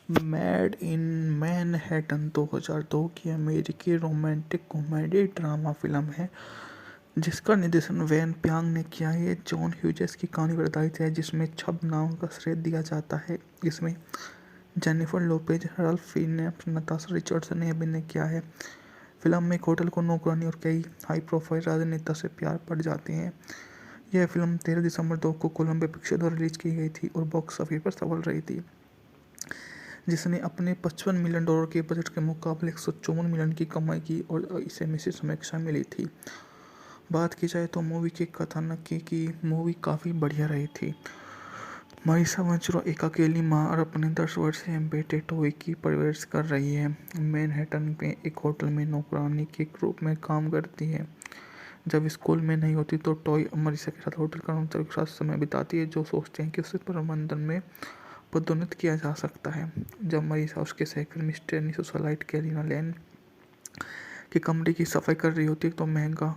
Made in Manhattan 2002 की अमेरिकी romantic comedy drama film है जिसका निर्देशन वैन प्यांग ने किया है। ये जॉन ह्यूजेस की कहानी पर आधारित है जिसमें छब नाम का श्रेय दिया जाता है। इसमें Jennifer Lopez, Ralph Fiennes, Natasha Richardson ने अभिनय किया है। फिल्म में एक होटल को नौकरानी और कई हाई प्रोफाइल राजनेता से प्यार पड़ जाते हैं। यह फिल्म 13 दिसंबर 2 को कोलंबिया पिक्चर द्वारा रिलीज की गई थी और बॉक्स ऑफिस पर सफल रही थी, जिसने अपने $55 मिलियन के बजट के मुकाबले 154 मिलियन की कमाई की और इसे मिश्रित समीक्षा मिली थी। बात की जाए तो मूवी के कथानक की मूवी काफ़ी बढ़िया रही थी। मारिसा वेंचुरा एक अकेली माँ और अपने 10 वर्षीय बेटे टोई की परवरिश कर रही है। मैनहट्टन में एक होटल में नौकरानी के रूप में काम करती है। जब स्कूल में नहीं होती तो टॉय मारिसा के साथ होटल कर्मचारियों के साथ समय बिताती है, जो सोचते हैं कि उसे प्रबंधन में पदोन्नत किया जा सकता है। जब मारिसा उसके सहकर्मी मिस्टर सोसाइटी कैलिना लैन के कमरे की सफाई कर रही होती है तो महंगा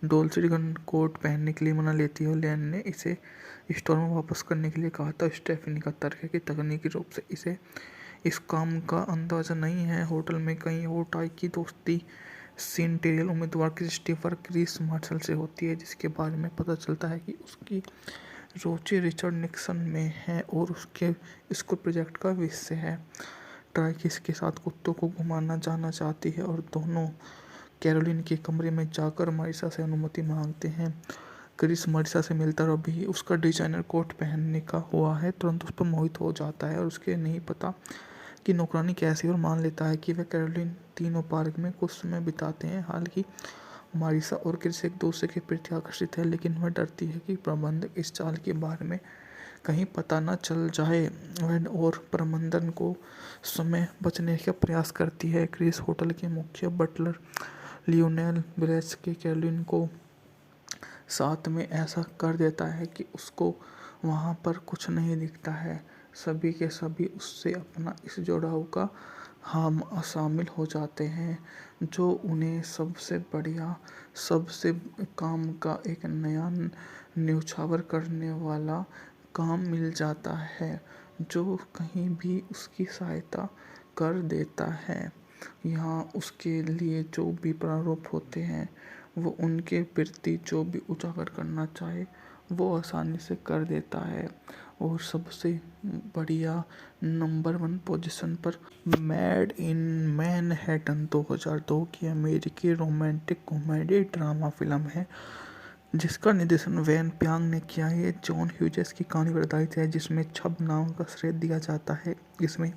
डोल्चे कोट पहनने के लिए मना लेती है और लैन ने इसे स्टोर में वापस करने के लिए कहा था। स्टेफनी का तर्क है कि तकनीकी रूप से इसे इस काम का अंदाजा नहीं है। होटल में कहीं और टाई की दोस्ती सेंटेरियल उम्मीदवार क्रिस्टोफर क्रिस मार्शल से होती है, जिसके बारे में पता चलता है कि उसकी रुचि रिचर्ड निक्सन में है और उसके स्कूल प्रोजेक्ट का विषय है। ट्राई किसके साथ कुत्तों को घुमाना जाना चाहती है और दोनों कैरोलिन के कमरे में जाकर मारिसा से अनुमति मांगते हैं। क्रिस मारिसा से मिलता और भी उसका डिजाइनर कोट पहनने का हुआ है तुरंत उस पर मोहित हो जाता है और उसके नहीं पता कि नौकरानी कैसी, और मान लेता है कि वह कैरोलिन तीनों पार्क में कुछ समय बिताते हैं। हालांकि मारिसा और क्रिस एक दूसरे के प्रति आकर्षित है, लेकिन वह डरती है कि प्रबंधक इस चाल के बारे में कहीं पता न चल जाए। वह और प्रबंधन को समय बचने का प्रयास करती है। क्रिस होटल के मुख्य बटलर लियोनेल ब्रेस के कैरोलिन को साथ में ऐसा कर देता है कि उसको वहाँ पर कुछ नहीं दिखता है। सभी के सभी उससे अपना इस जुड़ाव का हम शामिल हो जाते हैं, जो उन्हें सबसे बढ़िया, सबसे काम का एक नया न्योछावर करने वाला काम मिल जाता है, जो कहीं भी उसकी सहायता कर देता है। यहाँ उसके लिए जो भी प्रारूप होते हैं, वो उनके प्रति जो भी उजागर करना चाहे वो आसानी से कर देता है। और सबसे बढ़िया नंबर 1 पोजीशन पर मेड इन मैनहट्टन 2002 की अमेरिकी रोमांटिक कॉमेडी ड्रामा फिल्म है जिसका निर्देशन वैन प्यांग ने किया है। ये जॉन ह्यूजेस की कहानी पर आधारित है जिसमें छब नाम का श्रेय दिया जाता है। इसमें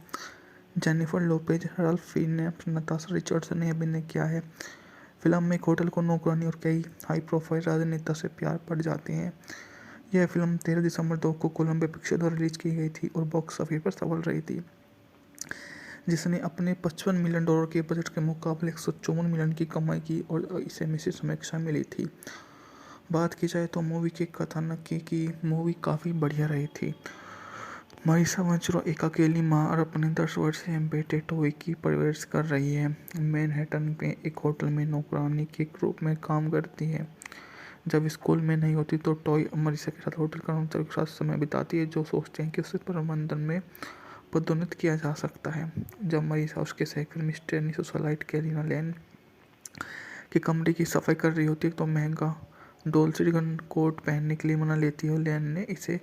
Jennifer Lopez, Ralph Fiennes, Natasha Richardson ने अभिनय किया है। फिल्म में एक होटल को नौकरानी और कई हाई प्रोफाइल राजनेता से प्यार पड़ जाते हैं। यह फिल्म 13 दिसंबर 2 को कोलंबिया पिक्चर द्वारा रिलीज की गई थी और बॉक्स ऑफिस पर सफल रही थी, जिसने अपने $55 मिलियन के बजट के मुकाबले 154 मिलियन की कमाई की और इसे मिश्रित समीक्षा मिली थी। बात की जाए तो मूवी के कथानक की मूवी काफ़ी बढ़िया रही थी। मारिसा वेंचुरा एक अकेली माँ और अपने 10 वर्षीय बेटे टोई की परवरिश कर रही है। मैनहट्टन में एक होटल में नौकरानी के रूप में काम करती है। जब स्कूल में नहीं होती तो टॉय मारिसा के साथ होटल कर्मचारियों के साथ समय बिताती है, जो सोचते हैं कि उसे प्रबंधन में पदोन्नत किया जा सकता है। जब मारिसा उसके सहकर्मी मिस्टर सोसाइटी कैलिना लैन के कमरे की सफाई कर रही होती है तो महंगा डोल्चे कोट पहनने के लिए मना लेती है और लैन ने इसे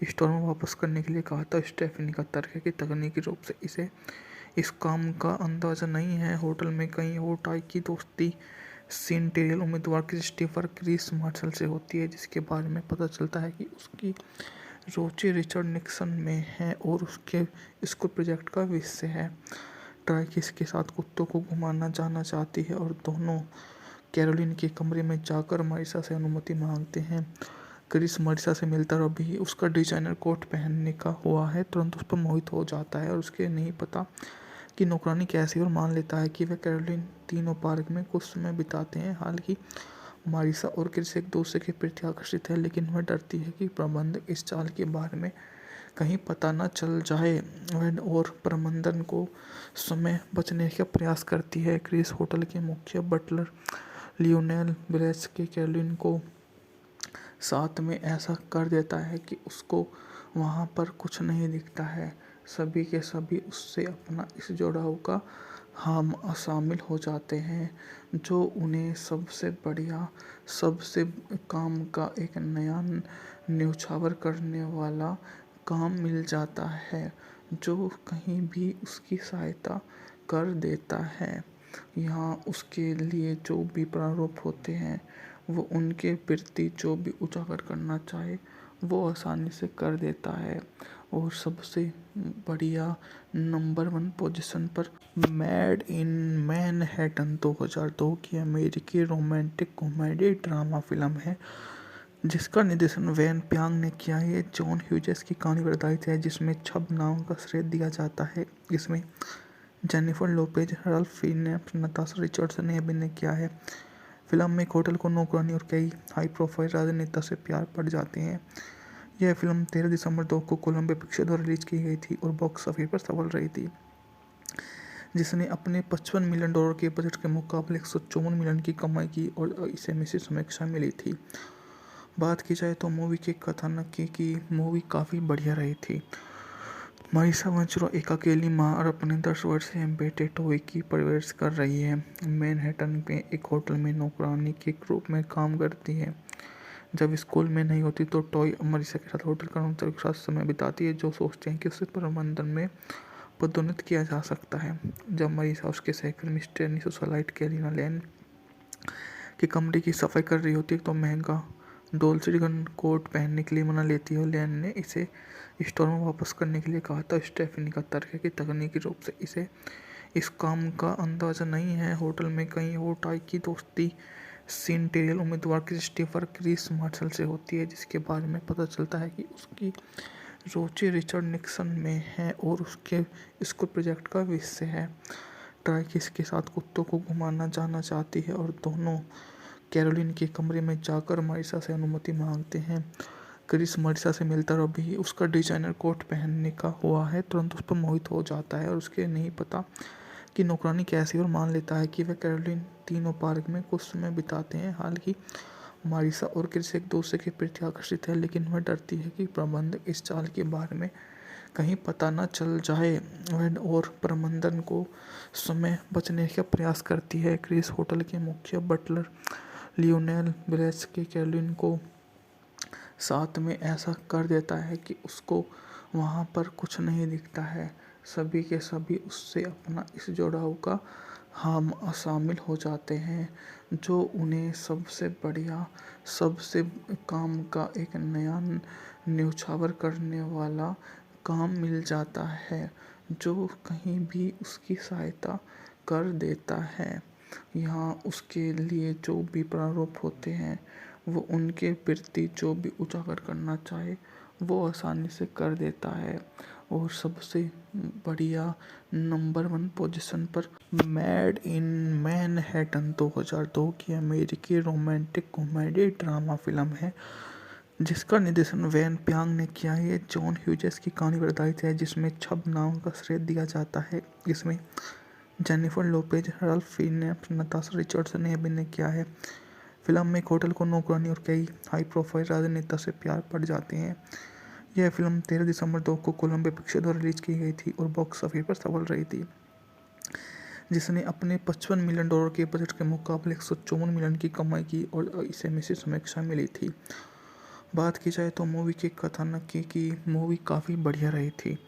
स्टोर में वापस करने के लिए कहा था। स्टेफनी का तर्क है कि तकनीकी रूप से इसे इस काम का अंदाजा नहीं है। होटल में कहीं और टाई की दोस्ती सेंटेरियल उम्मीदवार क्रिस्टोफर क्रिस मार्शल से होती है, जिसके बारे में पता चलता है कि उसकी रुचि रिचर्ड निक्सन में है और उसके स्कूल प्रोजेक्ट का विषय है। ट्राई किसके साथ कुत्तों को घुमाना जाना चाहती है और दोनों कैरोलिन के कमरे में जाकर मारिसा से अनुमति मांगते हैं। क्रिस मारिसा से मिलता और भी उसका डिजाइनर कोट पहनने का हुआ है तुरंत उस पर मोहित हो जाता है और उसके नहीं पता कि नौकरानी कैसी, और मान लेता है कि वह कैरोलिन तीनों पार्क में कुछ समय बिताते हैं। हालांकि मारिसा और क्रिस एक दूसरे के प्रति आकर्षित है, लेकिन वह डरती है कि प्रबंधक इस चाल के बारे में कहीं पता न चल जाए। वह और प्रबंधन को समय बचने का प्रयास करती है। क्रिस होटल के मुख्य बटलर लियोनेल ब्रेस के कैरोलिन को साथ में ऐसा कर देता है कि उसको वहाँ पर कुछ नहीं दिखता है। सभी के सभी उससे अपना इस जुड़ाव का हम शामिल हो जाते हैं, जो उन्हें सबसे बढ़िया, सबसे काम का एक नया न्योछावर करने वाला काम मिल जाता है, जो कहीं भी उसकी सहायता कर देता है। यहाँ उसके लिए जो भी प्रारूप होते हैं, वो उनके प्रति जो भी उजागर करना चाहे, वो आसानी से कर देता है। और सबसे बढ़िया नंबर 1 पोजीशन पर मेड इन मैनहट्टन 2002 की अमेरिकी रोमांटिक कॉमेडी ड्रामा फिल्म है, जिसका निर्देशन वेन प्यांग ने किया है। जॉन ह्यूजेस की कहानी पर आधारित है, जिसमें छब नामों का श्रेय दिया जाता है। इसमें Jennifer Lopez, Ralph Fiennes, Natasha Richardson ने अभिनय किया है। फिल्म में एक होटल को नौकरानी और कई हाई प्रोफाइल राजनेता से प्यार पड़ जाते हैं। यह फिल्म 13 दिसंबर 2 को कोलंबिया पिक्चर्स द्वारा रिलीज की गई थी और बॉक्स ऑफिस पर सफल रही थी, जिसने अपने $55 मिलियन के बजट के मुकाबले 154 मिलियन की कमाई की और इसे मिश्रित समीक्षा मिली थी। बात की जाए तो मूवी के कथानक की मूवी काफ़ी बढ़िया रही थी। मारिसा वंचुरा एक अकेली माँ और अपने 10 वर्षीय बेटे टॉय की परवरिश कर रही है। मैनहट्टन में एक होटल में नौकरानी के रूप में काम करती है। जब स्कूल में नहीं होती तो टॉय मारिसा के साथ होटल कर्मचारियों के साथ समय बिताती है, जो सोचते हैं कि उसे प्रबंधन में पदोन्नत किया जा सकता है। जब मारिसा उसके सहकर्मी मिस्टर सोसाइट कैलिना लैन के कमरे की सफाई कर रही होती है तो महंगा डोल्चे कोट पहनने के लिए मना लेती है और लैन ने इसे स्टोर में वापस करने के लिए कहा था। स्टेफनी का तर्क है कि तकनीकी रूप से इसे इस काम का अंदाज़ा नहीं है। होटल में कहीं और टाई की दोस्ती सीनटेरियल उम्मीदवार क्रिस्टोफर क्रिस मार्शल से होती है, जिसके बारे में पता चलता है कि उसकी रुचि रिचर्ड निक्सन में है और उसके स्कूल प्रोजेक्ट का विषय है। ट्राई किसके साथ कुत्तों को घुमाना जाना चाहती है और दोनों कैरोलिन के कमरे में जाकर मारिसा से अनुमति मांगते हैं। क्रिस मारिसा से मिलता और अभी उसका डिजाइनर कोट पहनने का हुआ है, तुरंत उस पर मोहित हो जाता है और उसके नहीं पता कि नौकरानी कैसी, और मान लेता है कि वह कैरोलिन तीनों पार्क में कुछ समय बिताते हैं। हालांकि मारिसा और क्रिस एक दूसरे के प्रति आकर्षित है, लेकिन वह डरती है कि प्रबंधक इस चाल के बारे में कहीं पता न चल जाए। वह और प्रबंधन को समय बचने का प्रयास करती है। क्रिस होटल के मुख्य बटलर लियोनेल ब्रेस के कैरोलिन को साथ में ऐसा कर देता है कि उसको वहाँ पर कुछ नहीं दिखता है। सभी के सभी उससे अपना इस जुड़ाव का हम शामिल हो जाते हैं, जो उन्हें सबसे बढ़िया, सबसे काम का एक नया न्योछावर करने वाला काम मिल जाता है, जो कहीं भी उसकी सहायता कर देता है। यहाँ उसके लिए जो भी प्रारूप होते हैं, वो उनके प्रति जो भी उजागर करना चाहे, वो आसानी से कर देता है। और सबसे बढ़िया नंबर 1 पोजीशन पर मेड इन मैनहट्टन 2002 की अमेरिकी रोमांटिक कॉमेडी ड्रामा फिल्म है, जिसका निर्देशन वेन प्यांग ने किया है। जॉन ह्यूजेस की कहानी पर आधारित है, जिसमें छब नामों का श्रेय दिया जाता है। इसमें Jennifer Lopez, Ralph Fiennes, Natasha Richardson ने अभिनय किया है। फिल्म में एक होटल को नौकरानी और कई हाई प्रोफाइल राजनेता से प्यार पड़ जाते हैं। यह फिल्म 13 दिसंबर 2 को कोलंबिया पिक्चर्स द्वारा रिलीज की गई थी और बॉक्स ऑफिस पर सफल रही थी, जिसने अपने $55 मिलियन के बजट के मुकाबले 154 मिलियन की कमाई की और इसे मिश्रित समीक्षा मिली थी। बात की जाए तो मूवी के कथानक की मूवी काफ़ी बढ़िया रही थी।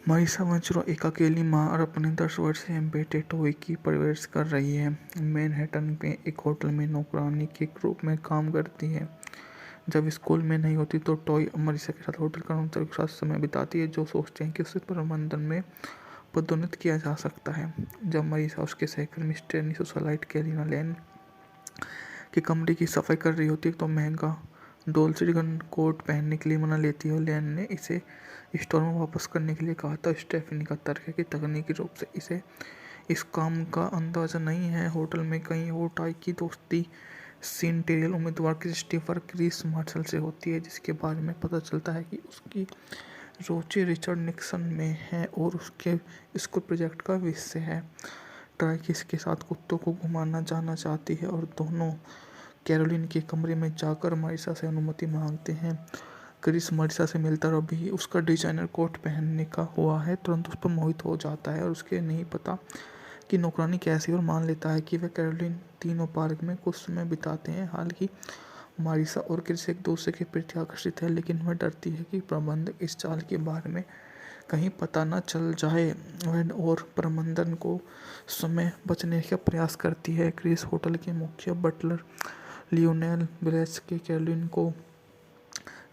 मारिसा वंचुरा एक अकेली माँ और अपने 10 वर्षीय बेटे टॉय की परवरिश कर रही है। मैनहट्टन में एक होटल में नौकरानी के रूप में काम करती है। जब स्कूल में नहीं होती तो टॉय मारिसा के साथ होटल कर्मचारियों के साथ समय बिताती है, जो सोचते हैं कि उसे प्रबंधन में पदोन्नत किया जा सकता है। जब मारिसा उसके सहकर्मी मिस्टर सोसाइट कैलिना लैन के कमरे की सफाई कर रही होती है तो महंगा डोल्चे कोट पहनने के लिए मना लेती है और लैन ने इसे स्टोर में वापस करने के लिए कहा था। स्टेफनी का तर्क है कि तकनीकी रूप से इसे इस काम का अंदाज़ा नहीं है। होटल में कहीं और टाई की दोस्ती सीनटेरियल उम्मीदवार क्रिस्टोफर क्रिस मार्शल से होती है, जिसके बारे में पता चलता है कि उसकी रुचि रिचर्ड निक्सन में है और उसके स्कूल प्रोजेक्ट का विषय है। ट्राई किसके साथ कुत्तों को घुमाना जाना चाहती है और दोनों कैरोलिन के कमरे में जाकर मारिसा से अनुमति मांगते हैं। क्रिस मरिसा से मिलता है और अभी उसका डिजाइनर कोट पहनने का हुआ है, तुरंत उस पर मोहित हो जाता है और उसके नहीं पता कि नौकरानी कैसी है और मान लेता है कि वह कैरोलिन तीनों पार्क में कुछ समय बिताते हैं। हालांकि मारिसा और क्रिस एक दूसरे के प्रति आकर्षित है, लेकिन वह डरती है कि प्रबंधक इस चाल के बारे में कहीं पता न चल जाए। वह और प्रबंधन को समय बचने का प्रयास करती है। क्रिस होटल के मुख्य बटलर लियोनेल ब्लेस के कैरोलिन को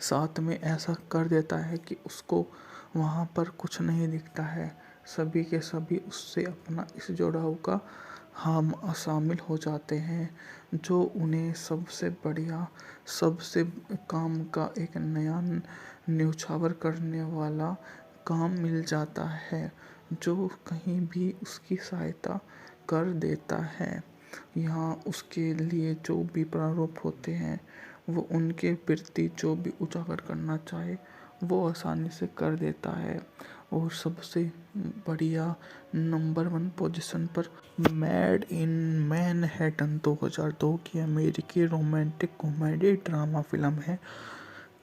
साथ में ऐसा कर देता है कि उसको वहाँ पर कुछ नहीं दिखता है। सभी के सभी उससे अपना इस जुड़ाव का हम शामिल हो जाते हैं, जो उन्हें सबसे बढ़िया, सबसे काम का एक नया न्योछावर करने वाला काम मिल जाता है, जो कहीं भी उसकी सहायता कर देता है। यहाँ उसके लिए जो भी प्रारूप होते हैं, वो उनके प्रति जो भी उजागर करना चाहे वो आसानी से कर देता है। और सबसे बढ़िया नंबर 1 पोजीशन पर मेड इन मैनहट्टन 2002 की अमेरिकी रोमांटिक कॉमेडी ड्रामा फिल्म है,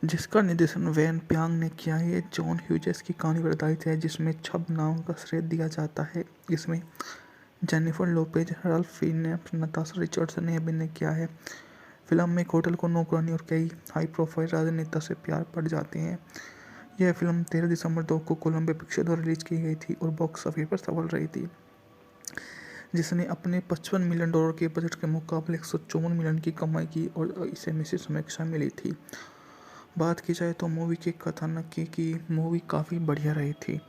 जिसका निर्देशन वैन प्यांग ने किया है। जॉन ह्यूजेस की कहानी पर आधारित है, जिसमें छब नाम का श्रेय दिया जाता है। इसमें Jennifer Lopez, Ralph Fiennes, Natasha Richardson ने अभिनय किया है। फिल्म में एक होटल को नौकरानी और कई हाई प्रोफाइल राजनेता से प्यार पड़ जाते हैं। यह फिल्म 13 दिसंबर 2 को कोलंबिया पिक्चर द्वारा रिलीज की गई थी और बॉक्स ऑफिस पर सफल रही थी, जिसने अपने $55 मिलियन के बजट के मुकाबले 154 मिलियन की कमाई की और इसे मिश्रित समीक्षा मिली थी। बात की जाए तो मूवी के कथानक की मूवी काफ़ी बढ़िया रही थी।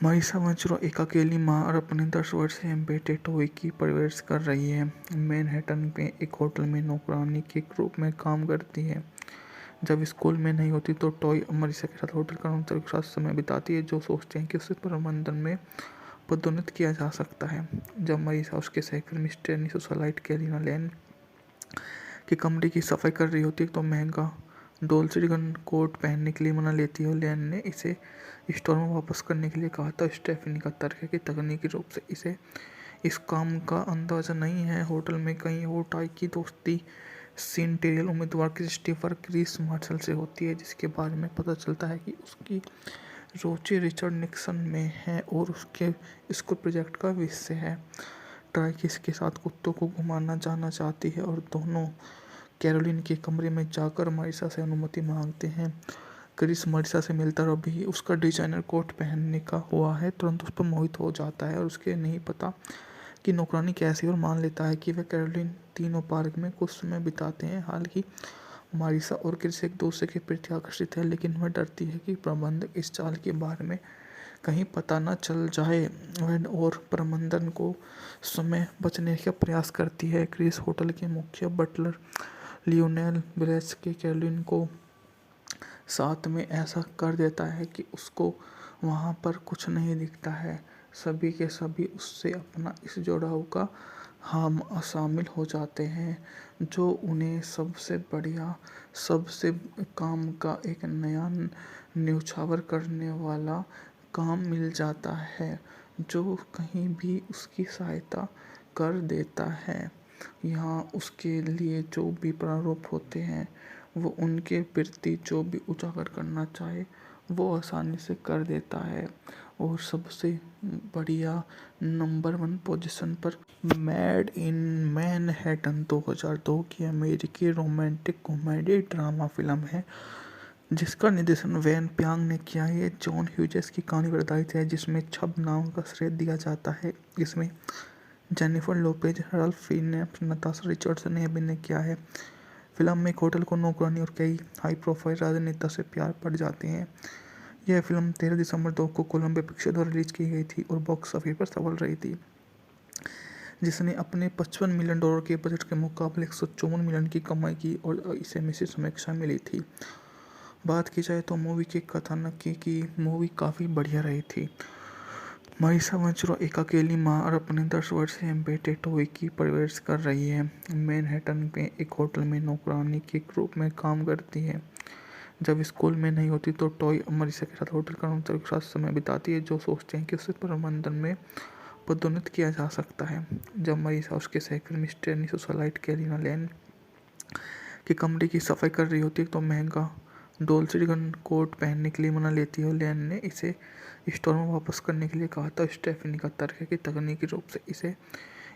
मारिसा मंचरो एक अकेली माँ और अपने 10 वर्षीय बेटे टॉय की परवरिश कर रही है। मैनहट्टन में एक होटल में नौकरानी के रूप में काम करती है। जब स्कूल में नहीं होती तो टॉय मारिसा के साथ होटल कर्मचारियों के साथ समय बिताती है, जो सोचते हैं कि उसे प्रबंधन में पदोन्नत किया जा सकता है। जब मारिसा उसके सहकर्मी स्टेनी सोसाइटी कैलिना लैन के कमरे की सफाई कर रही होती है तो महंगा डोल्चे गन कोट पहनने के लिए मना लेती है और लैन ने इसे स्टोर में वापस करने के लिए कहा था। स्टेफनी का तर्क है कि तकनीकी रूप से इसे इस काम का अंदाजा नहीं है। होटल में कहीं और टाई की दोस्ती सेनेटरियल उम्मीदवार क्रिस्टोफर क्रिस मार्शल से होती है, जिसके बारे में पता चलता है कि उसकी रुचि रिचर्ड निक्सन में है और उसके स्कूल प्रोजेक्ट का विषय है। ट्राई किस के साथ कुत्तों को घुमाना जाना चाहती है और दोनों कैरोलिन के कमरे में जाकर मारिसा से अनुमति मांगते हैं। क्रिस मारिसा से मिलता है और अभी उसका डिजाइनर कोट पहनने का हुआ है, तुरंत उस पर मोहित हो जाता है और उसके नहीं पता कि नौकरानी कैसी है और मान लेता है कि वह कैरोलिन तीनों पार्क में कुछ समय बिताते हैं। हालांकि मारिसा और क्रिस एक दूसरे के प्रति आकर्षित है, लेकिन वह डरती है कि प्रबंधक इस चाल के बारे में कहीं पता न चल जाए। वह और प्रबंधन को समय बचने का प्रयास करती है। क्रिस होटल के मुख्य बटलर लियोनेल ब्लेस के कैरोलिन को साथ में ऐसा कर देता है कि उसको वहाँ पर कुछ नहीं दिखता है। सभी के सभी उससे अपना इस जुड़ाव का हम शामिल हो जाते हैं, जो उन्हें सबसे बढ़िया, सबसे काम का एक नया न्योछावर करने वाला काम मिल जाता है, जो कहीं भी उसकी सहायता कर देता है। यहाँ उसके लिए जो भी प्रारूप होते हैं, वो उनके प्रति जो भी उजागर करना चाहे वो आसानी से कर देता है। और सबसे बढ़िया नंबर 1 पोजीशन पर मेड इन मैनहट्टन 2002 की अमेरिकी रोमांटिक कॉमेडी ड्रामा फिल्म है, जिसका निर्देशन वैन प्यांग ने किया है। जॉन ह्यूजेस की कहानी पर आधारित है, जिसमें छब नाम का श्रेय दिया जाता है। इसमें Jennifer Lopez, Ralph Fiennes, Natasha Richardson ने अभिनय किया है। फिल्म में एक होटल को नौकरानी और कई हाई प्रोफाइल राजनेता से प्यार पड़ जाते हैं। यह फिल्म 13 दिसंबर 2 को कोलंबिया पिक्चर द्वारा रिलीज की गई थी और बॉक्स ऑफिस पर सफल रही थी, जिसने अपने $55 मिलियन के बजट के मुकाबले 154 मिलियन की कमाई की और इसे मिश्रित समीक्षा मिली थी। बात की जाए तो मूवी के कथानक की मूवी काफ़ी बढ़िया रही थी। मारिसा मंचरो एक अकेली माँ और अपने 10 वर्षीय बेटे टॉय की परवरिश कर रही है। मैनहट्टन में एक होटल में नौकरानी के रूप में काम करती है। जब स्कूल में नहीं होती तो टॉय मारिसा के साथ होटल कर्मचारियों के साथ समय बिताती है, जो सोचते हैं कि उसे प्रबंधन में पदोन्नत किया जा सकता है। जब मारिसा उसके सहकर्मी स्टेनी सोसाइटी कैलिना लैन के कमरे की सफाई कर रही होती है तो महंगा डोल्से गन कोट पहनने के लिए मना लेती है और लियान ने इसे स्टोर में वापस करने के लिए कहा था। स्टेफनी का तर्क है कि तकनीकी रूप से इसे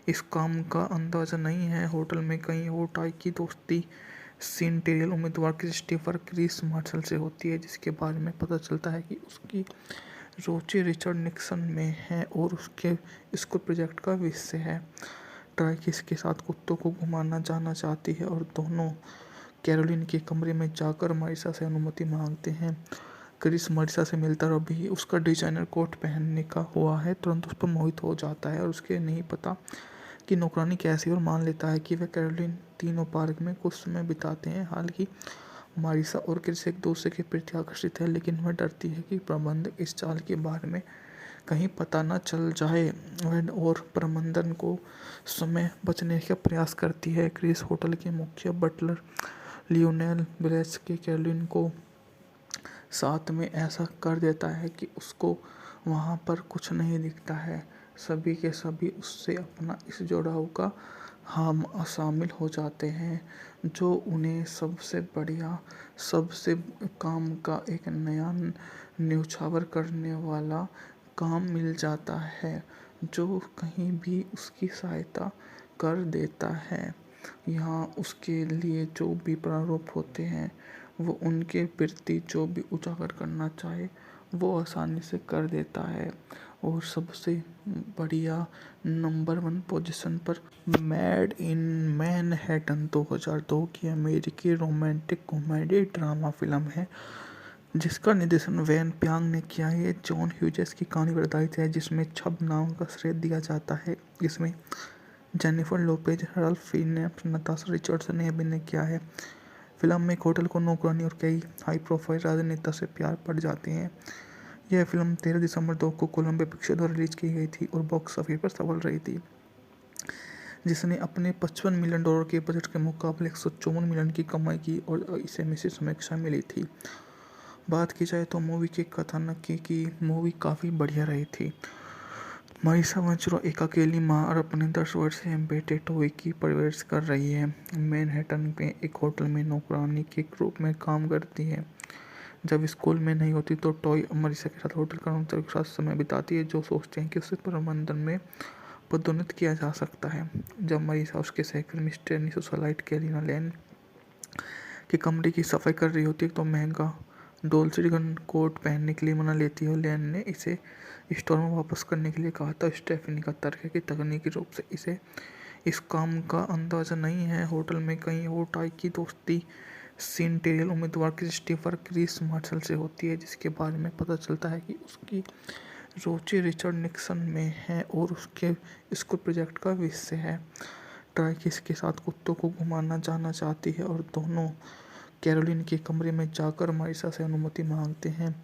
इस काम का अंदाज़ा नहीं है। होटल में कहीं और टाई की दोस्ती सेंटेरियल उम्मीदवार क्रिस्टोफर क्रिस मार्शल से होती है, जिसके बारे में पता चलता है कि उसकी रुचि रिचर्ड निक्सन में है और उसके स्कूल प्रोजेक्ट का विषय है। ट्राई किसके साथ कुत्तों को घुमाना जाना चाहती है और दोनों कैरोलिन के कमरे में जाकर मारिसा से अनुमति मांगते हैं। क्रिस मारिसा से मिलता और अभी उसका डिजाइनर कोट पहनने का हुआ है तुरंत उस पर मोहित हो जाता है और उसके नहीं पता कि नौकरानी कैसी, और मान लेता है कि वह कैरोलिन तीनों पार्क में कुछ समय बिताते हैं। हालांकि मारिसा और क्रिस एक दूसरे के प्रति आकर्षित है, लेकिन वह डरती है कि प्रबंधक इस चाल के बारे में कहीं पता न चल जाए। वह और प्रबंधन को समय बचने का प्रयास करती है। क्रिस होटल के मुख्य बटलर लियोनेल ब्रेस के कैरोलिन को साथ में ऐसा कर देता है कि उसको वहाँ पर कुछ नहीं दिखता है। सभी के सभी उससे अपना इस जुड़ाव का हम शामिल हो जाते हैं, जो उन्हें सबसे बढ़िया, सबसे काम का एक नया न्योछावर करने वाला काम मिल जाता है, जो कहीं भी उसकी सहायता कर देता है। यहाँ उसके लिए जो भी प्रारूप होते हैं, वो उनके प्रति जो भी उजागर करना चाहे वो आसानी से कर देता है। और सबसे बढ़िया नंबर 1 पोजीशन पर मेड इन मैनहट्टन 2002 की अमेरिकी रोमांटिक कॉमेडी ड्रामा फिल्म है, जिसका निर्देशन वेन प्यांग ने किया है। ये जॉन ह्यूजेस की कहानी पर आधारित है, जिसमें छब नाम का श्रेय दिया जाता है। इसमें Jennifer Lopez, Ralph Fiennes, Natasha Richardson ने अभिनय किया है। फिल्म में एक होटल को नौकरानी और कई हाई प्रोफाइल राजनेता से प्यार पड़ जाते हैं। यह फिल्म 13 दिसंबर 2 को कोलंबिया पिक्चर द्वारा रिलीज की गई थी और बॉक्स ऑफिस पर सफल रही थी, जिसने अपने $55 मिलियन के बजट के मुकाबले 154 मिलियन की कमाई की और इसे मिश्रित समीक्षा मिली थी। बात की जाए तो मूवी के कथानक की मूवी काफ़ी बढ़िया रही थी। मारिसा वेंचुरा एक अकेली माँ और अपने 10 वर्षीय बेटे टोई की परवरिश कर रही है। मैनहट्टन में एक होटल में नौकरानी के रूप में काम करती है। जब स्कूल में नहीं होती तो टॉय मारिसा के साथ होटल कर्मचारियों के साथ समय बिताती है, जो सोचते हैं कि उसे प्रबंधन में पदोन्नत किया जा सकता है। जब मारिसा उसके सहकर्मी स्टेनी सोसाइट कैलिना लैन के कमरे की सफाई कर रही होती है तो महंगा डोल्से गन कोट पहनने के लिए मना लेती है और लैन ने इसे स्टोर में वापस करने के लिए कहा था। स्टेफनी का तर्क है कि तकनीकी रूप से इसे इस काम का अंदाज़ा नहीं है। होटल में कहीं और टाई की दोस्ती सेंटेरियल उम्मीदवार क्रिस्टोफर क्रिस मार्शल से होती है, जिसके बारे में पता चलता है कि उसकी रुचि रिचर्ड निक्सन में है और उसके स्कूल प्रोजेक्ट का विषय है। ट्राई किसके साथ कुत्तों को घुमाना जाना चाहती है और दोनों कैरोलिन के कमरे में जाकर मारिसा से अनुमति मांगते हैं।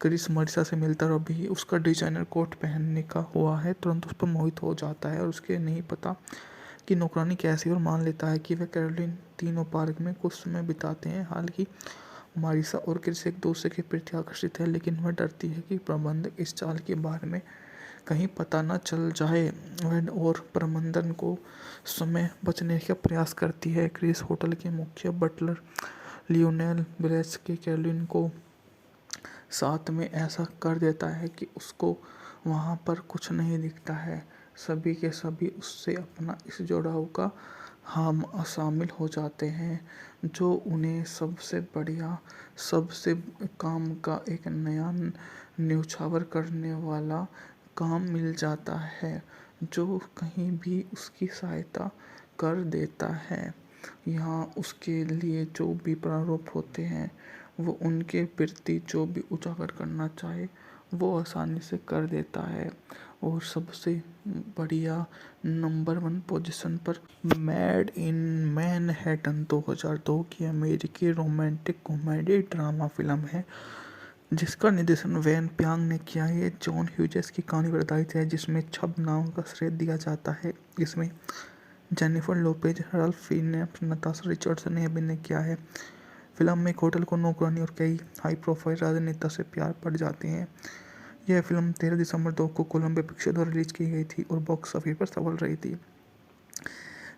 क्रिस मारिसा से मिलता और अभी उसका डिजाइनर कोट पहनने का हुआ है तुरंत उस पर मोहित हो जाता है और उसके नहीं पता कि नौकरानी कैसी, और मान लेता है कि वह कैरोलिन तीनों पार्क में कुछ समय बिताते हैं। हालांकि मारिसा और क्रिस एक दूसरे के प्रति आकर्षित है, लेकिन वह डरती है कि प्रबंधक इस चाल के बारे में कहीं पता न चल जाए। वह और प्रबंधन को समय बचने का प्रयास करती है। क्रिस होटल के मुख्य बटलर लियोनेल ब्रेस के कैरोलिन को साथ में ऐसा कर देता है कि उसको वहाँ पर कुछ नहीं दिखता है। सभी के सभी उससे अपना इस जुड़ाव का हम शामिल हो जाते हैं, जो उन्हें सबसे बढ़िया, सबसे काम का एक नया न्योछावर करने वाला काम मिल जाता है, जो कहीं भी उसकी सहायता कर देता है। यहाँ उसके लिए जो भी प्रारूप होते हैं, वो उनके प्रति जो भी उजागर करना चाहे वो आसानी से कर देता है। और सबसे बढ़िया नंबर 1 पोजीशन पर मेड इन मैनहट्टन 2002 की अमेरिकी रोमांटिक कॉमेडी ड्रामा फिल्म है, जिसका निर्देशन वेन प्यांग ने किया है। ये जॉन ह्यूजेस की कहानी पर आधारित है, जिसमें छब नाम का श्रेय दिया जाता है। इसमें Jennifer Lopez, Ralph Fiennes, Natasha Richardson ने अभिनय किया है। फिल्म में एक होटल को नौकरानी और कई हाई प्रोफाइल राजनेता से प्यार पड़ जाते हैं। यह फिल्म 13 दिसंबर 2 को कोलंबिया पिक्चर द्वारा रिलीज की गई थी और बॉक्स ऑफिस पर सफल रही थी,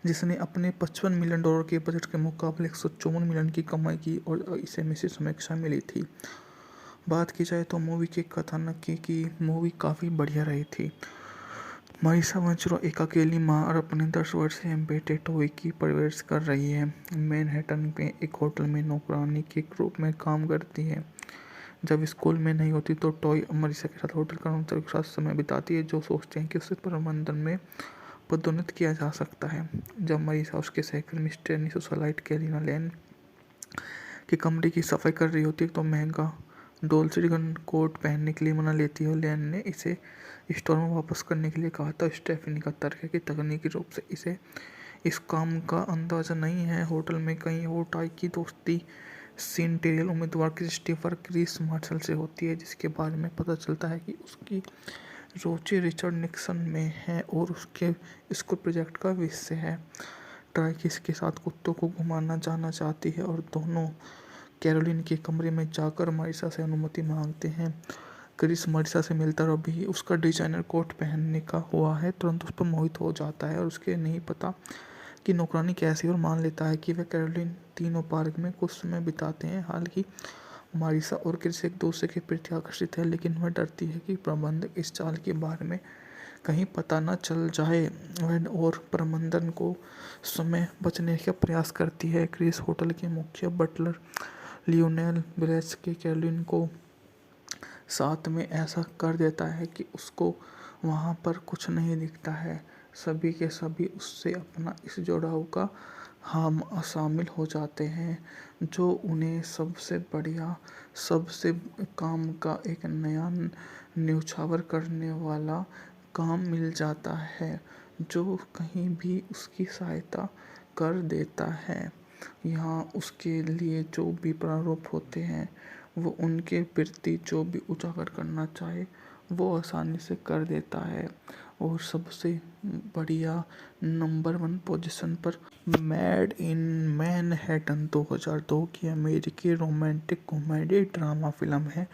जिसने अपने $55 मिलियन के बजट के मुकाबले 154 मिलियन की कमाई की और इसे मिश्रित समीक्षा मिली थी। बात की जाए तो मूवी के कथानक की मूवी काफ़ी बढ़िया रही थी। मारिसा मंचरो एक अकेली माँ और अपने 10 वर्षीय बेटे टोई की परवरिश कर रही है। मैनहट्टन में एक होटल में नौकरानी के रूप में काम करती है। जब स्कूल में नहीं होती तो टॉय मारिसा के साथ होटल कर्मचारियों के साथ समय बिताती है, जो सोचते हैं कि उसे प्रबंधन में पदोन्नत किया जा सकता है। जब मारिसा उसके सहकर्मी मिस्टर नी सोसाइटी कैलिना लैन के कमरे की सफाई कर रही होती है तो महंगा डोल्चे कोट पहनने के लिए मना लेती है और लैन ने इसे स्टोर में वापस करने के लिए कहा था। स्टेफनी का तर्क है कि तकनीकी रूप से इसे इस काम का अंदाज़ा नहीं है। होटल में कहीं और टाई की दोस्ती सेंटेरियल उम्मीदवार क्रिस्टोफर क्रिस मार्शल से होती है, जिसके बारे में पता चलता है कि उसकी रुचि रिचर्ड निक्सन में है और उसके स्कूल प्रोजेक्ट का विषय है। ट्राई किसके साथ कुत्तों को घुमाना जाना चाहती है और दोनों कैरोलिन के कमरे में जाकर मारिसा से अनुमति मांगते हैं। क्रिस मारिसा से मिलता और अभी उसका डिजाइनर कोट पहनने का हुआ है तुरंत उस पर मोहित हो जाता है और उसके नहीं पता कि नौकरानी कैसी, और मान लेता है कि वह कैरोलिन तीनों पार्क में कुछ समय बिताते हैं। हालांकि मारिसा और क्रिस एक दूसरे के प्रति आकर्षित है, लेकिन वह डरती है कि प्रबंधक इस चाल के बारे में कहीं पता न चल जाए। वह और प्रबंधन को समय बचने का प्रयास करती है। क्रिस होटल के मुख्य बटलर लियोनेल ब्रेस के कैरोलिन को साथ में ऐसा कर देता है कि उसको वहाँ पर कुछ नहीं दिखता है। सभी के सभी उससे अपना इस जुड़ाव का हम शामिल हो जाते हैं, जो उन्हें सबसे बढ़िया सबसे काम का एक नया न्योछावर करने वाला काम मिल जाता है, जो कहीं भी उसकी सहायता कर देता है। यहाँ उसके लिए जो भी प्रारूप होते हैं वो उनके प्रति जो भी उजागर करना चाहे वो आसानी से कर देता है। और सबसे बढ़िया नंबर 1 पोजीशन पर मेड इन मैनहट्टन 2002 की अमेरिकी रोमांटिक कॉमेडी ड्रामा फिल्म है,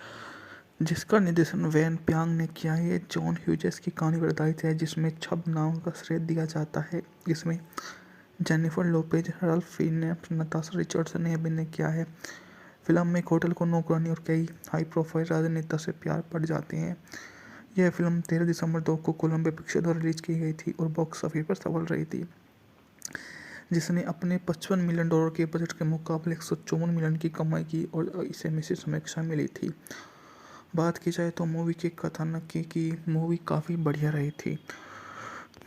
जिसका निर्देशन वैन प्यांग ने किया है। जॉन ह्यूजेस की कहानी पर आधारित है, जिसमें छब नाम का श्रेय दिया जाता है। इसमें Jennifer Lopez, Ralph Fiennes, Natasha Richardson ने अभिनय किया है। फिल्म में एक होटल को नौकरानी और कई हाई प्रोफाइल राजनेता से प्यार पड़ जाते हैं। यह फिल्म 13 दिसंबर 2 को कोलंबिया पिक्चर्स द्वारा रिलीज की गई थी और बॉक्स ऑफिस पर सफल रही थी, जिसने अपने $55 मिलियन के बजट के मुकाबले 154 मिलियन की कमाई की और इसे मिश्रित समीक्षा मिली थी। बात की जाए तो मूवी के कथानक की मूवी काफ़ी बढ़िया रही थी।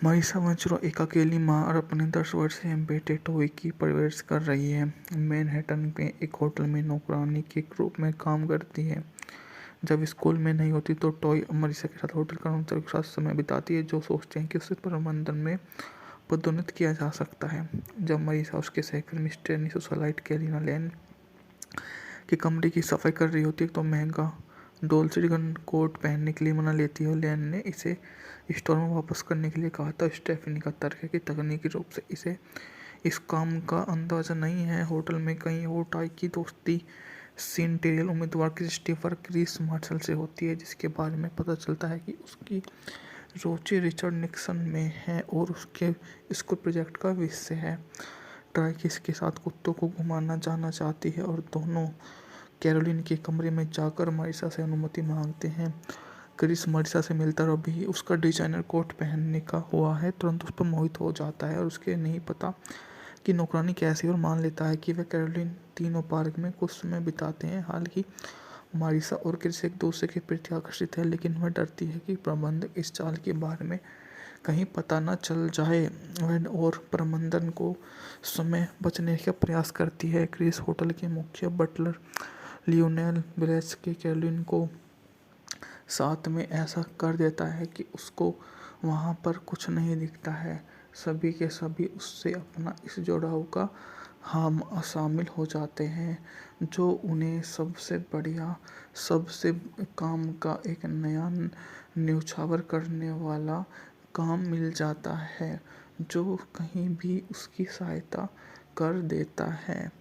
मारिसा मंचरो एक अकेली माँ और अपने 10 वर्षीय बेटे टोई की परवरिश कर रही है। मैनहट्टन में एक होटल में नौकरानी के रूप में काम करती है। जब स्कूल में नहीं होती तो टॉय मारिसा के साथ होटल कर्मचारियों के साथ समय बिताती है, जो सोचते हैं कि उसे प्रबंधन में पदोन्नत किया जा सकता है। जब मारिसा उसके सहकर्मी मिस्टर नी सोसाइटी कैलिना लैन के कमरे की सफाई कर रही होती है तो महंगा डोल्चे कोट पहनने के लिए मना लेती है और लैन ने इसे स्टोर में वापस करने के लिए कहा था। स्टेफनी का तर्क है कि तकनीकी रूप से इसे इस काम का अंदाज़ा नहीं है। होटल में कहीं और टाई की दोस्ती सेंटेरियल उम्मीदवार क्रिस्टोफर क्रिस मार्शल से होती है, जिसके बारे में पता चलता है कि उसकी रुचि रिचर्ड निक्सन में है और उसके स्कूल प्रोजेक्ट का विषय है। ट्राई किसके साथ कुत्तों को घुमाना जाना चाहती है और दोनों कैरोलिन के कमरे में जाकर मारिसा से अनुमति मांगते हैं। क्रिस मारिसा से मिलता और अभी उसका डिजाइनर कोट पहनने का हुआ है तुरंत उस पर मोहित हो जाता है और उसके नहीं पता कि नौकरानी कैसी, और मान लेता है कि वह कैरोलिन तीनों पार्क में कुछ समय बिताते हैं। हालांकि मारिसा और क्रिस एक दूसरे के प्रति आकर्षित है, लेकिन वह डरती है कि प्रबंधक इस चाल के बारे में कहीं पता न चल जाए। वह और प्रबंधन को समय बचने का प्रयास करती है। क्रिस होटल के मुख्य बटलर लियोनेल ब्रेस के कैरोलिन को साथ में ऐसा कर देता है कि उसको वहाँ पर कुछ नहीं दिखता है। सभी के सभी उससे अपना इस जुड़ाव का हम शामिल हो जाते हैं, जो उन्हें सबसे बढ़िया सबसे काम का एक नया न्योछावर करने वाला काम मिल जाता है, जो कहीं भी उसकी सहायता कर देता है।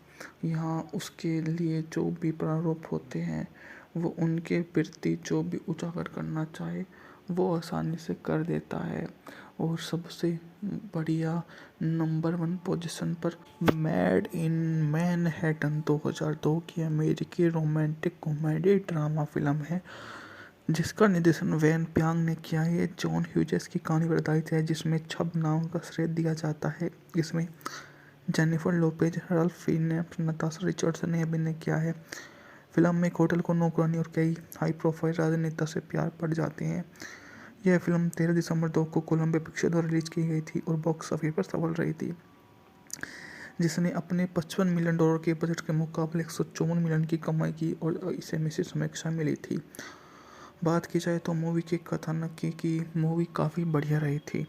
यहाँ उसके लिए जो भी प्रारूप होते हैं वो उनके प्रति जो भी उजागर करना चाहे वो आसानी से कर देता है। और सबसे बढ़िया नंबर 1 पोजीशन पर मेड इन मैनहट्टन 2002 की अमेरिकी रोमांटिक कॉमेडी ड्रामा फिल्म है जिसका निर्देशन वैन प्यांग ने किया है। ये जॉन ह्यूजेस की कहानी पर आधारित है जिसमें छब नाम का श्रेय दिया जाता है। इसमें Jennifer Lopez, Ralph Fiennes, Natasha Richardson ने अभिनय किया है। फिल्म में एक होटल को नौकरानी और कई हाई प्रोफाइल राजनेता से प्यार पड़ जाते हैं। यह फिल्म 13 दिसंबर 2 को कोलंबिया पिक्चर द्वारा रिलीज की गई थी और बॉक्स ऑफिस पर सफल रही थी, जिसने अपने $55 मिलियन के बजट के मुकाबले 154 मिलियन की कमाई की और इसे मिश्रित समीक्षा मिली थी। बात की जाए तो मूवी के कथानक की मूवी काफ़ी बढ़िया रही थी।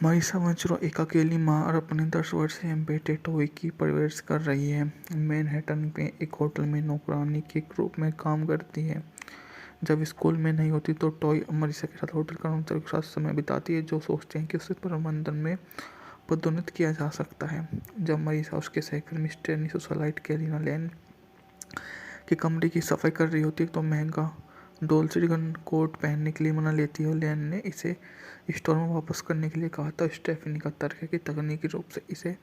मारिसा मंचरो एक अकेली माँ और अपने 10 वर्षीय बेटे टॉय की परवरिश कर रही है। मैनहट्टन में एक होटल में नौकरानी के रूप में काम करती है। जब स्कूल में नहीं होती तो टॉय मारिसा के साथ होटल कर्मचारियों के साथ समय बिताती है, जो सोचते हैं कि उसे प्रबंधन में पदोन्नत किया जा सकता है। जब मारिसा उसके सहकर्मी स्टेनी सोसाइटी कैलिना लैन के कमरे की सफाई कर रही होती है तो महंगा डोल्चे गन कोट पहनने के लिए मना लेती है और लैन ने इसे स्टोर में वापस करने के लिए कहा था। स्टेफनी का तर्क है कि तकनीकी रूप से इसे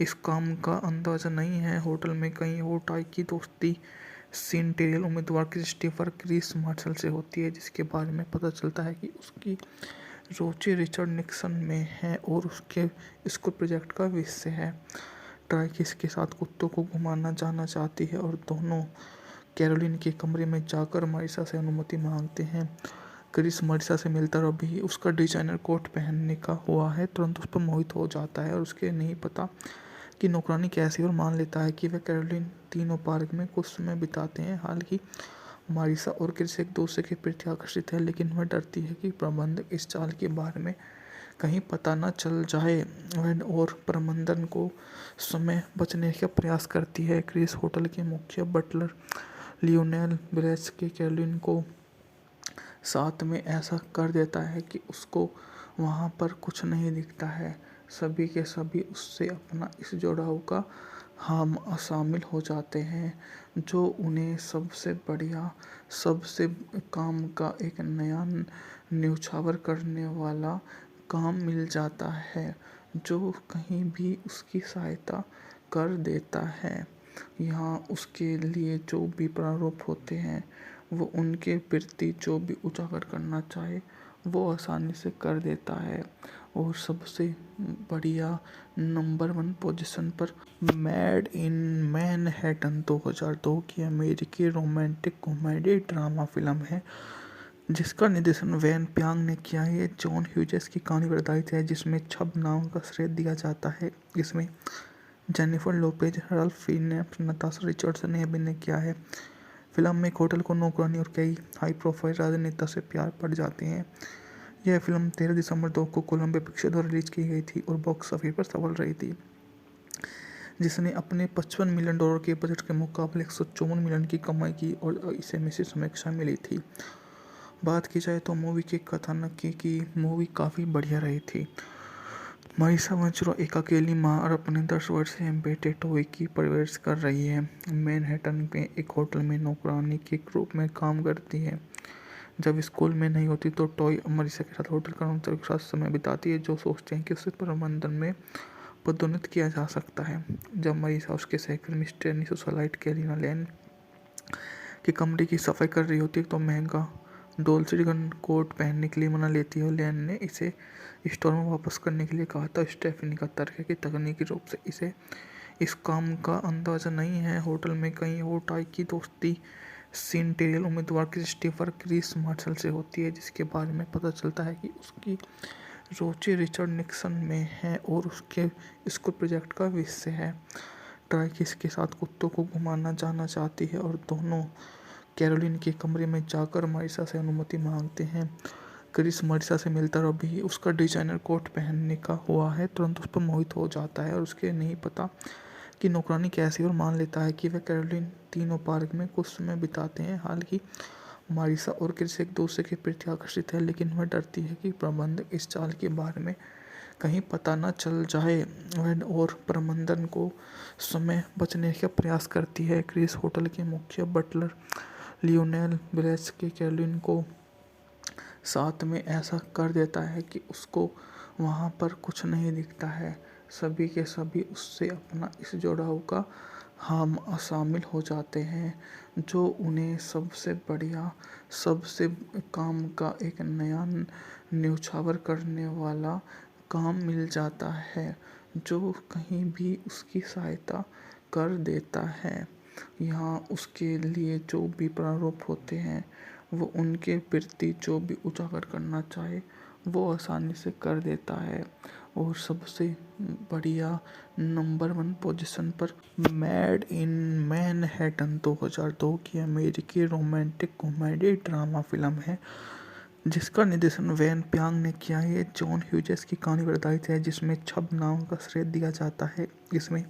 इस काम का अंदाज़ा नहीं है। होटल में कहीं और टाई की दोस्ती सेनेटरियल उम्मीदवार क्रिस्टोफर क्रिस मार्शल से होती है, जिसके बारे में पता चलता है कि उसकी रुचि रिचर्ड निक्सन में है और उसके स्कूल प्रोजेक्ट का विषय है। ट्राई किसके साथ कुत्तों को घुमाना जाना चाहती है और दोनों कैरोलिन के कमरे में जाकर मारिसा से अनुमति मांगते हैं। क्रिस मारिसा से मिलता और अभी उसका डिजाइनर कोट पहनने का हुआ है तुरंत उस पर मोहित हो जाता है और उसके नहीं पता कि नौकरानी कैसी, और मान लेता है कि वह कैरोलिन तीनों पार्क में कुछ समय बिताते हैं। हालांकि मारिसा और क्रिस एक दूसरे के प्रति आकर्षित है, लेकिन वह डरती है कि प्रबंधक इस चाल के बारे में कहीं पता न चल जाए। वह और प्रबंधन को समय बचने का प्रयास करती है। क्रिस होटल के मुख्य बटलर लियोनेल ब्रेस के कैरोलिन को साथ में ऐसा कर देता है कि उसको वहाँ पर कुछ नहीं दिखता है। सभी के सभी उससे अपना इस जुड़ाव का हम शामिल हो जाते हैं, जो उन्हें सबसे बढ़िया सबसे काम का एक नया न्योछावर करने वाला काम मिल जाता है, जो कहीं भी उसकी सहायता कर देता है। यहाँ उसके लिए जो भी प्रारूप होते हैं वो उनके प्रति जो भी उजागर करना चाहे वो आसानी से कर देता है। और सबसे बढ़िया नंबर 1 पोजीशन पर मेड इन मैनहट्टन 2002 की अमेरिकी रोमांटिक कॉमेडी ड्रामा फिल्म है जिसका निर्देशन वैन प्यांग ने किया है। ये जॉन ह्यूजेस की कहानी पर आधारित है जिसमें छब नाम का श्रेय दिया जाता है। इसमें Jennifer Lopez, Ralph Fiennes, Natasha Richardson ने अभिनय किया है। फिल्म में एक होटल को नौकरानी और कई हाई प्रोफाइल राजनेता से प्यार पड़ जाते हैं। यह फिल्म 13 दिसंबर 2 को कोलंबिया पिक्चर द्वारा रिलीज की गई थी और बॉक्स ऑफिस पर सफल रही थी, जिसने अपने $55 मिलियन के बजट के मुकाबले 154 मिलियन की कमाई की और इसे मिश्रित समीक्षा मिली थी। बात की जाए तो मूवी के कथानक की मूवी काफ़ी बढ़िया रही थी। मारिसा मंचरो एक अकेली माँ और अपने 10 वर्षीय बेटे टॉय की परवरिश कर रही है। मैनहट्टन में एक होटल में नौकरानी के रूप में काम करती है। जब स्कूल में नहीं होती तो टॉय मारिसा के साथ होटल कर्मचारियों के साथ समय बिताती है, जो सोचते हैं कि उसे प्रबंधन में पदोन्नत किया जा सकता है। जब मारिसा उसके सहकर्मी स्टेनी सोसाइटी कैलिना लैन के कमरे की सफाई कर रही होती है तो महंगा डोल्चे गन कोट पहनने के लिए मना लेती है और लैन ने इसे स्टोर में वापस करने के लिए कहा था। स्टेफनी का तर्क है कि तकनीकी रूप से इसे इस काम का अंदाज़ा नहीं है। होटल में कहीं और टाई की दोस्ती सेनेटरियल उम्मीदवार क्रिस्टोफर क्रिस मार्शल से होती है, जिसके बारे में पता चलता है कि उसकी रुचि रिचर्ड निक्सन में है और उसके स्कूल प्रोजेक्ट का विषय है। ट्राई किसके साथ कुत्तों को घुमाना जाना चाहती है और दोनों कैरोलिन के कमरे में जाकर मारिसा से अनुमति मांगते हैं। क्रिस मारिसा से मिलता और अभी उसका डिजाइनर कोट पहनने का हुआ है तुरंत उस पर मोहित हो जाता है और उसके नहीं पता कि नौकरानी कैसी, और मान लेता है कि वह कैरोलिन तीनों पार्क में कुछ समय बिताते हैं। हालांकि मारिसा और क्रिस एक दूसरे के प्रति आकर्षित है, लेकिन वह डरती है कि प्रबंधक इस चाल के बारे में कहीं पता न चल जाए। वह और प्रबंधन को समय बचने का प्रयास करती है। क्रिस होटल के मुख्य बटलर लियोनेल ब्रेस के कैरोलिन को साथ में ऐसा कर देता है कि उसको वहाँ पर कुछ नहीं दिखता है। सभी के सभी उससे अपना इस जुड़ाव का हम शामिल हो जाते हैं, जो उन्हें सबसे बढ़िया, सबसे काम का एक नया न्योछावर करने वाला काम मिल जाता है, जो कहीं भी उसकी सहायता कर देता है। यहाँ उसके लिए जो भी प्रारूप होते हैं, वो उनके प्रति जो भी उजागर करना चाहे वो आसानी से कर देता है। और सबसे बढ़िया नंबर 1 पोजीशन पर मेड इन मैनहट्टन 2002 की अमेरिकी रोमांटिक कॉमेडी ड्रामा फिल्म है, जिसका निर्देशन वेन प्यांग ने किया है। ये जॉन ह्यूजेस की कहानी पर आधारित है, जिसमें छब नाम का श्रेय दिया जाता है। इसमें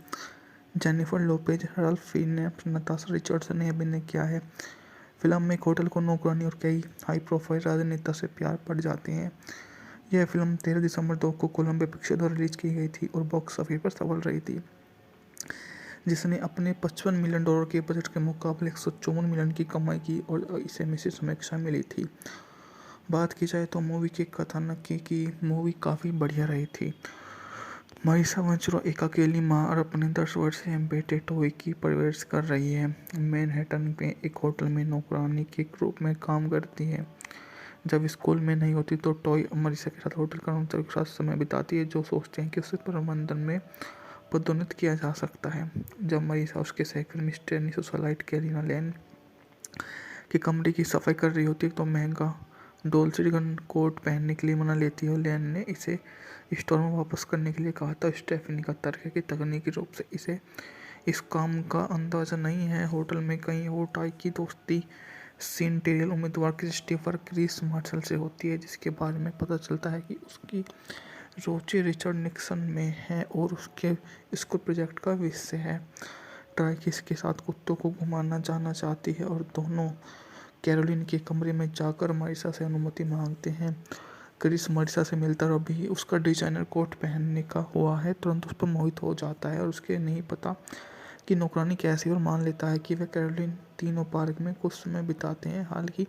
Jennifer Lopez, Ralph Fiennes, Natasha Richardson ने अभिनय किया है। फिल्म में एक होटल को नौकरानी और कई हाई प्रोफाइल राजनेता से प्यार पड़ जाते हैं। यह फिल्म 13 दिसंबर 2 को कोलंबिया पिक्चर द्वारा रिलीज की गई थी और बॉक्स ऑफिस पर सफल रही थी, जिसने अपने $55 मिलियन के बजट के मुकाबले 154 मिलियन की कमाई की और इसे मिश्रित समीक्षा मिली थी। बात की जाए तो मूवी के कथानक की मूवी काफ़ी बढ़िया रही थी। मारिसा वंचरो एक अकेली माँ और अपने 10 वर्षीय बेटे टोई की परवरिश कर रही है। मैनहट्टन में एक होटल में नौकरानी के रूप में काम करती है। जब स्कूल में नहीं होती तो टॉय मारिसा के साथ होटल कर्मचारियों के साथ समय बिताती है, जो सोचते हैं कि उसे प्रबंधन में पदोन्नत किया जा सकता है। जब मारिसा उसके सहकर्मी स्टेनी सोसाइट कैलिना लैन के कमरे की सफाई कर रही होती है तो महंगा डोल्चे गन कोट पहनने के लिए मना लेती है। लैन ने इसे स्टोर में वापस करने के लिए कहा था। स्टेफनी का तर्क है कि तकनीकी रूप से इसे इस काम का अंदाजा नहीं है। होटल में कहीं और टाई की दोस्ती सेनेटरियल उम्मीदवार क्रिस्टोफर क्रिस मार्शल से होती है, जिसके बारे में पता चलता है कि उसकी रुचि रिचर्ड निक्सन में है और उसके स्कूल प्रोजेक्ट का विषय है। ट्राई किसके साथ कुत्तों को घुमाना जाना चाहती है और दोनों कैरोलिन के कमरे में जाकर मारिसा से अनुमति मांगते हैं। क्रिस मारिसा से मिलता और अभी उसका डिजाइनर कोट पहनने का हुआ है तुरंत उस पर मोहित हो जाता है और उसके नहीं पता कि नौकरानी कैसी, और मान लेता है कि वह कैरोलिन तीनों पार्क में कुछ समय बिताते हैं। हालांकि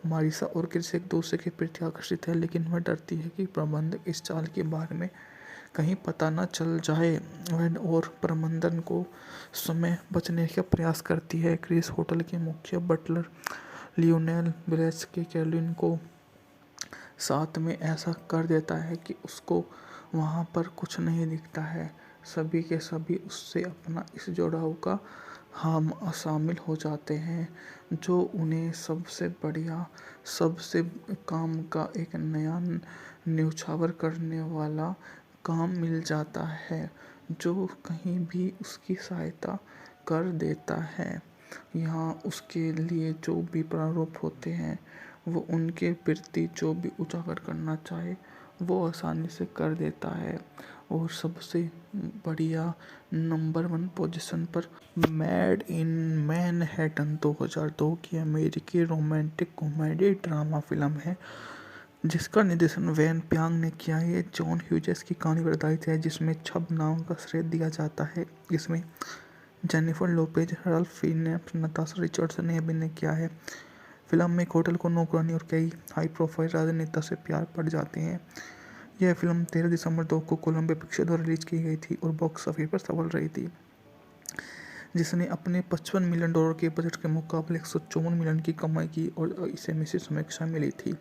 मारिसा और क्रिस एक दूसरे के प्रति आकर्षित है, लेकिन वह डरती है कि प्रबंधक इस चाल के बारे में कहीं पता न चल जाए। वह और प्रबंधन को समय बचने का प्रयास करती है। क्रिस होटल के मुख्य बटलर लियोनेल ब्रेस के कैरोलिन को साथ में ऐसा कर देता है कि उसको वहाँ पर कुछ नहीं दिखता है। सभी के सभी उससे अपना इस जुड़ाव का हम शामिल हो जाते हैं, जो उन्हें सबसे बढ़िया, सबसे काम का एक नया न्योछावर करने वाला काम मिल जाता है, जो कहीं भी उसकी सहायता कर देता है। यहाँ उसके लिए जो भी प्रारूप होते हैं, वो उनके प्रति जो भी उजागर करना चाहे वो आसानी से कर देता है। और सबसे बढ़िया नंबर 1 पोजीशन पर मेड इन मैनहट्टन 2002 की अमेरिकी रोमांटिक कॉमेडी ड्रामा फिल्म है, जिसका निर्देशन वेन प्यांग ने किया है। ये जॉन ह्यूजेस की कहानी पर आधारित है, जिसमें छब नाम का श्रेय दिया जाता है। इसमें Jennifer Lopez, Ralph Fiennes, Natasha Richardson ने अभिनय किया है। फिल्म में एक होटल को नौकरानी और कई हाई प्रोफाइल राजनेता से प्यार पड़ जाते हैं। यह फिल्म 13 दिसंबर 2 को कोलंबिया पिक्चर द्वारा रिलीज की गई थी और बॉक्स ऑफिस पर सफल रही थी, जिसने अपने $55 मिलियन के बजट के मुकाबले 154 मिलियन की कमाई की और इसे मिश्रित समीक्षा मिली थी।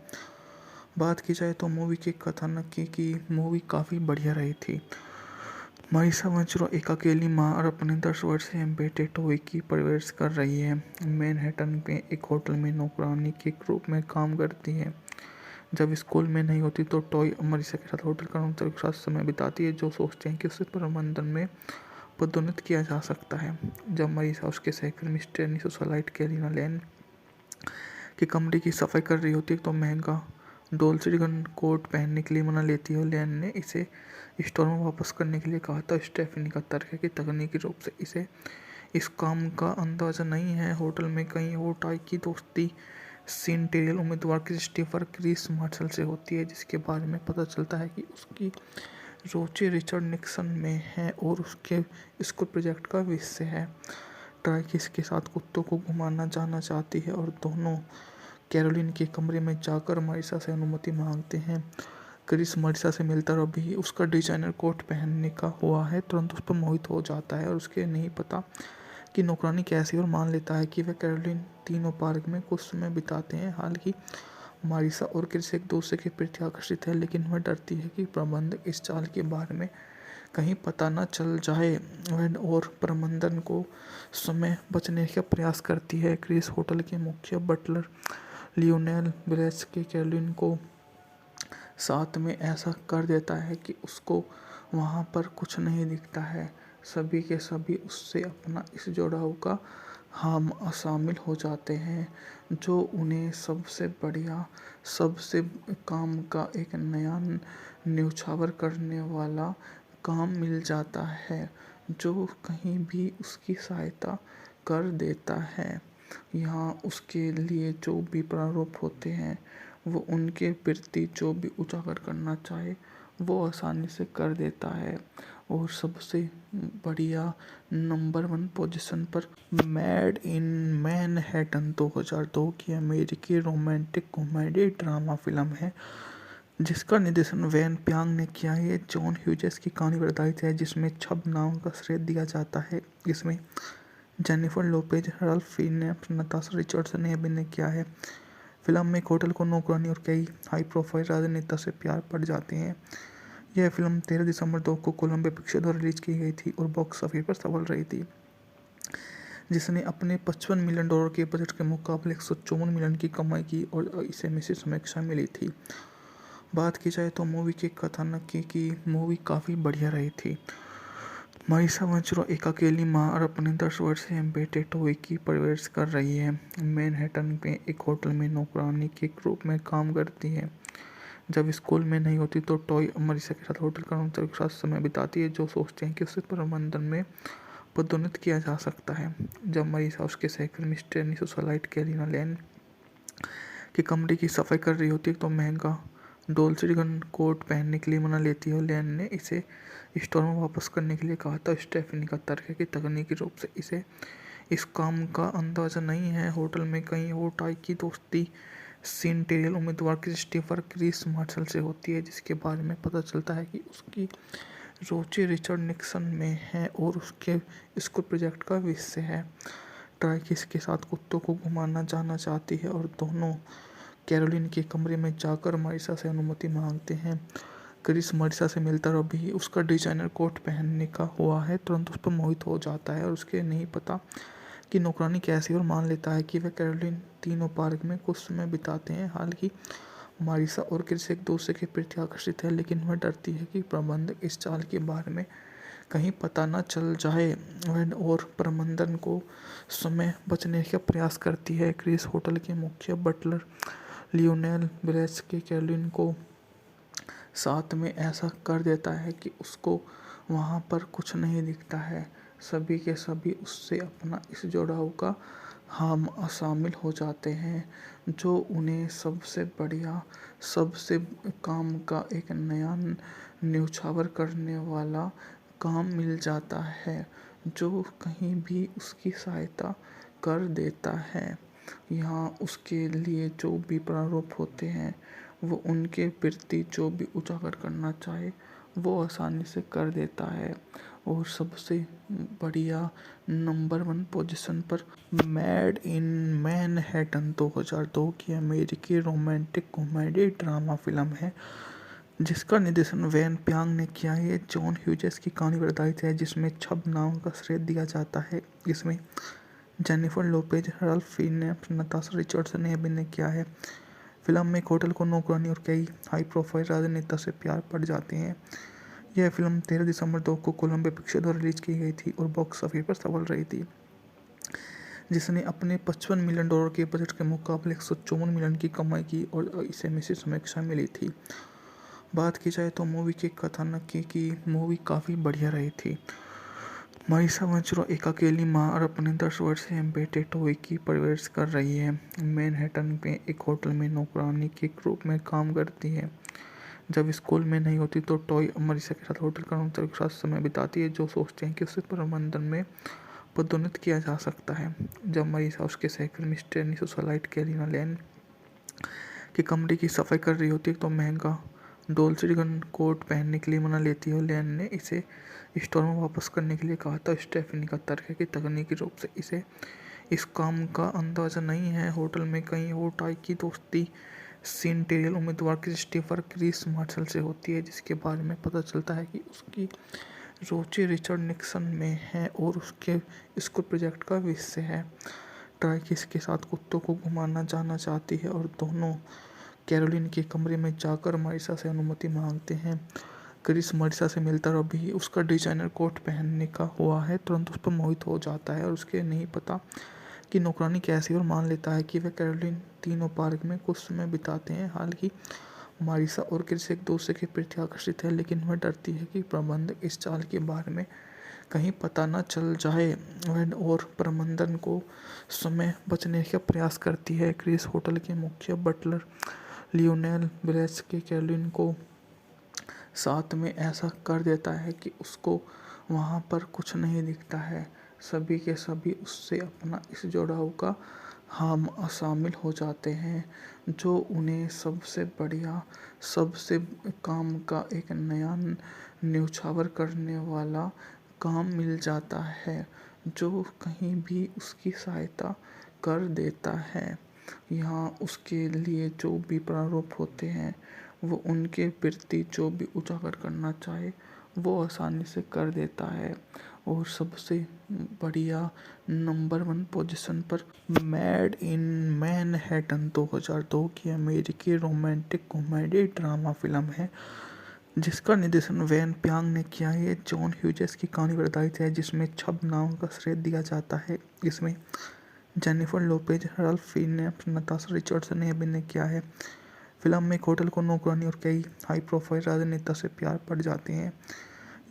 बात की जाए तो मूवी के कथानक की मूवी काफ़ी बढ़िया रही थी। मारिसा वंचरो एक अकेली माँ और अपने 10 वर्षीय बेटे टोई की परवरिश कर रही है। मैनहट्टन में एक होटल में नौकरानी के रूप में काम करती है। जब स्कूल में नहीं होती तो टॉय मारिसा के साथ होटल कर्मचारियों के साथ समय बिताती है, जो सोचते हैं कि उसे प्रबंधन में पदोन्नत किया जा सकता है। जब मारिसा उसके सहकर्मी स्टेनी सोसाइट कैलिना लैन के कमरे की सफाई कर रही होती है तो महंगा डोल्चे गन कोट पहनने के लिए मना लेती है। लैन ने इसे स्टोर में वापस करने के लिए कहा था। स्टेफनी का तर्क है कि तकनीकी रूप से इसे इस काम का अंदाजा नहीं है। होटल में कहीं और टाई की दोस्ती सेनेटरियल उम्मीदवार क्रिस्टोफर क्रिस मार्शल से होती है, जिसके बारे में पता चलता है कि उसकी रुचि रिचर्ड निक्सन में है और उसके स्कूल प्रोजेक्ट का विषय है। ट्राई किसके साथ कुत्तों को घुमाना जाना चाहती है और दोनों कैरोलिन के कमरे में जाकर मारिसा से अनुमति मांगते हैं। क्रिस मारिसा से मिलता और अभी उसका डिजाइनर कोट पहनने का हुआ है तुरंत उस पर मोहित हो जाता है और उसके नहीं पता कि नौकरानी कैसी, और मान लेता है कि वह कैरोलिन तीनों पार्क में कुछ समय बिताते हैं। हालांकि मारिसा और क्रिस एक दूसरे के प्रति आकर्षित है, लेकिन वह डरती है कि प्रबंधक इस चाल के बारे में कहीं पता न चल जाए। वह और प्रबंधन को समय बचने का प्रयास करती है। क्रिस होटल के मुख्य बटलर लियोनेल ब्रेस के कैरोलिन को साथ में ऐसा कर देता है कि उसको वहाँ पर कुछ नहीं दिखता है। सभी के सभी उससे अपना इस जुड़ाव का हम शामिल हो जाते हैं, जो उन्हें सबसे बढ़िया, सबसे काम का एक नया न्योछावर करने वाला काम मिल जाता है, जो कहीं भी उसकी सहायता कर देता है। यहाँ उसके लिए जो भी प्रारूप होते हैं, वो उनके प्रति जो भी उजागर करना चाहे वो आसानी से कर देता है। और सबसे बढ़िया नंबर 1 पोजीशन पर मेड इन मैनहट्टन 2002 की अमेरिकी रोमांटिक कॉमेडी ड्रामा फिल्म है, जिसका निर्देशन वैन प्यांग ने किया है। जॉन ह्यूजेस की कहानी पर आधारित है, जिसमें छब नाम का श्रेय दिया जाता है। इसमें Jennifer Lopez, Ralph Fiennes, Natasha Richardson ने अभिनय किया है। फिल्म में एक होटल को नौकरानी और कई हाई प्रोफाइल राजनेता से प्यार पड़ जाते हैं। यह फिल्म 13 दिसंबर 2 को कोलंबिया पिक्चर द्वारा रिलीज की गई थी और बॉक्स ऑफिस पर सफल रही थी, जिसने अपने $55 मिलियन के बजट के मुकाबले 154 मिलियन की कमाई की और इसे मिश्रित समीक्षा मिली थी। बात की जाए तो मूवी के कथानक की मूवी काफ़ी बढ़िया रही थी। मारिसा वेंचुरा एक अकेली माँ और अपने 10 वर्षीय बेटे टोई की परवरिश कर रही है। मैनहट्टन में एक होटल में नौकरानी के रूप में काम करती है। जब स्कूल में नहीं होती तो टॉय मारिसा के साथ होटल कर्मचारियों के साथ समय बिताती है, जो सोचते हैं कि उसे प्रबंधन में पदोन्नत किया जा सकता है। जब मारिसा उसके सहकर्मी मिस्टर सोसाइट कैलिना लैन के कमरे की सफाई कर रही होती है तो महंगा डोल्चे गन कोट पहनने के लिए मना लेती है और लैन ने इसे स्टोर में वापस करने के लिए कहा था। स्टेफनी का तर्क है कि तकनीकी रूप से इसे इस काम का अंदाज़ा नहीं है। होटल में कहीं और टाई की दोस्ती सेनेटरियल उम्मीदवार क्रिस्टोफर क्रिस मार्शल से होती है, जिसके बारे में पता चलता है कि उसकी रुचि रिचर्ड निक्सन में है और उसके स्कूल प्रोजेक्ट का विषय है। ट्राई किसके साथ कुत्तों को घुमाना जाना चाहती है और दोनों कैरोलिन के कमरे में जाकर मारिसा से अनुमति मांगते हैं। क्रिस मारिसा से मिलता और अभी उसका डिजाइनर कोट पहनने का हुआ है तुरंत उस पर मोहित हो जाता है और उसके नहीं पता कि नौकरानी कैसी, और मान लेता है कि वह कैरोलिन तीनों पार्क में कुछ समय बिताते हैं। हालांकि मारिसा और क्रिस एक दूसरे के प्रति आकर्षित है, लेकिन वह डरती है कि प्रबंधक इस चाल के बारे में कहीं पता न चल जाए। वह और प्रबंधन को समय बचने का प्रयास करती है। क्रिस होटल के मुख्य बटलर लियोनेल ब्रेस के कैरोलिन को साथ में ऐसा कर देता है कि उसको वहाँ पर कुछ नहीं दिखता है। सभी के सभी उससे अपना इस जुड़ाव का हम शामिल हो जाते हैं, जो उन्हें सबसे बढ़िया, सबसे काम का एक नया न्योछावर करने वाला काम मिल जाता है, जो कहीं भी उसकी सहायता कर देता है। यहाँ उसके लिए जो भी प्रारूप होते हैं, वो उनके प्रति जो भी उजागर करना चाहे वो आसानी से कर देता है। और सबसे बढ़िया नंबर 1 पोजीशन पर मेड इन मैनहट्टन 2002 की अमेरिकी रोमांटिक कॉमेडी ड्रामा फिल्म है, जिसका निर्देशन वैन प्यांग ने किया है। जॉन ह्यूजेस की कहानी पर आधारित है, जिसमें छब नाम का श्रेय दिया जाता है। इसमें Jennifer Lopez, Ralph Fiennes, Natasha Richardson ने अभिनय किया है। फिल्म में एक होटल को नौकरानी और कई हाई प्रोफाइल राजनेता से प्यार पड़ जाते हैं। यह फिल्म 13 दिसंबर 2 को कोलंबिया पिक्चर द्वारा रिलीज की गई थी और बॉक्स ऑफिस पर सफल रही थी, जिसने अपने $55 मिलियन के बजट के मुकाबले 154 मिलियन की कमाई की और इसे मिश्रित समीक्षा मिली थी। बात की जाए तो मूवी के कथानक की मूवी काफ़ी बढ़िया रही थी। मारिसा वेंचुरा एक अकेली माँ और अपने 10 वर्षीय बेटे टोई की परवरिश कर रही है। मैनहट्टन में एक होटल में नौकरानी के रूप में काम करती है। जब स्कूल में नहीं होती तो टॉय मारिसा के साथ होटल कर्मचारियों के साथ समय बिताती है, जो सोचते हैं कि उसे प्रबंधन में पदोन्नत किया जा सकता है। जब मारिसा उसके सहकर्मी मिस्टर सोसाइट कैलिना लैन कि कमरे की सफाई कर रही होती है तो महंगा डोल्चे कोट पहनने के लिए मना लेती है और लेन ने इसे स्टोर में वापस करने के लिए कहा था। स्टेफनी का तर्क है कि तकनीकी रूप से इसे इस काम का अंदाज़ा नहीं है। होटल में कहीं और टाई की दोस्ती सीनटेरियल उम्मीदवार क्रिस्टोफर क्रिस मार्शल से होती है, जिसके बारे में पता चलता है कि उसकी रुचि रिचर्ड निक्सन में है और उसके स्कूल प्रोजेक्ट का विषय है। ट्राई किस के साथ कुत्तों को घुमाना जाना चाहती है और दोनों कैरोलिन के कमरे में जाकर मारिसा से अनुमति मांगते हैं। क्रिस मारिसा से मिलता और भी उसका डिजाइनर कोट पहनने का हुआ है तुरंत उस पर मोहित हो जाता है और उसके नहीं पता कि नौकरानी कैसी, और मान लेता है कि वह कैरोलिन तीनों पार्क में कुछ समय बिताते हैं। हालांकि मारिसा और क्रिस एक दूसरे के प्रति आकर्षित है, लेकिन वह डरती है कि प्रबंधक इस चाल के बारे में कहीं पता न चल जाए। वह और प्रबंधन को समय बचने का प्रयास करती है। क्रिस होटल के मुख्य बटलर लियोनेल ब्रेस के कैरोलिन को साथ में ऐसा कर देता है कि उसको वहाँ पर कुछ नहीं दिखता है। सभी के सभी उससे अपना इस जुड़ाव का हम शामिल हो जाते हैं, जो उन्हें सबसे बढ़िया सबसे काम का एक नया न्योछावर करने वाला काम मिल जाता है, जो कहीं भी उसकी सहायता कर देता है। यहाँ उसके लिए जो भी प्रारूप होते हैं वो उनके प्रति जो भी उजागर करना चाहे वो आसानी से कर देता है। और सबसे बढ़िया नंबर 1 पोजीशन पर मेड इन मैनहट्टन 2002 की अमेरिकी रोमांटिक कॉमेडी ड्रामा फिल्म है, जिसका निर्देशन वैन प्यांग ने किया है। जॉन ह्यूजेस की कहानी पर आधारित है, जिसमें छब नाम का श्रेय दिया जाता है। इसमें Jennifer Lopez, Ralph Fiennes, Natasha Richardson ने अभिनय किया है। फिल्म में एक होटल को नौकरानी और कई हाई प्रोफाइल राजनेता से प्यार पड़ जाते हैं।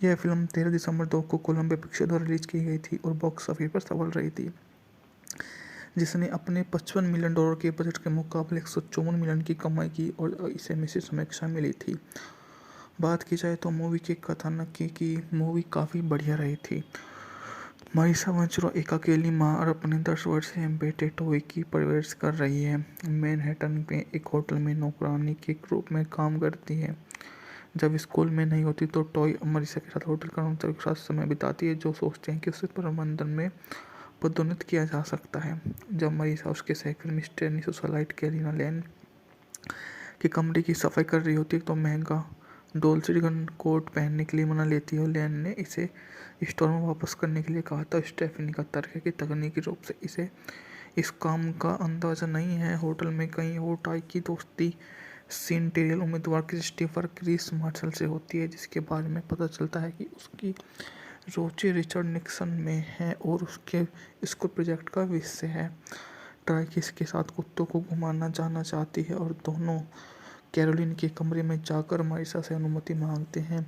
यह फिल्म 13 दिसंबर 2 को कोलंबिया पिक्चर द्वारा रिलीज की गई थी और बॉक्स ऑफिस पर सफल रही थी, जिसने अपने $55 मिलियन के बजट के मुकाबले 154 मिलियन की कमाई की और इसे मिश्रित समीक्षा मिली थी। बात की जाए तो मूवी के कथानक की मूवी काफ़ी बढ़िया रही थी। मारिसा मंचरो एक अकेली माँ और अपने 10 वर्षीय बेटे टॉय की परवरिश कर रही है। मैनहट्टन में एक होटल में नौकरानी के रूप में काम करती है। जब स्कूल में नहीं होती तो टॉय मारिसा के साथ होटल कर्मचारियों के साथ समय बिताती है, जो सोचते हैं कि उसे प्रबंधन में पदोन्नत किया जा सकता है। जब मारिसा उसके सहकर्मी स्टेनी सोसाइटी कैलिना लेन के कमरे की सफाई कर रही होती है तो महंगा डोल्चे कोट पहनने के लिए मना लेती है और लेन ने इसे स्टोर में वापस करने के लिए कहा था। स्टेफनी का तर्क है कि तकनीकी रूप से इसे इस काम का अंदाज़ा नहीं है। होटल में कहीं और टाई की दोस्ती सीनटेरियल उम्मीदवार क्रिस्टोफर क्रिस मार्शल से होती है, जिसके बारे में पता चलता है कि उसकी रुचि रिचर्ड निक्सन में है और उसके स्कूल प्रोजेक्ट का विषय है। ट्राई किस के साथ कुत्तों को घुमाना जाना चाहती है और दोनों कैरोलिन के कमरे में जाकर मारिसा से अनुमति मांगते हैं।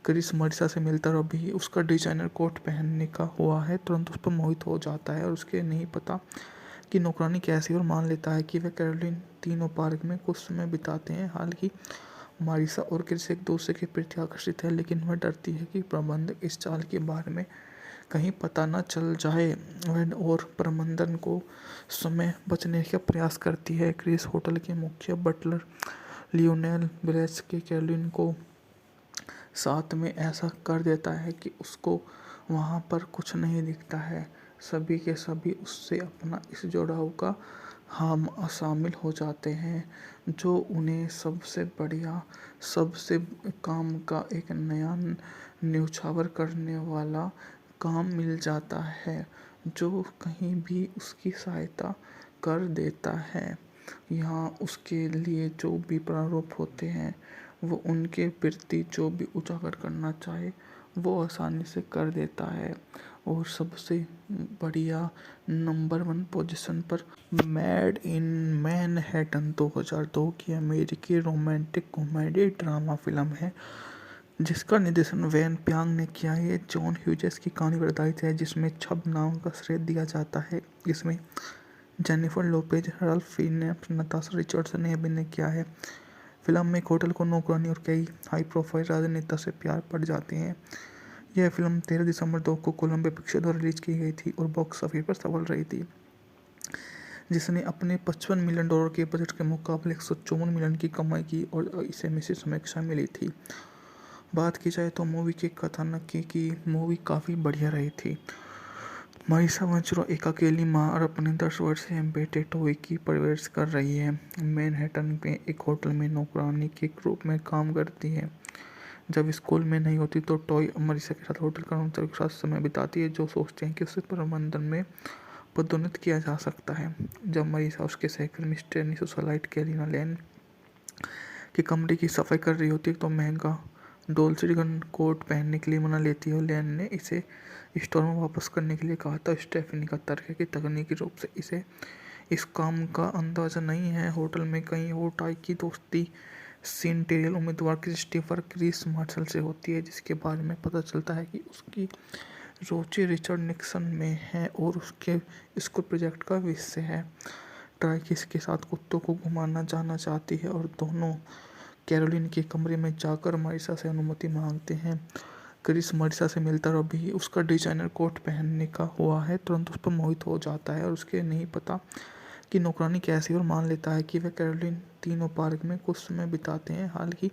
क्रिस मारिसा से मिलता और भी उसका डिजाइनर कोट पहनने का हुआ है तुरंत उस पर मोहित हो जाता है और उसके नहीं पता कि नौकरानी कैसी, और मान लेता है कि वह कैरोलिन तीनों पार्क में कुछ समय बिताते हैं। हालांकि मारिसा और क्रिस एक दूसरे के प्रति आकर्षित है, लेकिन वह डरती है कि प्रबंधक इस चाल के बारे में कहीं पता न चल जाए। वह और प्रबंधन को समय बचने का प्रयास करती है। क्रिस होटल के मुख्य बटलर लियोनेल ब्रेस के कैरोलिन को साथ में ऐसा कर देता है कि उसको वहाँ पर कुछ नहीं दिखता है। सभी के सभी उससे अपना इस जुड़ाव का हम शामिल हो जाते हैं, जो उन्हें सबसे बढ़िया सबसे काम का एक नया न्योछावर करने वाला काम मिल जाता है, जो कहीं भी उसकी सहायता कर देता है। यहाँ उसके लिए जो भी प्रारूप होते हैं वो उनके प्रति जो भी उजागर करना चाहे वो आसानी से कर देता है। और सबसे बढ़िया नंबर 1 पोजीशन पर मेड इन मैनहट्टन 2002 की अमेरिकी रोमांटिक कॉमेडी ड्रामा फिल्म है, जिसका निर्देशन वैन प्यांग ने किया है। जॉन ह्यूजेस की कहानी पर आधारित है, जिसमें छब नाम का श्रेय दिया जाता है। इसमें Jennifer Lopez, Ralph Fiennes, Natasha Richardson ने अभिनय किया है। फिल्म में एक होटल को नौकरानी और कई हाई प्रोफाइल राजनेता से प्यार पड़ जाते हैं। यह फिल्म 13 दिसंबर 2 को कोलंबिया पिक्चर द्वारा रिलीज की गई थी और बॉक्स ऑफिस पर सफल रही थी, जिसने अपने $55 मिलियन के बजट के मुकाबले 154 मिलियन की कमाई की और इसे मिश्रित समीक्षा मिली थी। बात की जाए तो मूवी के कथानक की मूवी काफ़ी बढ़िया रही थी। मारिसा मंचरो एक अकेली माँ और अपने 10 वर्षीय बेटे टोई की परवरिश कर रही है। मैनहट्टन में एक होटल में नौकरानी के रूप में काम करती है। जब स्कूल में नहीं होती तो टॉय मारिसा के साथ होटल कर्मचारियों के साथ समय बिताती है, जो सोचते हैं कि उसे प्रबंधन में पदोन्नत किया जा सकता है। जब मारिसा उसके सहकर्मी मिस्टर सोसाइटी कैलिना लेन के कमरे की सफाई कर रही होती है तो महंगा डोल्सिगन कोट पहनने के लिए मना लेती है और लेन ने इसे स्टोर में वापस करने के लिए कहा था। स्टेफनी का तर्क है कि तकनीकी रूप से इसे इस काम का अंदाजा नहीं है। होटल में कहीं और टाई की दोस्ती सेनेटरियल उम्मीदवार क्रिस्टोफर क्रिस मार्शल से होती है, जिसके बारे में पता चलता है कि उसकी रुचि रिचर्ड निक्सन में है और उसके स्कूल प्रोजेक्ट का विषय है। ट्राई किस के साथ कुत्तों को घुमाना जाना चाहती है और दोनों कैरोलिन के कमरे में जाकर मारिसा से अनुमति मांगते हैं। क्रिस मारिसा से मिलता और अभी उसका डिजाइनर कोट पहनने का हुआ है तुरंत उस पर मोहित हो जाता है और उसके नहीं पता कि नौकरानी कैसी, और मान लेता है कि वह कैरोलिन तीनों पार्क में कुछ समय बिताते हैं। हालांकि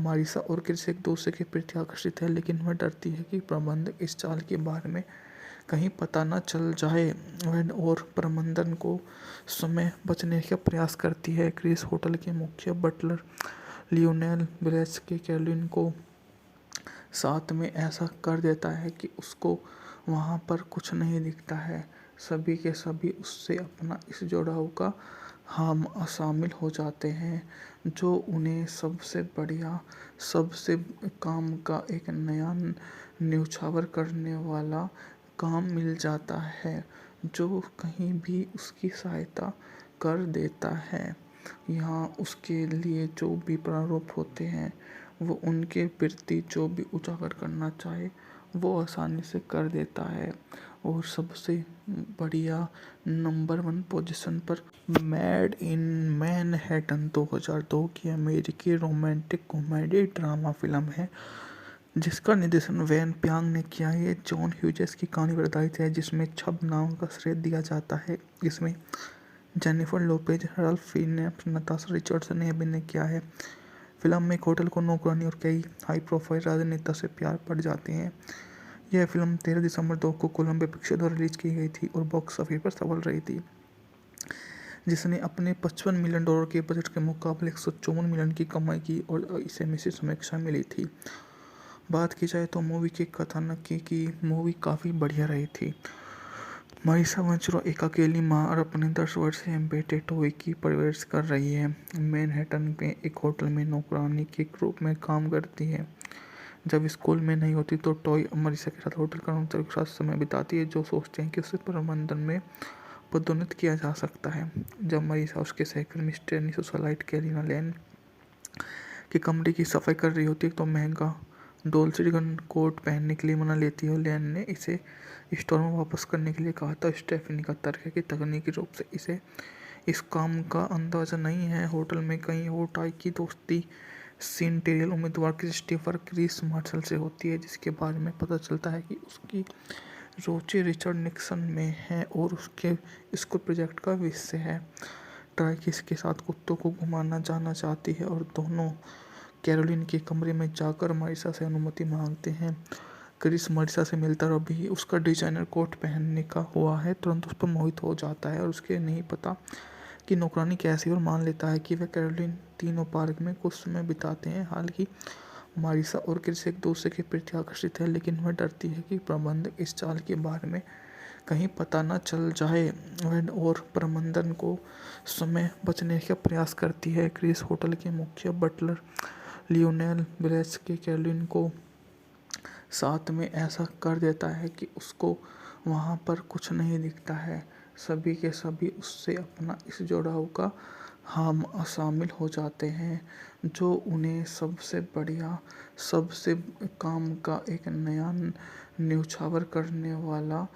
मारिसा और क्रिस एक दूसरे के प्रति आकर्षित है, लेकिन वह डरती है कि प्रबंधक इस चाल के बारे में कहीं पता न चल जाए। वह और प्रबंधन को समय बचने का प्रयास करती है। क्रिस होटल के मुख्य बटलर लियोनेल ब्रेस के कैरोलिन को साथ में ऐसा कर देता है कि उसको वहाँ पर कुछ नहीं दिखता है। सभी के सभी उससे अपना इस जुड़ाव का हम शामिल हो जाते हैं, जो उन्हें सबसे बढ़िया, सबसे काम का एक नया न्योछावर करने वाला काम मिल जाता है, जो कहीं भी उसकी सहायता कर देता है। यहाँ उसके लिए जो भी प्रारूप होते हैं, वो उनके प्रति जो भी उजागर करना चाहे वो आसानी से कर देता है। और सबसे बढ़िया नंबर 1 पोजीशन पर मेड इन मैनहट्टन 2002 की अमेरिकी रोमांटिक कॉमेडी ड्रामा फिल्म है, जिसका निर्देशन वेन प्यांग ने किया है। जॉन ह्यूजेस की कहानी पर आधारित है, जिसमें छब नाम का श्रेय दिया जाता है। इसमें Jennifer Lopez, Ralph Fiennes, Natasha Richardson ने अभिनय किया है। फिल्म में एक होटल को नौकरानी और कई हाई प्रोफाइल राजनेता से प्यार पड़ जाते हैं। यह फिल्म 13 दिसंबर 2002 को कोलंबिया पिक्चर द्वारा रिलीज की गई थी और बॉक्स ऑफिस पर सफल रही थी, जिसने अपने $55 मिलियन के बजट के मुकाबले 154 मिलियन की कमाई की और इसे मिश्रित समीक्षा मिली थी। बात की जाए तो मूवी के कथानक की मूवी काफ़ी बढ़िया रही थी। मारिसा मंचरो एक अकेली माँ और अपने 10 वर्षीय बेटे टोई की परवरिश कर रही है। मैनहट्टन में एक होटल में नौकरानी के रूप में काम करती है। जब स्कूल में नहीं होती तो टॉय मारिसा के साथ होटल कर्मचारियों के साथ समय बिताती है, जो सोचते हैं कि उसे प्रबंधन में पदोन्नत किया जा सकता है। जब मारिसा उसके सहकर्मी मिस्टर सोसाइटी कैलिना लेन के कमरे की सफाई कर रही होती है तो महंगा डोल्सिगन कोट पहनने के लिए मना लेती है और लेन ने इसे स्टोर में वापस करने के लिए कहा था। स्टेफनी का तर्क है कि तकनीकी रूप से इसे इस काम का अंदाजा नहीं है। होटल में कहीं और टाई की दोस्ती सेनेटरियल उम्मीदवार क्रिस्टोफर क्रिस मार्शल से होती है, जिसके बारे में पता चलता है कि उसकी रुचि रिचर्ड निक्सन में है और उसके स्कूल प्रोजेक्ट का विषय है। ट्राई किस के साथ कुत्तों को घुमाना जाना चाहती है और दोनों कैरोलिन के कमरे में जाकर मारिसा से अनुमति मांगते हैं। क्रिस मारिसा से मिलता और अभी उसका डिजाइनर कोट पहनने का हुआ है तुरंत उस पर मोहित हो जाता है और उसके नहीं पता कि नौकरानी कैसी, और मान लेता है कि वह कैरोलिन तीनों पार्क में कुछ समय बिताते हैं। हालांकि मारिसा और क्रिस एक दूसरे के प्रति आकर्षित है, लेकिन वह डरती है कि प्रबंधक इस चाल के बारे में कहीं पता न चल जाए। वह और प्रबंधन को समय बचने का प्रयास करती है। क्रिस होटल के मुख्य बटलर लियोनेल ब्रेस के कैरोलिन को साथ में ऐसा कर देता है कि उसको वहाँ पर कुछ नहीं दिखता है। सभी के सभी उससे अपना इस जुड़ाव का हम शामिल हो जाते हैं, जो उन्हें सबसे बढ़िया, सबसे काम का एक नया न्योछावर करने वाला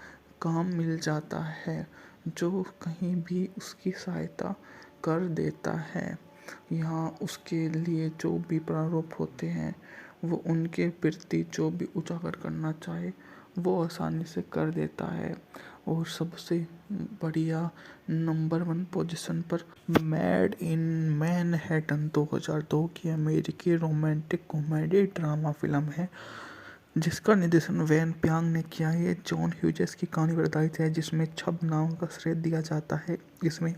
काम मिल जाता है, जो कहीं भी उसकी सहायता कर देता है। यहाँ उसके लिए जो भी प्रारूप होते हैं, वो उनके प्रति जो भी उजागर करना चाहे वो आसानी से कर देता है। और सबसे बढ़िया नंबर 1 पोजीशन पर मेड इन मैनहट्टन 2002 की अमेरिकी रोमांटिक कॉमेडी ड्रामा फिल्म है जिसका निर्देशन वैन प्यांग ने किया है। ये जॉन ह्यूजेस की कहानी पर आधारित है जिसमें छब नाम का श्रेय दिया जाता है। इसमें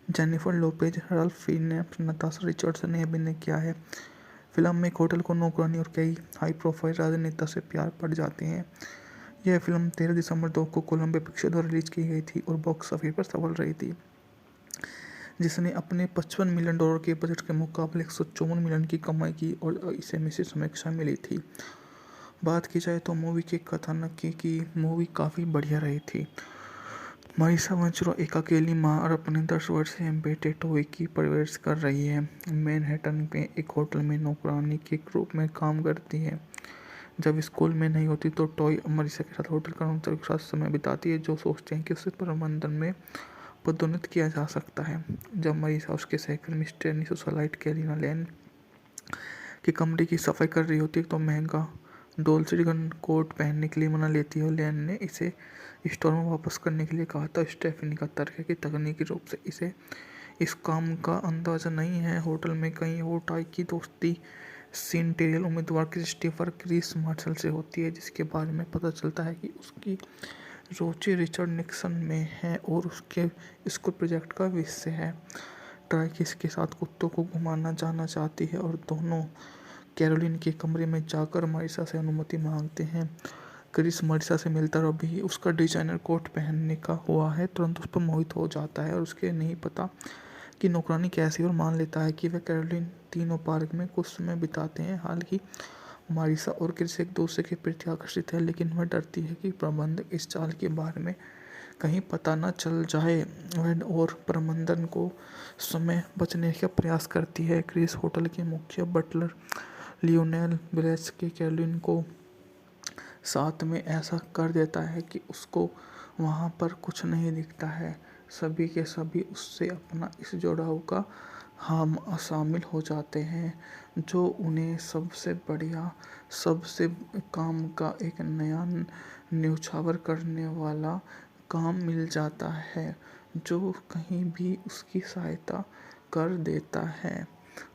Jennifer Lopez, Ralph Fiennes, Natasha Richardson ने अभिनय किया है। फिल्म में एक होटल को नौकरानी और कई हाई प्रोफाइल राजनेता से प्यार पड़ जाते हैं। यह फिल्म 13 दिसंबर 2 को कोलंबिया पिक्चर द्वारा रिलीज की गई थी और बॉक्स ऑफिस पर सफल रही थी, जिसने अपने $55 मिलियन के बजट के मुकाबले 154 मिलियन की कमाई की और इसे मिश्रित समीक्षा मिली थी। बात की जाए तो मूवी के कथानक की मूवी काफ़ी बढ़िया रही थी। मारिसा वंचुरा एक अकेली माँ और अपने 10 वर्षीय बेटे टोई की परवरिश कर रही है। मैनहट्टन में एक होटल में नौकरानी के रूप में काम करती है। जब स्कूल में नहीं होती तो टॉय मारिसा के साथ होटल कर्मचारियों के साथ समय बिताती है, जो सोचते हैं कि उसे प्रबंधन में पदोन्नत किया जा सकता है। जब मारिसा उसके सहकर्मी स्टैनी सोसाइटी कैलिना लैन के कमरे की सफाई कर रही होती है तो महंगा डोल्चे कोट पहनने के लिए मना लेती है और लैन ने इसे स्टोर में वापस करने के लिए कहा था। स्टेफनी का तर्क है कि तकनीकी रूप से इसे इस काम का अंदाजा नहीं है। होटल में कहीं और टाई की दोस्ती सेनेटरियल उम्मीदवार क्रिस्टोफर क्रिस मार्शल से होती है, जिसके बारे में पता चलता है कि उसकी रुचि रिचर्ड निक्सन में है और उसके स्कूल प्रोजेक्ट का विषय है। ट्राई किसके साथ कुत्तों को घुमाना जाना चाहती है और दोनों कैरोलिन के कमरे में जाकर मारिसा से अनुमति मांगते हैं। क्रिस मारिसा से मिलता और भी उसका डिजाइनर कोट पहनने का हुआ है तुरंत उस पर मोहित हो जाता है और उसके नहीं पता कि नौकरानी कैसी, और मान लेता है कि वह कैरोलिन तीनों पार्क में कुछ समय बिताते हैं। हालांकि मारिसा और क्रिस एक दूसरे के प्रति आकर्षित है, लेकिन वह डरती है कि प्रबंधक इस चाल के बारे में कहीं पता न चल जाए। वह और प्रबंधन को समय बचने का प्रयास करती है। क्रिस होटल के मुख्य बटलर लियोनेल ब्रेस के कैरोलिन को साथ में ऐसा कर देता है कि उसको वहाँ पर कुछ नहीं दिखता है। सभी के सभी उससे अपना इस जुड़ाव का हम शामिल हो जाते हैं, जो उन्हें सबसे बढ़िया सबसे काम का एक नया न्योछावर करने वाला काम मिल जाता है, जो कहीं भी उसकी सहायता कर देता है।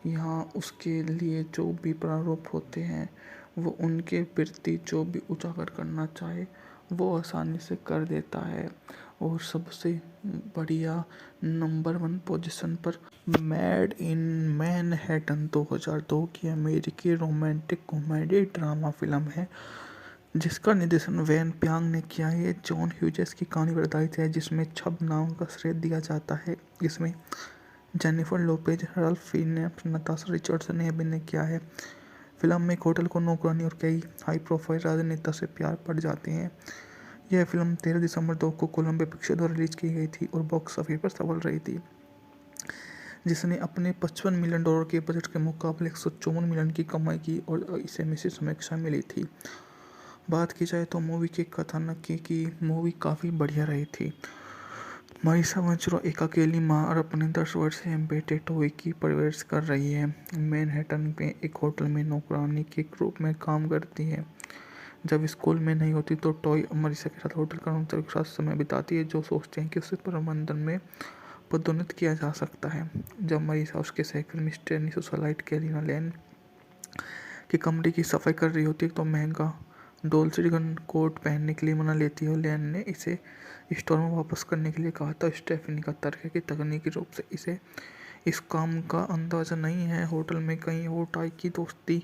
यहाँ उसके लिए जो भी प्रारूप होते हैं वो उनके प्रति जो भी उजागर करना चाहे वो आसानी से कर देता है। और सबसे बढ़िया नंबर 1 पोजीशन पर मेड इन मैनहट्टन 2002 की अमेरिकी रोमांटिक कॉमेडी ड्रामा फिल्म है जिसका निर्देशन वैन प्यांग ने किया है। ये जॉन ह्यूजेस की कहानी पर आधारित है जिसमें छब नाम का श्रेय दिया जाता है। इसमें Jennifer Lopez, Ralph Fiennes, Natasha Richardson ने अभिनय किया है। फिल्म में एक होटल को नौकरानी और कई हाई प्रोफाइल राजनेता से प्यार पड़ जाते हैं। यह फिल्म 13 दिसंबर 2 को कोलंबिया पिक्चर द्वारा रिलीज की गई थी और बॉक्स ऑफिस पर सफल रही थी, जिसने अपने $55 मिलियन के बजट के मुकाबले 154 मिलियन की कमाई की और इसे मिश्रित समीक्षा मिली थी। बात की जाए तो मूवी के कथानक की मूवी काफ़ी बढ़िया रही थी। मारिसा वंचुरा एक अकेली माँ और अपने 10 वर्षीय बेटे टोई की परवरिश कर रही है। मैनहट्टन में एक होटल में नौकरानी के रूप में काम करती है। जब स्कूल में नहीं होती तो टॉय मारिसा के साथ होटल कर्मचारियों के साथ समय बिताती है, जो सोचते हैं कि उसे प्रबंधन में पदोन्नत किया जा सकता है। जब मारिसा उसके सहकर्मी स्टैनी सोसाइटी कैलिना लैन के कमरे की सफाई कर रही होती है तो महंगा डोल्चे कोट पहनने के लिए मना लेती है और लैन ने इसे स्टोर में वापस करने के लिए कहा था। स्टेफनी का तर्क है कि तकनीकी रूप से इसे इस काम का अंदाजा नहीं है। होटल में कहीं और टाई की दोस्ती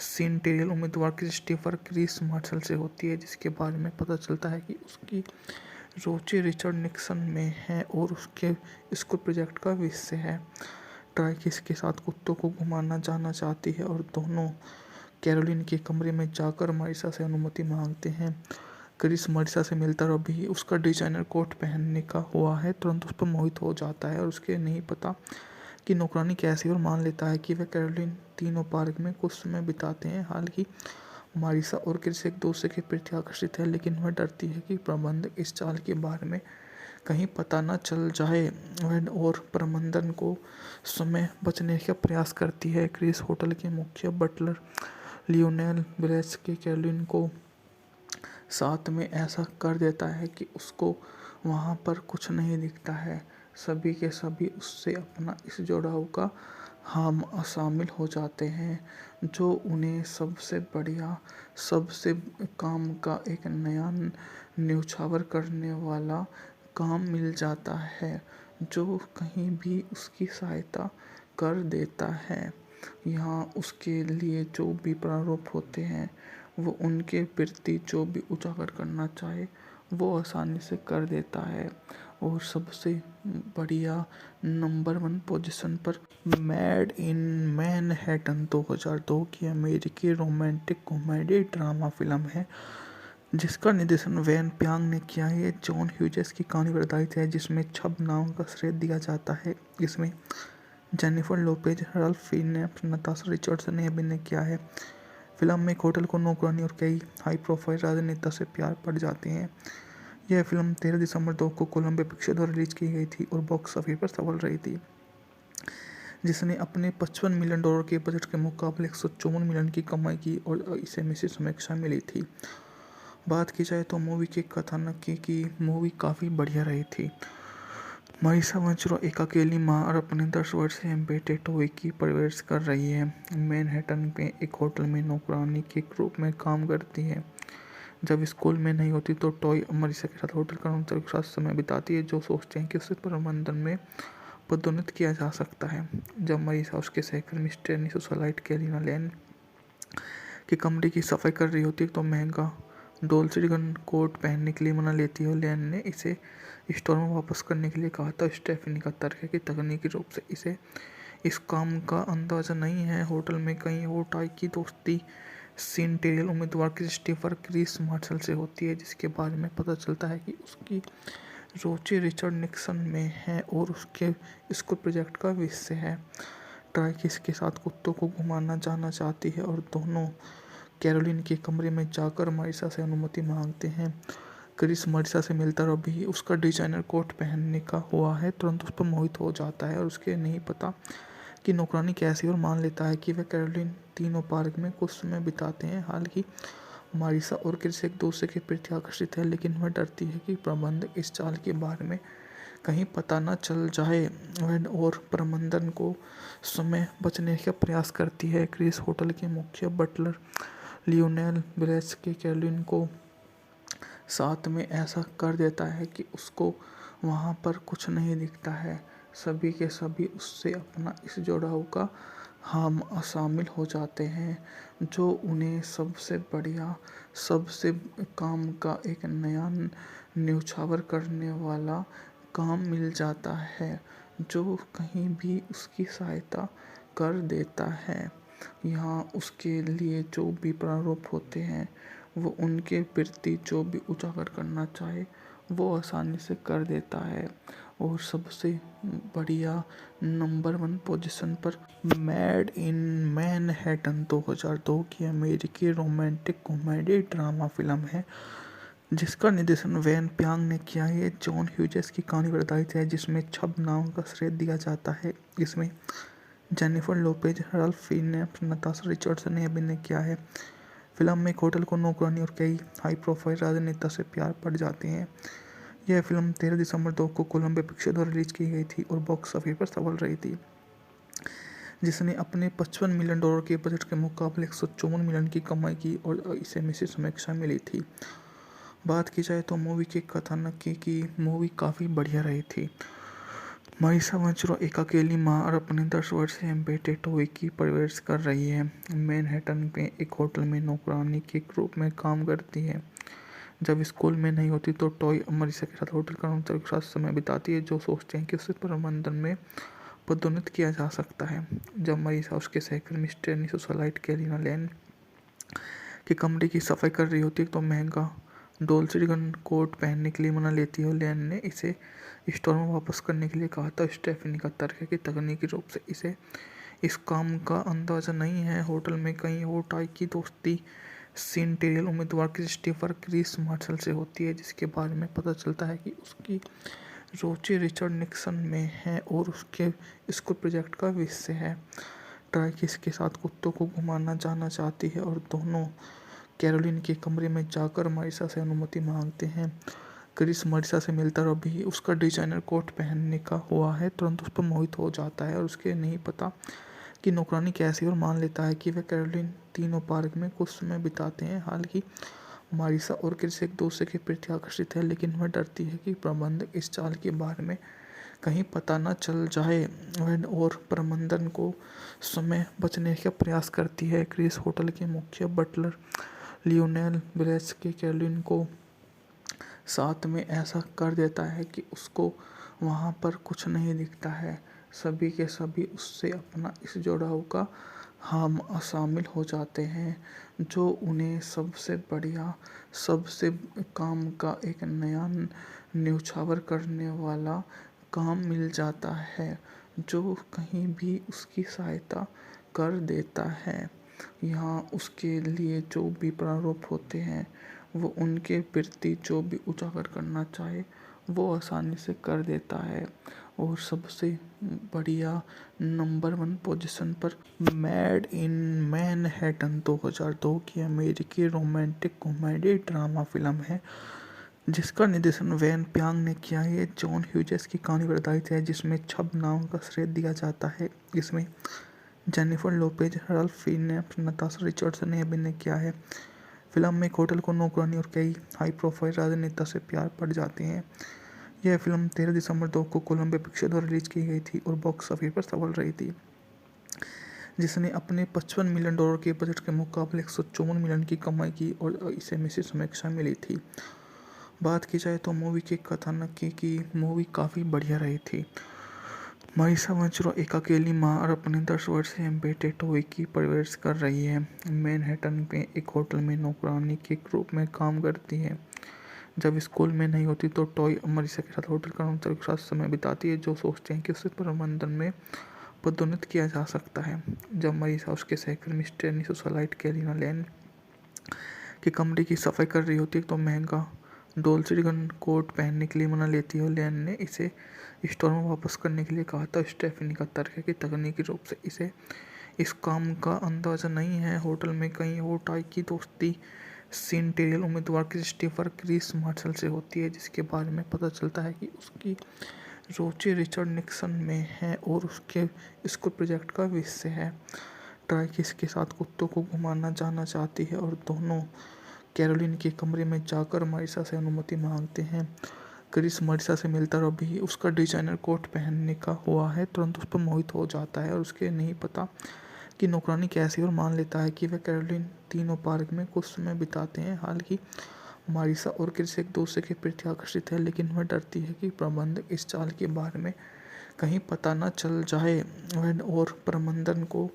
सेनेटरियल उम्मीदवार क्रिस्टोफर क्रिस मार्शल से होती है, जिसके बारे में पता चलता है कि उसकी रुचि रिचर्ड निक्सन में है और उसके स्कूल प्रोजेक्ट का विषय है। ट्राई किसके साथ कुत्तों को घुमाना जाना चाहती है और दोनों कैरोलिन के कमरे में जाकर मारिसा से अनुमति मांगते हैं। क्रिस मारिसा से मिलता और भी उसका डिजाइनर कोट पहनने का हुआ है तुरंत उस पर मोहित हो जाता है और उसके नहीं पता कि नौकरानी कैसी, और मान लेता है कि वह कैरोलिन तीनों पार्क में कुछ समय बिताते हैं। हालांकि मारिसा और क्रिस एक दूसरे के प्रति आकर्षित है, लेकिन वह डरती है कि प्रबंधक इस चाल के बारे में कहीं पता न चल जाए। वह और प्रबंधन को समय बचने का प्रयास करती है। क्रिस होटल के मुख्य बटलर लियोनेल ब्रेस के कैरोलिन को साथ में ऐसा कर देता है कि उसको वहाँ पर कुछ नहीं दिखता है। सभी के सभी उससे अपना इस जुड़ाव का हम शामिल हो जाते हैं, जो उन्हें सबसे बढ़िया, सबसे काम का एक नया न्योछावर करने वाला काम मिल जाता है, जो कहीं भी उसकी सहायता कर देता है। यहाँ उसके लिए जो भी प्रारूप होते हैं, वो उनके प्रति जो भी उजागर करना चाहे, वो आसानी से कर देता है। और सबसे बढ़िया नंबर 1 पोजीशन पर मेड इन मैनहट्टन 2002 की अमेरिकी रोमांटिक कॉमेडी ड्रामा फिल्म है, जिसका निर्देशन वेन प्यांग ने किया है। जॉन ह्यूजेस की कहानी पर आधारित है, जिसमें छब नाम का श्रेय दिया जाता है। इसमें Jennifer Lopez, Ralph Fiennes, Natasha Richardson ने अभिनय किया है। फिल्म में एक होटल को नौकरानी और कई हाई प्रोफाइल राजनेता से प्यार पड़ जाते हैं। यह फिल्म 13 दिसंबर 2 को कोलंबिया पिक्चर द्वारा रिलीज की गई थी और बॉक्स ऑफिस पर सफल रही थी, जिसने अपने $55 मिलियन के बजट के मुकाबले 154 मिलियन की कमाई की और इसे मिश्रित समीक्षा मिली थी। बात की जाए तो मूवी के कथानक की मूवी काफ़ी बढ़िया रही थी। मारिसा वंचुरा एक अकेली माँ और अपने 10 वर्षीय बेटे टॉय की परवरिश कर रही है। मैनहट्टन में एक होटल में नौकरानी के रूप में काम करती है। जब स्कूल में नहीं होती तो टॉय मारिसा के साथ होटल कर्मचारियों के साथ समय बिताती है, जो सोचते हैं कि उसे प्रबंधन में पदोन्नत किया जा सकता है। जब मारिसा उसके सहकर्मी मिस्टर एनी सोसाइटी कैलिना लैन के कमरे की सफाई कर रही होती है तो महंगा डोल्चे कोट पहनने के लिए मना लेती है और लैन ने इसे स्टोर में वापस करने के लिए कहा था। स्टेफनी का तर्क है कि तकनीकी रूप से इसे इस काम का अंदाज़ा नहीं है। होटल में कहीं और टाई की दोस्ती सीनटेरियल उम्मीदवार क्रिस्टोफर क्रिस मार्शल से होती है, जिसके बारे में पता चलता है कि उसकी रुचि रिचर्ड निक्सन में है और उसके स्कूल प्रोजेक्ट का विषय है। ट्राई किसके साथ कुत्तों को घुमाना जाना चाहती है और दोनों कैरोलिन के कमरे में जाकर मारिसा से अनुमति मांगते हैं। क्रिस मारिसा से मिलता और भी उसका डिजाइनर कोट पहनने का हुआ है, तुरंत उस पर मोहित हो जाता है और उसके नहीं पता कि नौकरानी कैसी, और मान लेता है कि वह कैरोलिन तीनों पार्क में कुछ समय बिताते हैं। हालांकि मारिसा और क्रिस एक दूसरे के प्रति आकर्षित है, लेकिन वह डरती है कि प्रबंधक इस चाल के बारे में कहीं पता न चल जाए। वह और प्रबंधन को समय बचने का प्रयास करती है। क्रिस होटल के मुख्य बटलर लियोनेल ब्लेस के कैरोलिन को साथ में ऐसा कर देता है कि उसको वहाँ पर कुछ नहीं दिखता है। सभी के सभी उससे अपना इस जुड़ाव का हम शामिल हो जाते हैं, जो उन्हें सबसे बढ़िया, सबसे काम का एक नया न्योछावर करने वाला काम मिल जाता है, जो कहीं भी उसकी सहायता कर देता है। यहाँ उसके लिए जो भी प्रारूप होते हैं, वो उनके प्रति जो भी उजागर करना चाहे, वो आसानी से कर देता है। और सबसे बढ़िया नंबर 1 पोजीशन पर मेड इन मैनहट्टन 2002 की अमेरिकी रोमांटिक कॉमेडी ड्रामा फिल्म है, जिसका निर्देशन वेन प्यांग ने किया है। जॉन ह्यूजेस की कहानी पर आधारित है, जिसमें छब नाम का श्रेय दिया जाता है। इसमें Jennifer Lopez, Ralph Fiennes, Natasha Richardson ने अभिनय किया है। फिल्म में एक होटल को नौकरानी और कई हाई प्रोफाइल राजनेता से प्यार पड़ जाते हैं। यह फिल्म 13 दिसंबर 2 को कोलंबिया पिक्चर द्वारा रिलीज की गई थी और बॉक्स ऑफिस पर सफल रही थी, जिसने अपने $55 मिलियन के बजट के मुकाबले 154 मिलियन की कमाई की और इसे मिश्रित समीक्षा मिली थी। बात की जाए तो मूवी के कथानक की मूवी काफ़ी बढ़िया रही थी। मारिसा वंचुरा एक अकेली माँ और अपने 10 वर्षीय बेटे टॉय की परवरिश कर रही है। मैनहट्टन में एक होटल में नौकरानी के रूप में काम करती है। जब स्कूल में नहीं होती तो टॉय मारिसा के साथ होटल कर्मचारियों के साथ समय बिताती है, जो सोचते हैं कि उसे प्रबंधन में पदोन्नत किया जा सकता है। जब मारिसा उसके सहकर्मी मिस्टर एनी सोसाइटी कैलिना लैन के कमरे की सफाई कर रही होती है तो महंगा डोल्चे कोट पहनने के लिए मना लेती है और लैन ने इसे स्टोर में वापस करने के लिए कहा था। स्टेफनी का तर्क है कि तकनीकी रूप से इसे इस काम का अंदाज़ा नहीं है। होटल में कहीं और टाई की दोस्ती सीनटेरियल उम्मीदवार क्रिस्टोफर क्रिस मार्शल से होती है, जिसके बारे में पता चलता है कि उसकी रुचि रिचर्ड निक्सन में है और उसके स्कूल प्रोजेक्ट का विषय है। ट्राई किसके साथ कुत्तों को घुमाना जाना चाहती है और दोनों कैरोलिन के कमरे में जाकर मारिसा से अनुमति मांगते हैं। क्रिस मारिसा से मिलता और अभी उसका डिजाइनर कोट पहनने का हुआ है तुरंत उस पर मोहित हो जाता है और उसके नहीं पता कि नौकरानी कैसी, और मान लेता है कि वह कैरोलिन तीनों पार्क में कुछ समय बिताते हैं। हालांकि मारिसा और क्रिस एक दूसरे के प्रति आकर्षित है, लेकिन वह डरती है कि प्रबंधक इस चाल के बारे में कहीं पता न चल जाए। वह और प्रबंधन को समय बचने का प्रयास करती है। क्रिस होटल के मुख्य बटलर लियोनेल ब्रेस के कैरोलिन को साथ में ऐसा कर देता है कि उसको वहाँ पर कुछ नहीं दिखता है। सभी के सभी उससे अपना इस जुड़ाव का हम शामिल हो जाते हैं, जो उन्हें सबसे बढ़िया, सबसे काम का एक नया न्योछावर करने वाला काम मिल जाता है, जो कहीं भी उसकी सहायता कर देता है। यहाँ उसके लिए जो भी प्रारूप होते हैं, वो उनके प्रति जो भी उजागर करना चाहे वो आसानी से कर देता है। और सबसे बढ़िया नंबर 1 पोजीशन पर मेड इन मैनहट्टन 2002 की अमेरिकी रोमांटिक कॉमेडी ड्रामा फिल्म है, जिसका निर्देशन वैन प्यांग ने किया है। ये जॉन ह्यूजेस की कहानी पर आधारित है, जिसमें छब नाम का श्रेय दिया जाता है। इसमें Jennifer Lopez, Ralph Fiennes, Natasha Richardson ने अभिनय किया है। फिल्म में एक होटल को नौकरानी और कई हाई प्रोफाइल राजनेता से प्यार पड़ जाते हैं। यह फिल्म 13 दिसंबर 2 को कोलंबिया पिक्चर द्वारा रिलीज की गई थी और बॉक्स ऑफिस पर सफल रही थी, जिसने अपने $55 मिलियन के बजट के मुकाबले 154 मिलियन की कमाई की और इसे मिश्रित समीक्षा मिली थी। बात की जाए तो मूवी के कथानक की मूवी काफ़ी बढ़िया रही थी। मारिसा मंचरो एक अकेली माँ और अपने 10 वर्षीय बेटे टॉय की परवरिश कर रही है। मैनहट्टन में एक होटल में नौकरानी के रूप में काम करती है। जब स्कूल में नहीं होती तो टॉय मारिसा के साथ होटल कर्मचारियों के साथ समय बिताती है, जो सोचते हैं कि उसे प्रबंधन में पदोन्नत किया जा सकता है। जब मारिसा उसके सहकर्मी स्टेनी सोसाइटी कैलिना लैन के कमरे की सफाई कर रही होती है तो महंगा डोल्चे गन कोट पहनने के लिए मना लेती है और लैन ने इसे स्टोर में वापस करने के लिए कहा था। स्टेफनी का तर्क है कि तकनीकी रूप से इसे इस काम का अंदाजा नहीं है। होटल में कहीं और टाई की दोस्ती सेंटेरियल उम्मीदवार क्रिस्टोफर क्रिस मार्शल से होती है, जिसके बारे में पता चलता है कि उसकी रुचि रिचर्ड निक्सन में है और उसके स्कूल प्रोजेक्ट का विषय है। ट्राई किस के साथ कुत्तों को घुमाना जाना चाहती है और दोनों कैरोलिन के कमरे में जाकर मारिसा से अनुमति मांगते हैं। क्रिस मारिसा से मिलता और अभी उसका डिजाइनर कोट पहनने का हुआ है तुरंत उस पर मोहित हो जाता है और उसके नहीं पता कि नौकरानी कैसी, और मान लेता है कि वह कैरोलिन तीनों पार्क में कुछ समय बिताते हैं। हालांकि मारिसा और क्रिस एक दूसरे के प्रति आकर्षित है, लेकिन वह डरती है कि प्रबंधक इस चाल के बारे में कहीं पता न चल जाए। वह और प्रबंधन को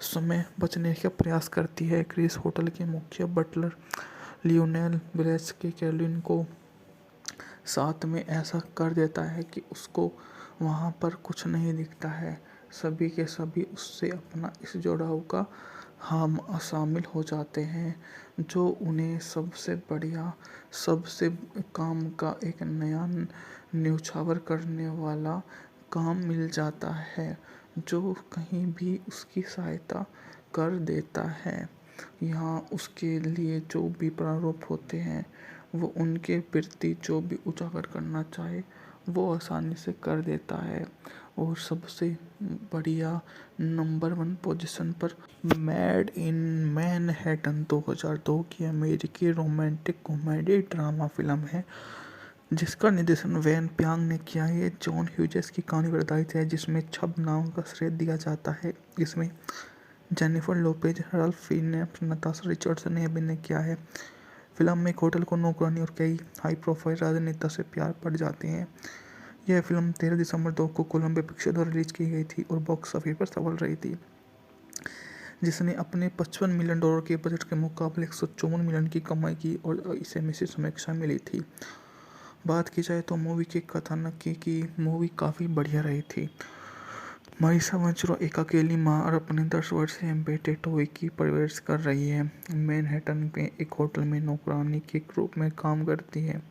समय बचने का प्रयास करती है। क्रिस होटल के मुख्य बटलर लियोनेल ब्रेस के कैरोलिन को साथ में ऐसा कर देता है कि उसको वहाँ पर कुछ नहीं दिखता है। सभी के सभी उससे अपना इस जुड़ाव का हम शामिल हो जाते हैं, जो उन्हें सबसे बढ़िया, सबसे काम का एक नया न्योछावर करने वाला काम मिल जाता है, जो कहीं भी उसकी सहायता कर देता है। यहाँ उसके लिए जो भी प्रारूप होते हैं, वो उनके प्रति जो भी उजागर करना चाहे वो आसानी से कर देता है। और सबसे बढ़िया नंबर 1 पोजीशन पर मेड इन मैनहट्टन 2002 की अमेरिकी रोमांटिक कॉमेडी ड्रामा फिल्म है, जिसका निर्देशन वैन प्यांग ने किया है। ये जॉन ह्यूजेस की कहानी पर आधारित है, जिसमें छब नाम का श्रेय दिया जाता है। इसमें Jennifer Lopez, Ralph Fiennes, Natasha Richardson ने अभिनय किया है। फिल्म में एक होटल को नौकरानी और कई हाई प्रोफाइल राजनेता से प्यार पड़ जाते हैं। यह फिल्म 13 दिसंबर 2 को कोलंबिया पिक्चर द्वारा रिलीज की गई थी और बॉक्स ऑफिस पर सफल रही थी, जिसने अपने $55 मिलियन के बजट के मुकाबले 154 मिलियन की कमाई की और इसे मिश्रित समीक्षा मिली थी। बात की जाए तो मूवी के कथानक की मूवी काफ़ी बढ़िया रही थी। मारिसा मंचरो एक अकेली माँ और अपने 10 वर्षीय बेटे टॉय की परवरिश कर रही है। मैनहट्टन में एक होटल में नौकरानी के रूप में काम करती है।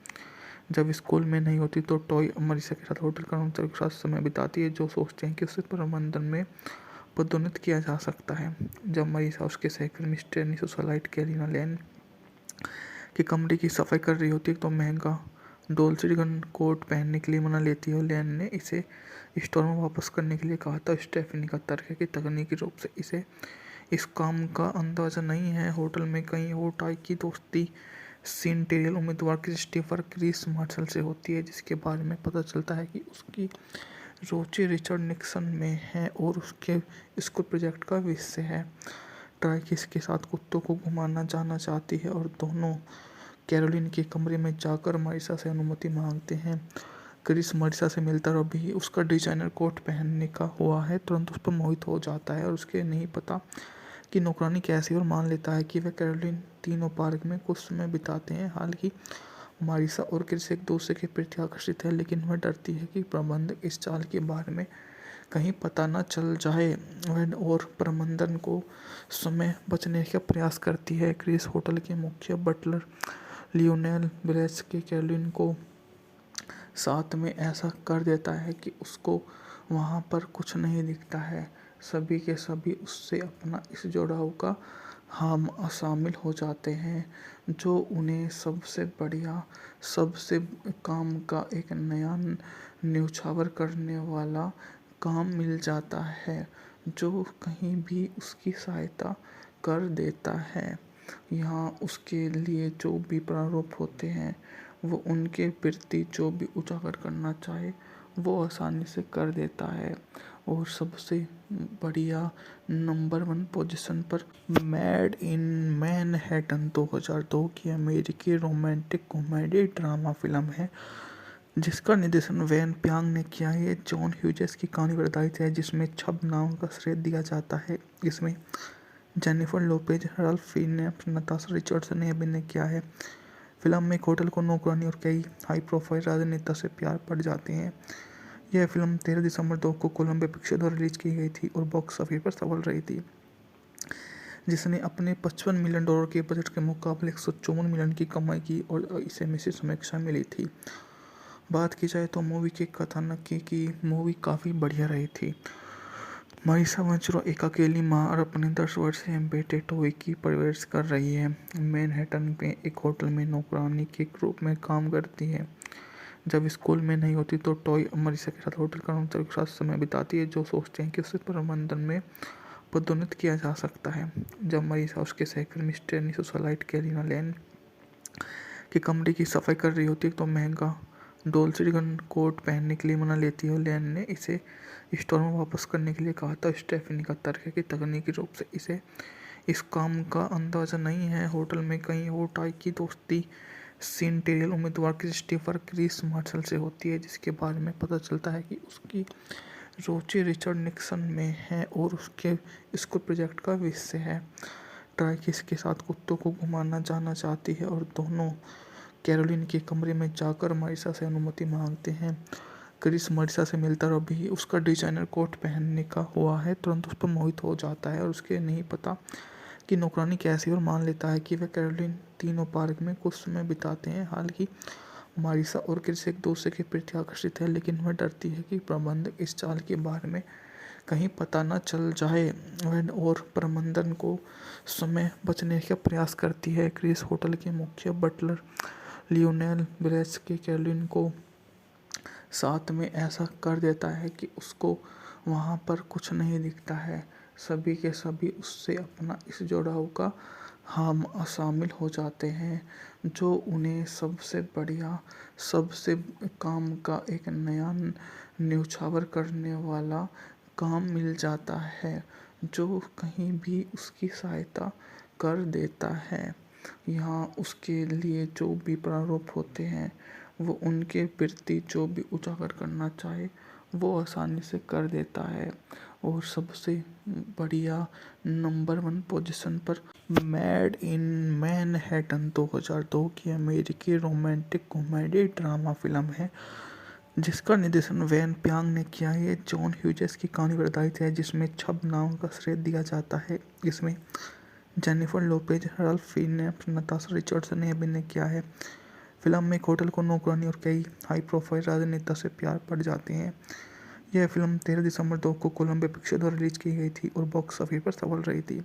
जब स्कूल में नहीं होती तो टॉय मारिसा के साथ होटल कर्मचारियों के साथ समय बिताती है, जो सोचते हैं कि उसे प्रबंधन में पदोन्नत किया जा सकता है। जब मारिसा उसके सहकर्मी स्टेनी सोसाइटी कैलिना लैन कि कमरे की सफाई कर रही होती है तो महंगा डोल्चे गन कोट पहनने के लिए मना लेती है और लैन ने इसे स्टोर में वापस करने के लिए कहा था। स्टेफनी का तर्क है कि तकनीकी रूप से इसे इस काम का अंदाज़ा नहीं है। होटल में कहीं और टाई की दोस्ती सेंटेरियल उम्मीदवार क्रिस्टोफर क्रिस मार्शल से होती है, जिसके बारे में पता चलता है कि उसकी रुचि रिचर्ड निक्सन में है और उसके स्कूल प्रोजेक्ट का विषय है। ट्राई किसके साथ कुत्तों को घुमाना जाना चाहती है और दोनों कैरोलिन के कमरे में जाकर मारिसा से अनुमति मांगते हैं। क्रिस मारिसा से मिलता और अभी उसका डिजाइनर कोट पहनने का हुआ है तुरंत उस पर मोहित हो जाता है और उसके नहीं पता कि नौकरानी कैसी, और मान लेता है कि वह कैरोलिन तीनों पार्क में कुछ समय बिताते हैं। हालांकि मारिसा और क्रिस एक दूसरे के प्रति आकर्षित है, लेकिन वह डरती है कि प्रबंधक इस चाल के बारे में कहीं पता न चल जाए। वह और प्रबंधन को समय बचने का प्रयास करती है। क्रिस होटल के मुख्य बटलर लियोनेल ब्रेस के कैरोलिन को साथ में ऐसा कर देता है कि उसको वहाँ पर कुछ नहीं दिखता है। सभी के सभी उससे अपना इस जुड़ाव का हम शामिल हो जाते हैं, जो उन्हें सबसे बढ़िया, सबसे काम का एक नया न्योछावर करने वाला काम मिल जाता है, जो कहीं भी उसकी सहायता कर देता है। यहाँ उसके लिए जो भी प्रारूप होते हैं, वो उनके प्रति जो भी उजागर करना चाहे वो आसानी से कर देता है। और सबसे बढ़िया नंबर 1 पोजीशन पर मेड इन मैनहट्टन 2002 की अमेरिकी रोमांटिक कॉमेडी ड्रामा फिल्म है, जिसका निर्देशन वैन प्यांग ने किया है। जॉन ह्यूजेस की कहानी पर आधारित है, जिसमें छब नाम का श्रेय दिया जाता है। इसमें Jennifer Lopez, Ralph Fiennes, Natasha Richardson ने अभिनय किया है। फिल्म में एक होटल को नौकरानी और कई हाई प्रोफाइल राजनेता से प्यार पड़ जाते हैं। यह फिल्म 13 दिसंबर 2 को कोलंबिया पिक्चर द्वारा रिलीज की गई थी और बॉक्स ऑफिस पर सफल रही थी, जिसने अपने $55 मिलियन के बजट के मुकाबले 154 मिलियन की कमाई की और इसे मिश्रित समीक्षा मिली थी। बात की जाए तो मूवी के कथानक की मूवी काफ़ी बढ़िया रही थी। मारिसा वेंचुरा एक अकेली माँ और अपने 10 वर्षीय बेटे टोई की परवरिश कर रही है। मैनहट्टन में एक होटल में नौकरानी के रूप में काम करती है। जब स्कूल में नहीं होती तो टॉय मारिसा के साथ होटल कर्मचारियों के साथ समय बिताती है, जो सोचते हैं कि उसे प्रबंधन में पदोन्नत किया जा सकता है। जब मारिसा उसके सहकर्मी स्टेनी सोसाइट कैलिना लैन के कमरे की सफाई कर रही होती है तो महंगा डोल्चे गन कोट पहनने के लिए मना लेती है और लैन ने इसे स्टोर में वापस करने के लिए कहा था। स्टेफनी का तर्क है कि तकनीकी रूप से इसे इस काम का अंदाज़ा नहीं है। होटल में कहीं और टाई की दोस्ती सेंटेरियल उम्मीदवार क्रिस्टोफर क्रिस मार्शल से होती है, जिसके बारे में पता चलता है कि उसकी रुचि रिचर्ड निक्सन में है और उसके स्कूल प्रोजेक्ट का विषय है। ट्राई किसके साथ कुत्तों को घुमाना जाना चाहती है और दोनों कैरोलिन के कमरे में जाकर मारिसा से अनुमति मांगते हैं। क्रिस मारिसा से मिलता और अभी उसका डिजाइनर कोट पहनने का हुआ है तुरंत उस पर मोहित हो जाता है और उसके नहीं पता कि नौकरानी कैसी, और मान लेता है कि वह कैरोलिन तीनों पार्क में कुछ समय बिताते हैं। हालांकि मारिसा और क्रिस एक दूसरे के प्रति आकर्षित है, लेकिन वह डरती है कि प्रबंधक इस चाल के बारे में कहीं पता न चल जाए। वह और प्रबंधन को समय बचने का प्रयास करती है। क्रिस होटल के मुख्य बटलर लियोनेल ब्रेस के कैरोलिन को साथ में ऐसा कर देता है कि उसको वहाँ पर कुछ नहीं दिखता है। सभी के सभी उससे अपना इस जुड़ाव का हम शामिल हो जाते हैं, जो उन्हें सबसे बढ़िया, सबसे काम का एक नया न्योछावर करने वाला काम मिल जाता है, जो कहीं भी उसकी सहायता कर देता है। यहाँ उसके लिए जो भी प्रारूप होते हैं, वो उनके प्रति जो भी उजागर करना चाहे वो आसानी से कर देता है। और सबसे बढ़िया नंबर 1 पोजीशन पर मेड इन मैनहट्टन 2002 की अमेरिकी रोमांटिक कॉमेडी ड्रामा फिल्म है, जिसका निर्देशन वैन प्यांग ने किया है। जॉन ह्यूजेस की कहानी पर आधारित है, जिसमें छब नाम का श्रेय दिया जाता है। इसमें Jennifer Lopez, Ralph Fiennes, Natasha Richardson ने अभिनय किया है। फिल्म में एक होटल को नौकरानी और कई हाई प्रोफाइल राजनेता से प्यार पड़ जाते हैं। यह फिल्म 13 दिसंबर 2 को कोलंबिया पिक्चर द्वारा रिलीज की गई थी और बॉक्स ऑफिस पर सफल रही थी,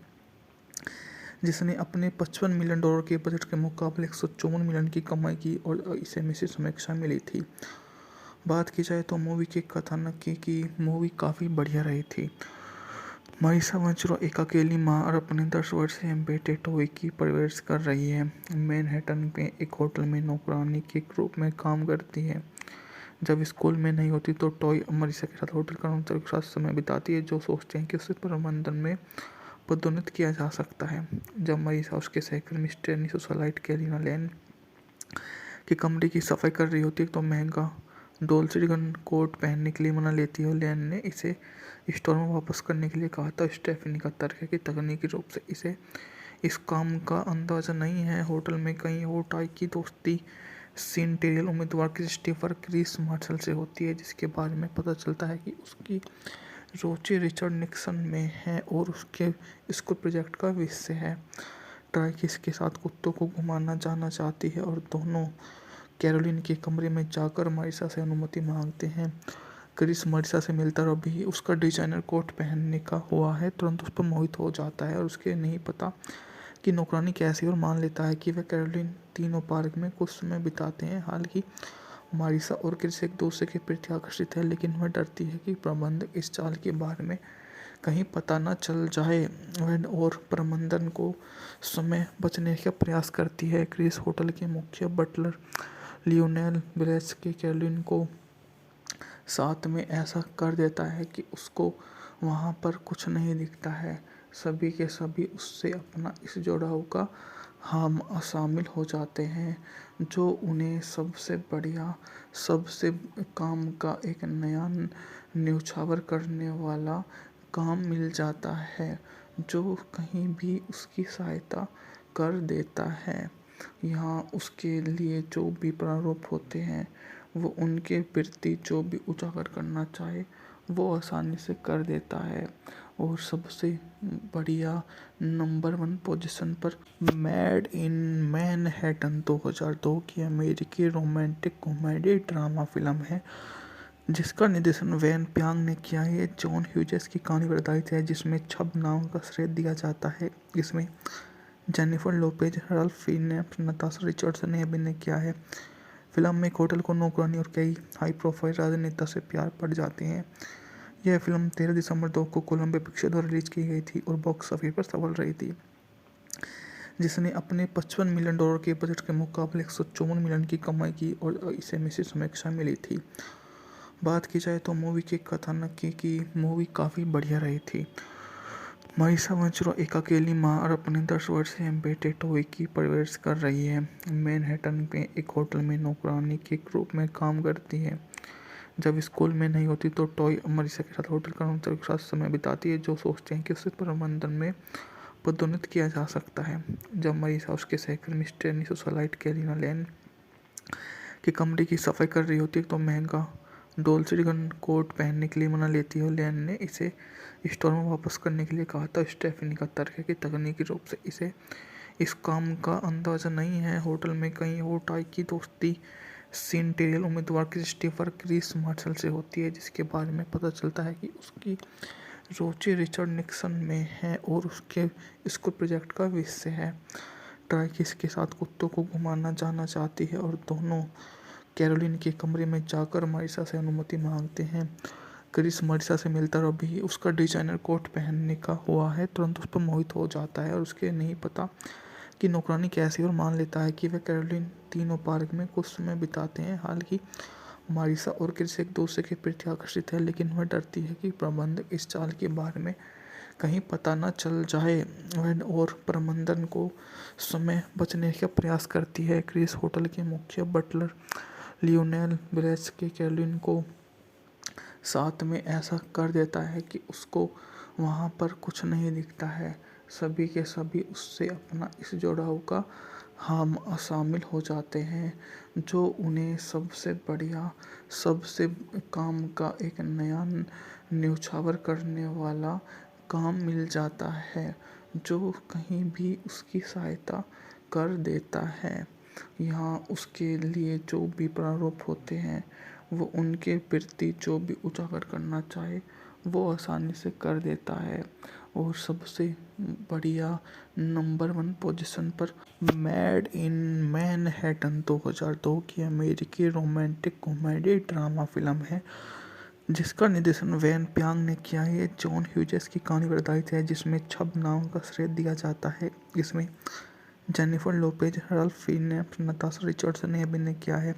जिसने अपने $55 मिलियन के बजट के मुकाबले 154 मिलियन की कमाई की और इसे मिश्रित समीक्षा मिली थी। बात की जाए तो मूवी के कथानक की मूवी काफ़ी बढ़िया रही थी। मारिसा मंचरो एक अकेली माँ और अपने 10 वर्षीय बेटे टॉय की परवरिश कर रही है। मैनहट्टन में एक होटल में नौकरानी के रूप में काम करती है। जब स्कूल में नहीं होती तो टॉय मारिसा के साथ होटल कर्मचारियों के साथ समय बिताती है, जो सोचते हैं कि उसे प्रबंधन में पदोन्नत किया जा सकता है। जब मारिसा उसके सहकर्मी स्टेनी सोसाइट कैलिना लैन के कमरे की सफाई कर रही होती है तो महंगा डोल्चे गन कोट पहनने के लिए मना लेती है और लैन ने इसे स्टोर में वापस करने के लिए कहा था। स्टेफनी का तर्क है कि तकनीकी रूप से इसे इस काम का अंदाजा नहीं है। होटल में कहीं और टाई की दोस्ती सेनेटरियल उम्मीदवार क्रिस्टोफर क्रिस मार्शल से होती है, जिसके बारे में पता चलता है कि उसकी रुचि रिचर्ड निक्सन में है और उसके स्कूल प्रोजेक्ट का विषय है। ट्राई किसके साथ कुत्तों को घुमाना जाना चाहती है और दोनों कैरोलिन के कमरे में जाकर मारिसा से अनुमति मांगते हैं। क्रिस मारिसा से मिलता और अभी उसका डिजाइनर कोट पहनने का हुआ है तुरंत उस पर मोहित हो जाता है और उसके नहीं पता कि नौकरानी कैसी, और मान लेता है कि वह कैरोलिन तीनों पार्क में कुछ समय बिताते हैं। हालांकि मारिसा और क्रिस एक दूसरे के प्रति आकर्षित है, लेकिन वह डरती है कि प्रबंधक इस चाल के बारे में कहीं पता न चल जाए और प्रबंधन को समय बचने का प्रयास करती है। क्रिस होटल के मुख्य बटलर लियोनेल ब्रेस के कैरोलिन को साथ में ऐसा कर देता है कि उसको वहाँ पर कुछ नहीं दिखता है। सभी के सभी उससे अपना इस जुड़ाव का हम शामिल हो जाते हैं, जो उन्हें सबसे बढ़िया सबसे काम का एक नया न्योछावर करने वाला काम मिल जाता है, जो कहीं भी उसकी सहायता कर देता है। यहाँ उसके लिए जो भी प्रारूप होते हैं वो उनके प्रति जो भी उजागर करना चाहे वो आसानी से कर देता है। और सबसे बढ़िया नंबर 1 पोजीशन पर मेड इन मैनहट्टन 2002 की अमेरिकी रोमांटिक कॉमेडी ड्रामा फिल्म है, जिसका निर्देशन वेन प्यांग ने किया है। जॉन ह्यूजेस की कहानी पर आधारित है, जिसमें छब नाम का श्रेय दिया जाता है। इसमें Jennifer Lopez, Ralph Fiennes, Natasha Richardson ने अभिनय किया है। फिल्म में एक होटल को नौकरानी और कई हाई प्रोफाइल राजनेता से प्यार पड़ जाते हैं। यह फिल्म 13 दिसंबर 2002 को कोलंबिया पिक्चर द्वारा रिलीज की गई थी और बॉक्स ऑफिस पर सफल रही थी, जिसने अपने $55 मिलियन के बजट के मुकाबले 154 मिलियन की कमाई की और इसे मिश्रित समीक्षा मिली थी। बात की जाए तो मूवी के कथानक की मूवी काफ़ी बढ़िया रही थी। मारिसा मंचरो एक अकेली माँ और अपने 10 वर्षीय बेटे टॉय की परवरिश कर रही है। मैनहट्टन में एक होटल में नौकरानी के रूप में काम करती है। जब स्कूल में नहीं होती तो टॉय मारिसा के साथ होटल कर्मचारियों के साथ समय बिताती है, जो सोचते हैं कि उसे प्रबंधन में पदोन्नत किया जा सकता है। जब मारिसा उसके सहकर्मी स्टेनी सोसाइट कैलिना लैन के कमरे की सफाई कर रही होती है तो महंगा डोल्चे गन कोट पहनने के लिए मना लेती है और लैन ने इसे स्टोर में वापस करने के लिए कहा था। स्टेफनी का तर्क है कि तकनीकी रूप से इसे इस काम का अंदाजा नहीं है। होटल में कहीं और टाई की दोस्ती सेनेटरियल उम्मीदवार क्रिस्टोफर क्रिस मार्शल से होती है, जिसके बारे में पता चलता है कि उसकी रुचि रिचर्ड निक्सन में है और उसके स्कूल प्रोजेक्ट का विषय है। ट्राई किसके साथ कुत्तों को घुमाना जाना चाहती है और दोनों कैरोलिन के कमरे में जाकर मारिसा से अनुमति मांगते हैं। क्रिस मारिसा से मिलता और अभी उसका डिजाइनर कोट पहनने का हुआ है तुरंत उस पर मोहित हो जाता है और उसके नहीं पता कि नौकरानी कैसी, और मान लेता है कि वह कैरोलिन तीनों पार्क में कुछ समय बिताते हैं। हालांकि मारिसा और क्रिस एक दूसरे के प्रति आकर्षित है, लेकिन वह डरती है कि प्रबंधक इस चाल के बारे में कहीं पता न चल जाए और प्रबंधन को समय बचने का प्रयास करती है। क्रिस होटल के मुख्य बटलर लियोनेल ब्रेस के कैरोलिन को साथ में ऐसा कर देता है कि उसको वहाँ पर कुछ नहीं दिखता है। सभी के सभी उससे अपना इस जुड़ाव का हम शामिल हो जाते हैं, जो उन्हें सबसे बढ़िया सबसे काम का एक नया न्योछावर करने वाला काम मिल जाता है, जो कहीं भी उसकी सहायता कर देता है। यहाँ उसके लिए जो भी प्रारूप होते हैं वो उनके प्रति जो भी उजागर करना चाहे वो आसानी से कर देता है। और सबसे बढ़िया नंबर 1 पोजीशन पर मेड इन मैनहट्टन 2002 की अमेरिकी रोमांटिक कॉमेडी ड्रामा फिल्म है जिसका निर्देशन वैन प्यांग ने किया है। ये जॉन ह्यूजेस की कहानी पर आधारित है जिसमें छब नाम का श्रेय दिया जाता है। इसमें Jennifer Lopez, Ralph Fiennes, Natasha Richardson ने अभिनय किया है।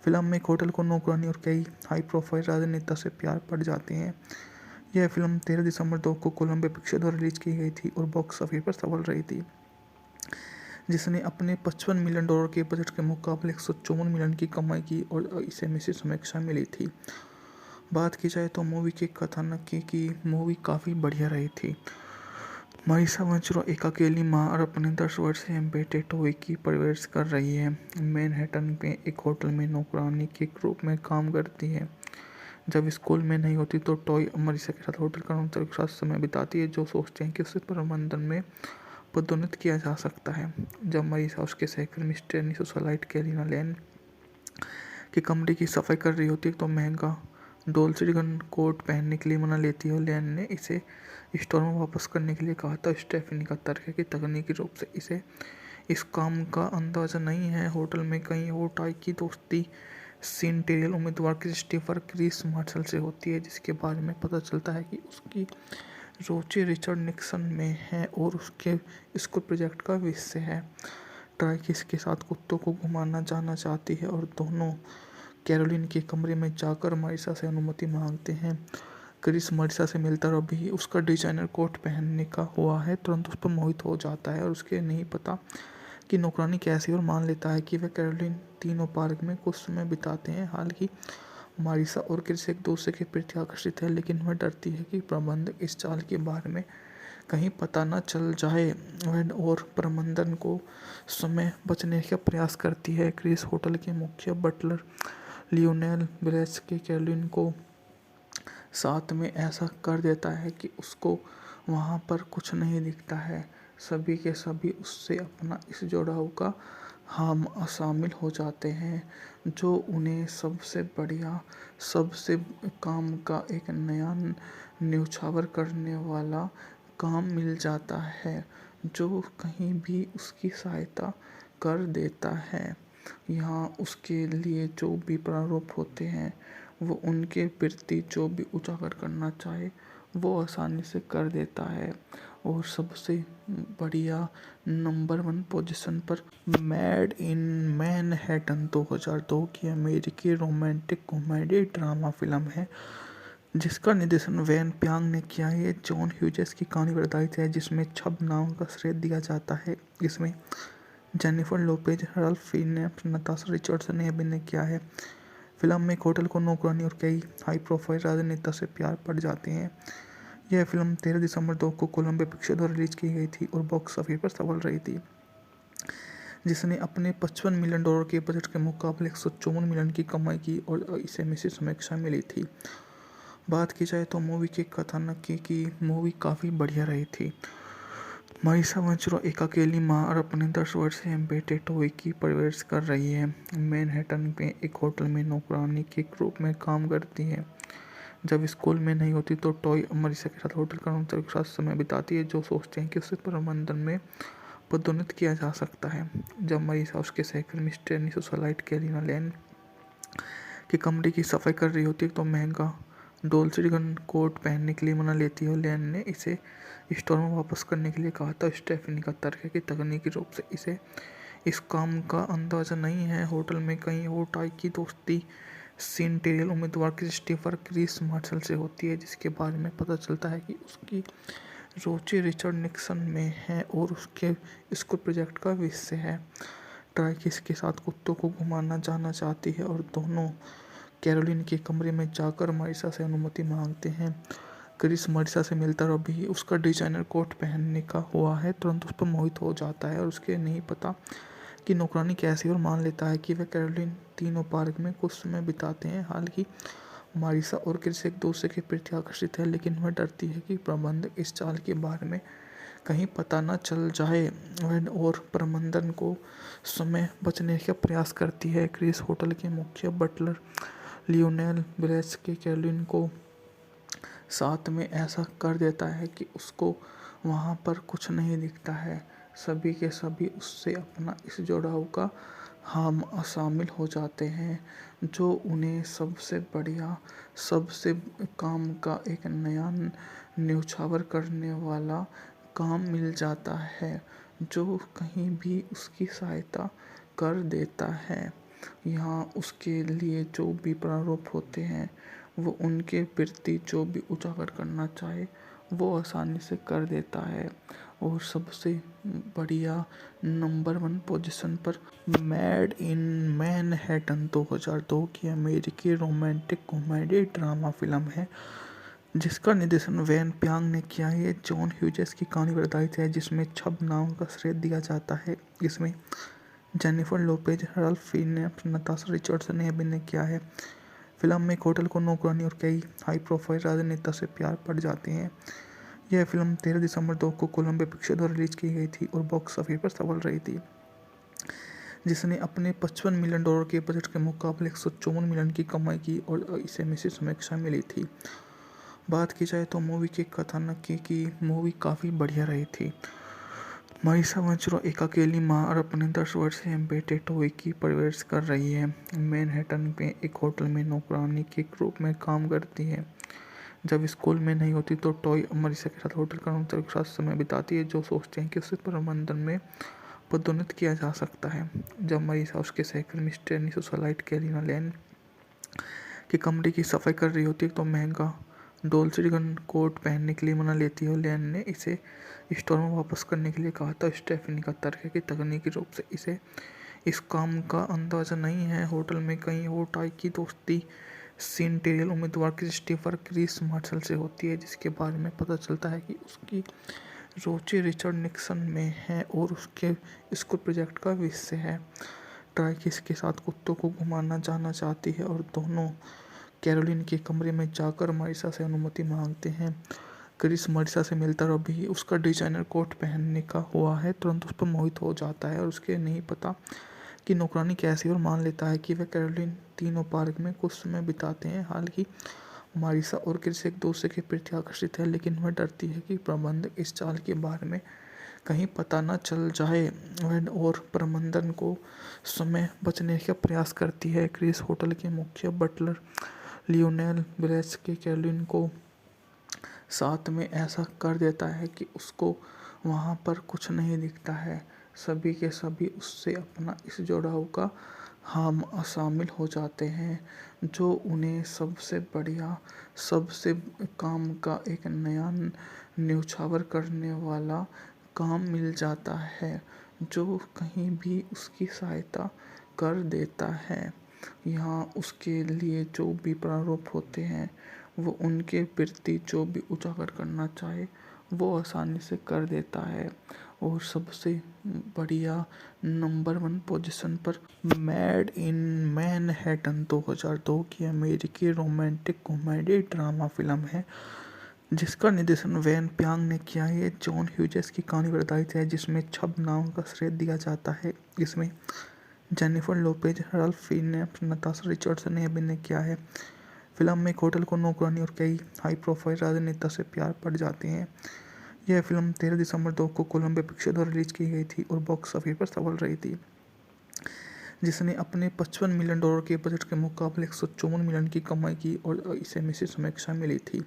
फिल्म में एक होटल को नौकरानी और कई हाई प्रोफाइल राजनेता से प्यार पड़ जाते हैं। यह फिल्म 13 दिसंबर 2 को कोलंबिया पिक्चर द्वारा रिलीज की गई थी और बॉक्स ऑफिस पर सफल रही थी, जिसने अपने $55 मिलियन के बजट के मुकाबले 154 मिलियन की कमाई की और इसे मिश्रित समीक्षा मिली थी। बात की जाए तो मूवी के कथानक की मूवी काफ़ी बढ़िया रही थी। मारिसा वेंचुरा एक अकेली माँ और अपने 10 वर्षीय बेटे टोई की परवरिश कर रही है। मैनहट्टन में एक होटल में नौकरानी के रूप में काम करती है। जब स्कूल में नहीं होती तो टॉय मारिसा के साथ होटल कर्मचारियों के साथ समय बिताती है, जो सोचते हैं कि उसे प्रबंधन में पदोन्नत किया जा सकता है। जब मारिसा उसके सहकर्मी मिस्टर सोसाइट कैलिना लैन के कमरे की सफाई कर रही होती है तो महंगा डोल्चे गन कोट पहनने के लिए मना लेती है और लैन ने इसे स्टोर में वापस करने के लिए कहा था। स्टेफनी का तर्क है कि तकनीकी रूप से इसे इस काम का अंदाज़ा नहीं है। होटल में कहीं और टाई की दोस्ती सीनटेरियल उम्मीदवार क्रिस्टोफर क्रिस मार्शल से होती है, जिसके बारे में पता चलता है कि उसकी रुचि रिचर्ड निक्सन में है और उसके स्कूल प्रोजेक्ट का विषय है। ट्राई किसके साथ कुत्तों को घुमाना जाना चाहती है और दोनों कैरोलिन के कमरे में जाकर मारिसा से अनुमति मांगते हैं। क्रिस मारिसा से मिलता और अभी उसका डिजाइनर कोट पहनने का हुआ है तुरंत उस पर मोहित हो जाता है और उसके नहीं पता कि नौकरानी कैसी, और मान लेता है कि वे कैरोलिन तीनों पार्क में कुछ समय बिताते हैं। हालांकि मारिसा और क्रिस एक दूसरे के प्रति आकर्षित है, लेकिन वह डरती है कि प्रबंधक इस चाल के बारे में कहीं पता न चल जाए। वह और प्रबंधन को समय बचने का प्रयास करती है। क्रिस होटल के मुख्य बटलर लियोनेल ब्रेस के कैरोलिन को साथ में ऐसा कर देता है कि उसको वहाँ पर कुछ नहीं दिखता है। सभी के सभी उससे अपना इस जुड़ाव का हम शामिल हो जाते हैं, जो उन्हें सबसे बढ़िया सबसे काम का एक नया न्योछावर करने वाला काम मिल जाता है, जो कहीं भी उसकी सहायता कर देता है। यहाँ उसके लिए जो भी प्रारूप होते हैं वो उनके प्रति जो भी उजागर करना चाहे वो आसानी से कर देता है। और सबसे बढ़िया नंबर 1 पोजीशन पर मेड इन मैनहट्टन 2002 की अमेरिकी रोमांटिक कॉमेडी ड्रामा फिल्म है जिसका निर्देशन वैन प्यांग ने किया है। ये जॉन ह्यूजेस की कहानी पर आधारित है जिसमें छब नाम का श्रेय दिया जाता है। इसमें Jennifer Lopez, Ralph Fiennes, Natasha Richardson ने अभिनय किया है। फिल्म में एक होटल को नौकरानी और कई हाई प्रोफाइल राजनेता से प्यार पड़ जाते हैं। यह फिल्म 13 दिसंबर 2 को कोलंबिया पिक्चर द्वारा रिलीज की गई थी और बॉक्स ऑफिस पर सफल रही थी, जिसने अपने $55 मिलियन के बजट के मुकाबले 154 मिलियन की कमाई की और इसे मिश्रित समीक्षा मिली थी। बात की जाए तो मूवी के कथानक की मूवी काफ़ी बढ़िया रही थी। मारिसा वेंचुरा एक अकेली माँ और अपने 10 वर्षीय बेटे टोई की परवरिश कर रही है। मैनहट्टन में एक होटल में नौकरानी के रूप में काम करती है। जब स्कूल में नहीं होती तो टॉय मारिसा के साथ होटल कर्मचारियों के साथ समय बिताती है, जो सोचते हैं कि उसे प्रबंधन में पदोन्नत किया जा सकता है। जब मारिसा उसके सहकर्मी मिस्टर सोसाइट कैलिना लैन के कमरे की सफाई कर रही होती है तो महंगा डोल्चे गन कोट पहनने के लिए मना लेती है और लैन ने इसे स्टोर में वापस करने के लिए कहा था। स्टेफनी का तर्क है कि तकनीकी रूप से इसे इस काम का अंदाज़ा नहीं है। होटल में कहीं और टाई की दोस्ती सीनटेरियल उम्मीदवार क्रिस्टोफर क्रिस मार्शल से होती है, जिसके बारे में पता चलता है कि उसकी रुचि रिचर्ड निक्सन में है और उसके स्कूल प्रोजेक्ट का विषय है। ट्राई किसके साथ कुत्तों को घुमाना जाना चाहती है और दोनों कैरोलिन के कमरे में जाकर मारिसा से अनुमति मांगते हैं। क्रिस मारिसा से मिलता और अभी उसका डिजाइनर कोट पहनने का हुआ है तुरंत उस पर मोहित हो जाता है और उसके नहीं पता कि नौकरानी कैसी, और मान लेता है कि वे कैरोलिन तीनों पार्क में कुछ समय बिताते हैं। हालांकि मारिसा और क्रिस एक दूसरे के प्रति आकर्षित है, लेकिन वह डरती है कि प्रबंधक इस चाल के बारे में कहीं पता न चल जाए। वह और प्रबंधन को समय बचने का प्रयास करती है। क्रिस होटल के मुख्य बटलर लियोनेल ब्रेस के कैरोलिन को साथ में ऐसा कर देता है कि उसको वहाँ पर कुछ नहीं दिखता है। सभी के सभी उससे अपना इस जुड़ाव का हम शामिल हो जाते हैं, जो उन्हें सबसे बढ़िया, सबसे काम का एक नया न्योछावर करने वाला काम मिल जाता है, जो कहीं भी उसकी सहायता कर देता है। यहाँ उसके लिए जो भी प्रारूप होते हैं, वो उनके प्रति जो भी उजागर करना चाहे वो आसानी से कर देता है। और सबसे बढ़िया नंबर 1 पोजीशन पर मेड इन मैनहट्टन 2002 की अमेरिकी रोमांटिक कॉमेडी ड्रामा फिल्म है, जिसका निर्देशन वैन प्यांग ने किया है। जॉन ह्यूजेस की कहानी पर आधारित है, जिसमें छब नाम का श्रेय दिया जाता है। इसमें Jennifer Lopez, Ralph Fiennes, Natasha Richardson ने अभिनय किया है। फिल्म में एक होटल को नौकरानी और कई हाई प्रोफाइल राजनेता से प्यार पड़ जाते हैं। यह फिल्म 13 दिसंबर 2 को कोलंबिया पिक्चर द्वारा रिलीज की गई थी और बॉक्स ऑफिस पर सफल रही थी, जिसने अपने $55 मिलियन के बजट के मुकाबले 154 मिलियन की कमाई की और इसे मिश्रित समीक्षा मिली थी। बात की जाए तो मूवी के कथानक की मूवी काफ़ी बढ़िया रही थी। मारिसा मंचरो एक अकेली माँ और अपने 10 वर्षीय बेटे टोई की परवरिश कर रही है। मैनहट्टन में एक होटल में नौकरानी के रूप में काम करती है। जब स्कूल में नहीं होती तो टॉय मारिसा के साथ होटल कर्मचारियों के साथ समय बिताती है, जो सोचते हैं कि उसे प्रबंधन में पदोन्नत किया जा सकता है। जब मारिसा उसके सहकर्मी स्टेनी सोसाइटी कैलिना लैन के कमरे की सफाई कर रही होती है तो महंगा डोल्सिगन कोट पहनने के लिए मना लेती है और लैन ने इसे स्टोर में वापस करने के लिए कहा था। स्टेफनी का तर्क है कि तकनीकी रूप से इसे इस काम का अंदाजा नहीं है। होटल में कहीं और टाई की दोस्ती सेनेटरियल उम्मीदवार क्रिस्टोफर क्रिस मार्शल से होती है, जिसके बारे में पता चलता है कि उसकी रुचि रिचर्ड निक्सन में है और उसके स्कूल प्रोजेक्ट का विषय है। ट्राई किस के साथ कुत्तों को घुमाना जाना चाहती है और दोनों कैरोलिन के कमरे में जाकर मारिसा से अनुमति मांगते हैं। क्रिस मारिसा से मिलता और अभी उसका डिजाइनर कोट पहनने का हुआ है तुरंत उस पर मोहित हो जाता है और उसके नहीं पता कि नौकरानी कैसी, और मान लेता है कि वह कैरोलिन तीनों पार्क में कुछ समय बिताते हैं। हालांकि मारिसा और क्रिस एक दूसरे के प्रति आकर्षित है, लेकिन वह डरती है कि प्रबंधक इस चाल के बारे में कहीं पता न चल जाए। वह और प्रबंधन को समय बचने का प्रयास करती है। क्रिस होटल के मुख्य बटलर लियोनेल ब्रेस के कैरोलिन को साथ में ऐसा कर देता है कि उसको वहाँ पर कुछ नहीं दिखता है। सभी के सभी उससे अपना इस जुड़ाव का हम शामिल हो जाते हैं, जो उन्हें सबसे बढ़िया, सबसे काम का एक नया न्योछावर करने वाला काम मिल जाता है, जो कहीं भी उसकी सहायता कर देता है। यहाँ उसके लिए जो भी प्रारूप होते हैं, वो उनके प्रति जो भी उजागर करना चाहे वो आसानी से कर देता है। और सबसे बढ़िया नंबर 1 पोजीशन पर मेड इन मैनहट्टन 2002 की अमेरिकी रोमांटिक कॉमेडी ड्रामा फिल्म है, जिसका निर्देशन वैन प्यांग ने किया है। जॉन ह्यूजेस की कहानी पर आधारित है, जिसमें छब नाम का श्रेय दिया जाता है। इसमें Jennifer Lopez, Ralph Fiennes, Natasha Richardson ने अभिनय किया है। फिल्म में एक होटल को नौकरानी और कई हाई प्रोफाइल राजनेता से प्यार पड़ जाते हैं। यह फिल्म 13 दिसंबर 2 को कोलंबिया पिक्चर द्वारा रिलीज की गई थी और बॉक्स ऑफिस पर सफल रही थी, जिसने अपने $55 मिलियन के बजट के मुकाबले 154 मिलियन की कमाई की और इसे मिश्रित समीक्षा मिली थी।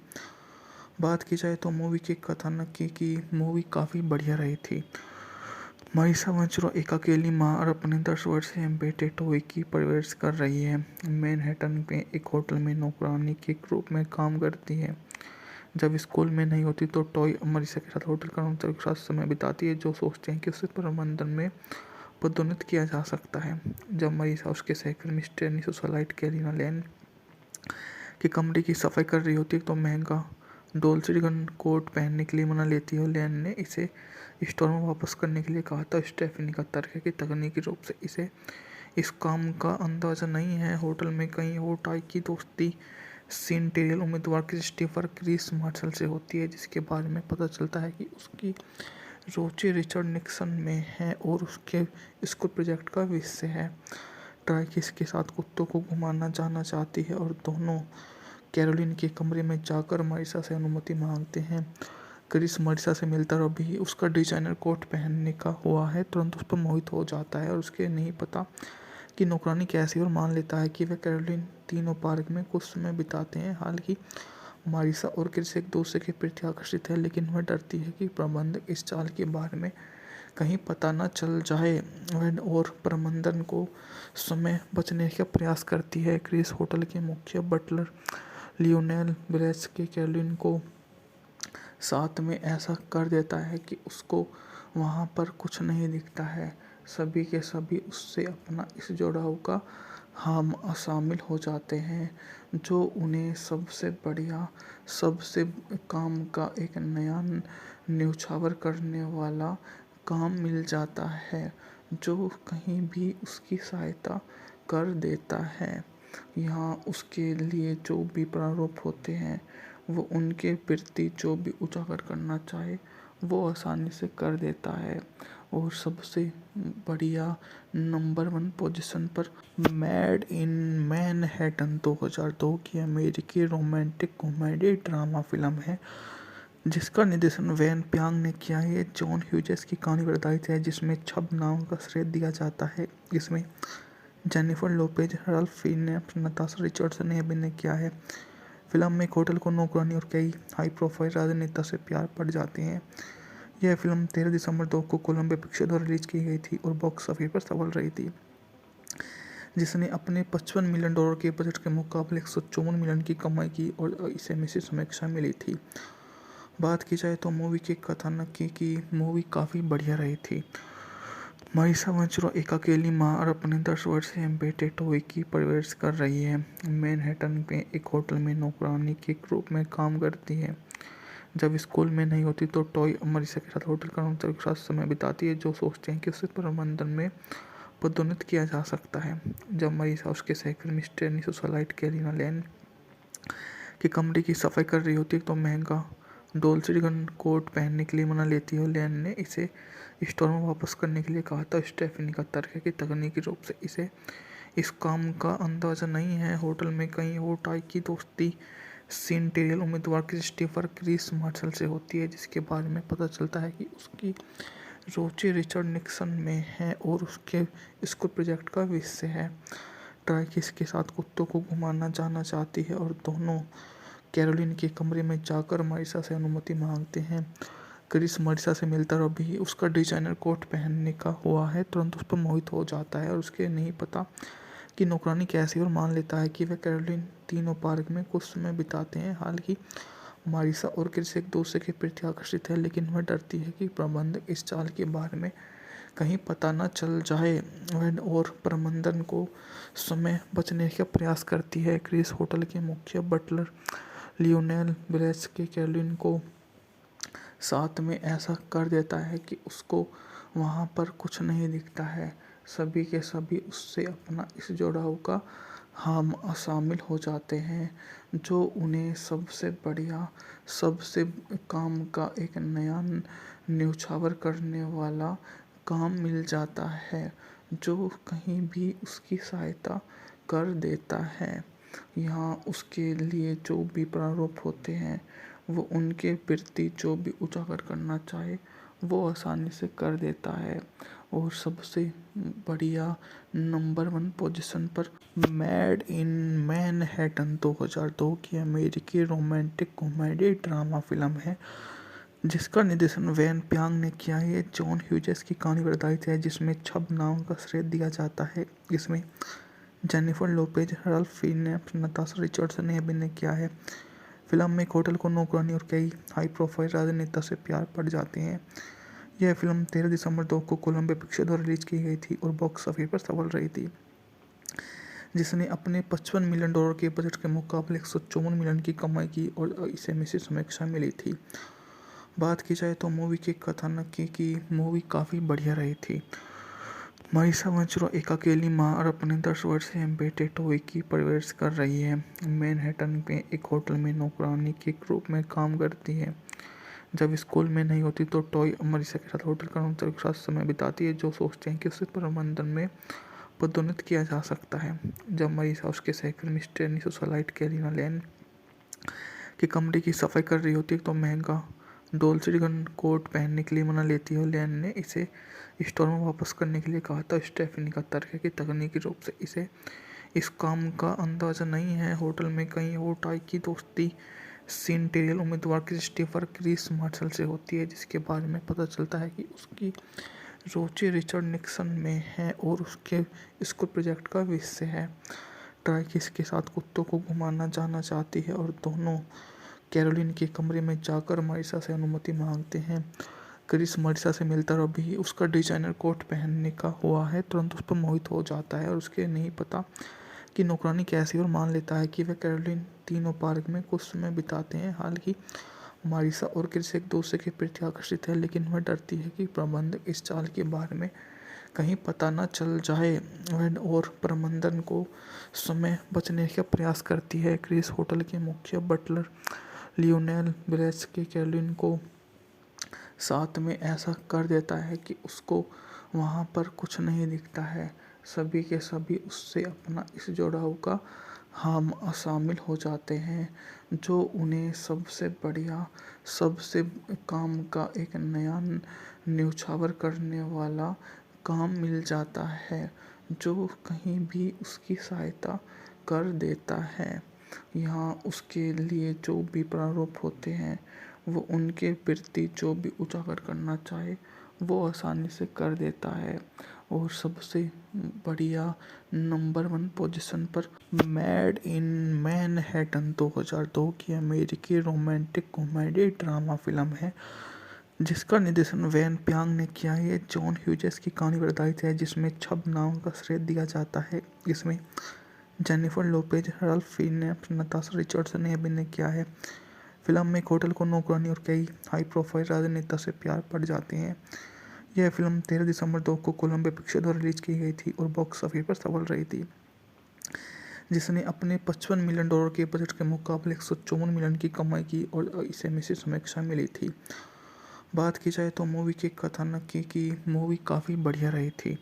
बात की जाए तो मूवी के कथानक की मूवी काफ़ी बढ़िया रही थी। मारिसा मंचरो एक अकेली माँ और अपने 10 वर्षीय बेटे टोई की परवरिश कर रही है। मैनहट्टन में एक होटल में नौकरानी के रूप में काम करती है। जब स्कूल में नहीं होती तो टॉय मारिसा के साथ होटल कर्मचारियों के साथ समय बिताती है, जो सोचते हैं कि उसे प्रबंधन में पदोन्नत किया जा सकता है। जब मारिसा उसके सहकर्मी स्टेनी सोसाइटी कैलिना लैन के कमरे की सफाई कर रही होती है तो महंगा डोल्सिगन कोट पहनने के लिए मना लेती है और लैन ने इसे स्टोर में वापस करने के लिए कहा था। स्टेफनी का तर्क है कि तकनीकी रूप से इसे इस काम का अंदाजा नहीं है। होटल में कहीं और टाई की दोस्ती सेनेटरियल उम्मीदवार क्रिस्टोफर क्रिस मार्शल से होती है, जिसके बारे में पता चलता है कि उसकी रुचि रिचर्ड निक्सन में है और उसके स्कूल प्रोजेक्ट का विषय है। ट्राई किस के साथ कुत्तों को घुमाना जाना चाहती है और दोनों कैरोलिन के कमरे में जाकर मारिसा से अनुमति मांगते हैं। क्रिस मारिसा से मिलता और अभी उसका डिजाइनर कोट पहनने का हुआ है तुरंत उस पर मोहित हो जाता है और उसके नहीं पता कि नौकरानी कैसी, और मान लेता है कि वह कैरोलिन तीनों पार्क में कुछ समय बिताते हैं। हालांकि मारिसा और क्रिस एक दूसरे के प्रति आकर्षित है, लेकिन वह डरती है कि प्रबंधक इस चाल के बारे में कहीं पता न चल जाए। वह और प्रबंधन को समय बचने का प्रयास करती है। क्रिस होटल के मुख्य बटलर लियोनेल ब्रेस के कैरोलिन को साथ में ऐसा कर देता है कि उसको वहाँ पर कुछ नहीं दिखता है। सभी के सभी उससे अपना इस जुड़ाव का हम शामिल हो जाते हैं, जो उन्हें सबसे बढ़िया, सबसे काम का एक नया न्योछावर करने वाला काम मिल जाता है, जो कहीं भी उसकी सहायता कर देता है। यहाँ उसके लिए जो भी प्रारूप होते हैं, वो उनके प्रति जो भी उजागर करना चाहे वो आसानी से कर देता है। और सबसे बढ़िया नंबर 1 पोजीशन पर मेड इन मैनहट्टन 2002 की अमेरिकी रोमांटिक कॉमेडी ड्रामा फिल्म है, जिसका निर्देशन वेन प्यांग ने किया है। जॉन ह्यूजेस की कहानी पर आधारित है, जिसमें छब नाम का श्रेय दिया जाता है। इसमें Jennifer Lopez, Ralph Fiennes, Natasha Richardson ने अभिनय किया है। फिल्म में एक होटल को नौकरानी और कई हाई प्रोफाइल राजनेता से प्यार पड़ जाते हैं। यह फिल्म 13 दिसंबर 2 को कोलंबिया पिक्चर द्वारा रिलीज की गई थी और बॉक्स ऑफिस पर सफल रही थी, जिसने अपने $55 मिलियन के बजट के मुकाबले 154 मिलियन की कमाई की और इसे मिश्रित समीक्षा मिली थी। बात की जाए तो मूवी के कथानक की मूवी काफ़ी बढ़िया रही थी। मारिसा वेंचुरा एक अकेली माँ और अपने 10 वर्षीय बेटे टोई की परवरिश कर रही है। मैनहट्टन में एक होटल में नौकरानी के रूप में काम करती है। जब स्कूल में नहीं होती तो टॉय मारिसा के साथ होटल कर्मचारियों के साथ समय बिताती है, जो सोचते हैं कि उसे प्रबंधन में पदोन्नत किया जा सकता है। जब मारिसा उसके सहकर्मी स्टेनी सोसाइट कैलिना लैन के कमरे की सफाई कर रही होती है तो महंगा डोल्चे गन कोट पहनने के लिए मना लेती है। लैन ने इसे स्टोर में वापस करने के लिए कहा था। स्टेफनी का तर्क है कि तकनीकी रूप से इसे इस काम का अंदाजा नहीं है। होटल में कहीं और टाई की दोस्ती सेंटेरियल उम्मीदवार क्रिस्टोफर क्रिस मार्शल से होती है, जिसके बारे में पता चलता है कि उसकी रुचि रिचर्ड निक्सन में है और उसके स्कूल प्रोजेक्ट का विषय है। ट्राई किसके साथ कुत्तों को घुमाना जाना चाहती है और दोनों कैरोलिन के कमरे में जाकर मारिसा से अनुमति मांगते हैं। क्रिस मारिसा से मिलता और अभी उसका डिजाइनर कोट पहनने का हुआ है तुरंत उस पर मोहित हो जाता है और उसके नहीं पता कि नौकरानी कैसी, और मान लेता है कि वह कैरोलिन तीनों पार्क में कुछ समय बिताते हैं। हालांकि मारिसा और क्रिस एक दूसरे के प्रति आकर्षित है, लेकिन वह डरती है कि प्रबंधक इस चाल के बारे में कहीं पता न चल जाए। वह और प्रबंधन को समय बचने का प्रयास करती है। क्रिस होटल के मुख्य बटलर लियोनेल ब्रेस के कैरोलिन को साथ में ऐसा कर देता है कि उसको वहाँ पर कुछ नहीं दिखता है। सभी के सभी उससे अपना इस जुड़ाव का हम शामिल हो जाते हैं, जो उन्हें सबसे बढ़िया, सबसे काम का एक नया न्योछावर करने वाला काम मिल जाता है, जो कहीं भी उसकी सहायता कर देता है। यहाँ उसके लिए जो भी प्रारूप होते हैं, वो उनके प्रति जो भी उजागर करना चाहे वो आसानी से कर देता है। और सबसे बढ़िया नंबर 1 पोजीशन पर मेड इन मैनहट्टन 2002 की अमेरिकी रोमांटिक कॉमेडी ड्रामा फिल्म है, जिसका निर्देशन वेन प्यांग ने किया है। जॉन ह्यूजेस की कहानी पर आधारित है, जिसमें छब नाम का श्रेय दिया जाता है। इसमें Jennifer Lopez, Ralph Fiennes, Natasha Richardson ने अभिनय किया है। फिल्म में एक होटल को नौकरानी और कई हाई प्रोफाइल राजनेता से प्यार पड़ जाते हैं। यह फिल्म 13 दिसंबर 2 को कोलंबिया पिक्चर द्वारा रिलीज की गई थी और बॉक्स ऑफिस पर सफल रही थी, जिसने अपने $55 मिलियन के बजट के मुकाबले 154 मिलियन की कमाई की और इसे मिश्रित समीक्षा मिली थी। बात की जाए तो मूवी के कथानक की मूवी काफ़ी बढ़िया रही थी। मारिसा वेंचुरा एक अकेली माँ और अपने 10 वर्षीय बेटे टोई की परवरिश कर रही है। मैनहट्टन में एक होटल में नौकरानी के रूप में काम करती है। जब स्कूल में नहीं होती तो टॉय मारिसा के साथ होटल कर्मचारियों के साथ समय बिताती है, जो सोचते हैं कि उसे प्रबंधन में पदोन्नत किया जा सकता है। जब मारिसा उसके सहकर्मी स्टेनी सोसाइट कैलिना लैन कि कमरे की सफाई कर रही होती है तो महंगा डोल्चे गन कोट पहनने के लिए मना लेती है। लैन ने इसे स्टोर में वापस करने के लिए कहा था। स्टेफनी का तर्क है कि तकनीकी रूप से इसे इस काम का अंदाज़ा नहीं है। होटल में कहीं और टाई की दोस्ती सीनटेरियल उम्मीदवार क्रिस्टोफर क्रिस मार्शल से होती है, जिसके बारे में पता चलता है कि उसकी रुचि रिचर्ड निक्सन में है और उसके स्कूल प्रोजेक्ट का विषय है। ट्राई किसके साथ कुत्तों को घुमाना जाना चाहती है और दोनों कैरोलिन के कमरे में जाकर मारिसा से अनुमति मांगते हैं। क्रिस मारिसा से मिलता और अभी उसका डिजाइनर कोट पहनने का हुआ है तुरंत उस पर मोहित हो जाता है और उसके नहीं पता कि नौकरानी कैसी, और मान लेता है कि वह कैरोलिन तीनों पार्क में कुछ समय बिताते हैं। हालांकि मारिसा और क्रिस एक दूसरे के प्रति आकर्षित है, लेकिन वह डरती है कि प्रबंधक इस चाल के बारे में कहीं पता न चल जाए। वह और प्रबंधन को समय बचने का प्रयास करती है। क्रिस होटल के मुख्य बटलर लियोनेल ब्रेस के कैरोलिन को साथ में ऐसा कर देता है कि उसको वहाँ पर कुछ नहीं दिखता है। सभी के सभी उससे अपना इस जुड़ाव का हम शामिल हो जाते हैं, जो उन्हें सबसे बढ़िया सबसे काम का एक नया न्योछावर करने वाला काम मिल जाता है, जो कहीं भी उसकी सहायता कर देता है। यहाँ उसके लिए जो भी प्रारूप होते हैं वो उनके प्रति जो भी उजागर करना चाहे वो आसानी से कर देता है। और सबसे बढ़िया नंबर 1 पोजीशन पर मेड इन मैनहट्टन 2002 की अमेरिकी रोमांटिक कॉमेडी ड्रामा फिल्म है, जिसका निर्देशन वैन प्यांग ने किया है। जॉन ह्यूजेस की कहानी पर आधारित है, जिसमें छब नाम का श्रेय दिया जाता है। इसमें Jennifer Lopez, Ralph Fiennes, Natasha Richardson ने अभिनय किया है। फिल्म में एक होटल को नौकरानी और कई हाई प्रोफाइल राजनेता से प्यार पड़ जाते हैं। यह फिल्म 13 दिसंबर 2 को कोलंबिया पिक्चर द्वारा रिलीज की गई थी और बॉक्स ऑफिस पर सफल रही थी, जिसने अपने $55 मिलियन के बजट के मुकाबले 154 मिलियन की कमाई की और इसे मिश्रित समीक्षा मिली थी। बात की जाए तो मूवी के कथानक की मूवी काफ़ी बढ़िया रही थी।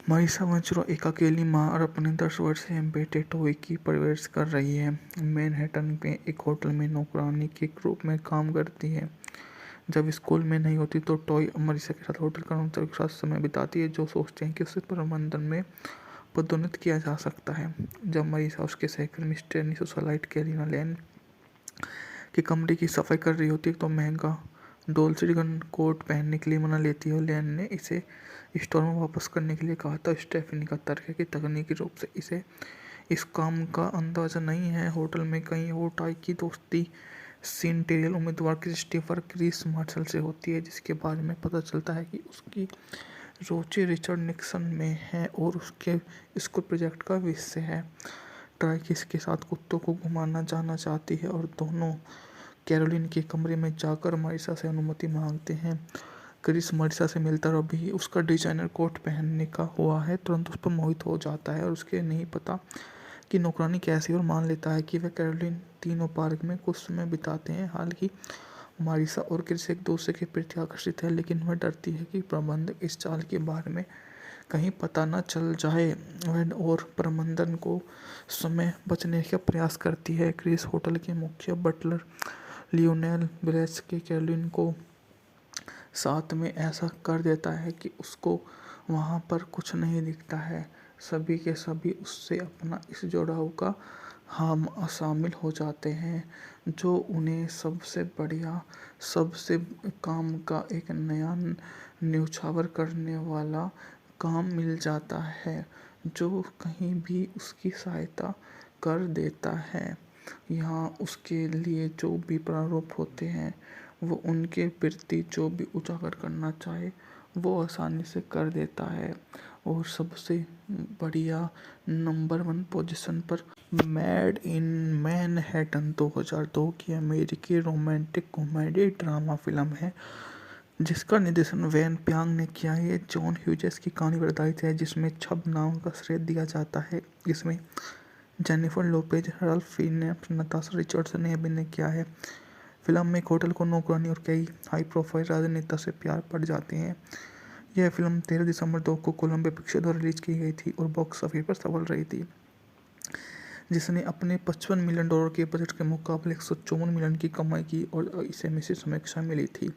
मारिसा मंचरो एक अकेली माँ और अपने 10 वर्षीय बेटे टॉय की परवरिश कर रही है। मैनहट्टन में एक होटल में नौकरानी के रूप में काम करती है। जब स्कूल में नहीं होती तो टॉय मारिसा के साथ होटल कर्मचारियों के साथ समय बिताती है, जो सोचते हैं कि उसे प्रबंधन में पदोन्नत किया जा सकता है। जब मारिसा उसके सहकर्मी स्टेनी सोसाइटी कैलिना लैन के कमरे की सफाई कर रही होती है तो महंगा डोल्चे गन कोट पहनने के लिए मना लेती है। लैन ने इसे स्टोर में वापस करने के लिए कहा था। स्टेफनी का तर्क है कि तकनीकी रूप से इसे इस काम का अंदाज़ा नहीं है। होटल में कहीं और टाई की दोस्ती सीनटेरियल उम्मीदवार क्रिस्टोफर क्रिस मार्शल से होती है, जिसके बारे में पता चलता है कि उसकी रुचि रिचर्ड निक्सन में है और उसके स्कूल प्रोजेक्ट का विषय है। ट्राई किसके साथ कुत्तों को घुमाना जाना चाहती है और दोनों कैरोलिन के कमरे में जाकर मारिसा से अनुमति मांगते हैं। क्रिस मारिसा से मिलता और अभी उसका डिजाइनर कोट पहनने का हुआ है तुरंत उस पर मोहित हो जाता है और उसके नहीं पता कि नौकरानी कैसी, और मान लेता है कि वह कैरोलिन तीनों पार्क में कुछ समय बिताते हैं। हालांकि मारिसा और क्रिस एक दूसरे के प्रति आकर्षित है, लेकिन वह डरती है कि प्रबंधक इस चाल के बारे में कहीं पता न चल जाए। वह और प्रबंधन को समय बचने का प्रयास करती है। क्रिस होटल के मुख्य बटलर लियोनेल ब्रेस के कैरोलिन को साथ में ऐसा कर देता है कि उसको वहाँ पर कुछ नहीं दिखता है। सभी के सभी उससे अपना इस जुड़ाव का हम शामिल हो जाते हैं, जो उन्हें सबसे बढ़िया सबसे काम का एक नया न्योछावर करने वाला काम मिल जाता है, जो कहीं भी उसकी सहायता कर देता है। यहाँ उसके लिए जो भी प्रारूप होते हैं वो उनके प्रति जो भी उजागर करना चाहे वो आसानी से कर देता है। और सबसे बढ़िया नंबर 1 पोजीशन पर मेड इन मैनहट्टन 2002 की अमेरिकी रोमांटिक कॉमेडी ड्रामा फिल्म है, जिसका निर्देशन वैन प्यांग ने किया है। जॉन ह्यूजेस की कहानी पर आधारित है, जिसमें छब नाम का श्रेय दिया जाता है। इसमें Jennifer Lopez, Ralph Fiennes, Natasha Richardson ने अभिनय किया है। फिल्म में एक होटल को नौकरानी और कई हाई प्रोफाइल राजनेता से प्यार पड़ जाते हैं। यह फिल्म 13 दिसंबर 2 को कोलंबिया पिक्चर द्वारा रिलीज की गई थी और बॉक्स ऑफिस पर सफल रही थी, जिसने अपने $55 मिलियन के बजट के मुकाबले 154 मिलियन की कमाई की और इसे मिश्रित समीक्षा मिली थी।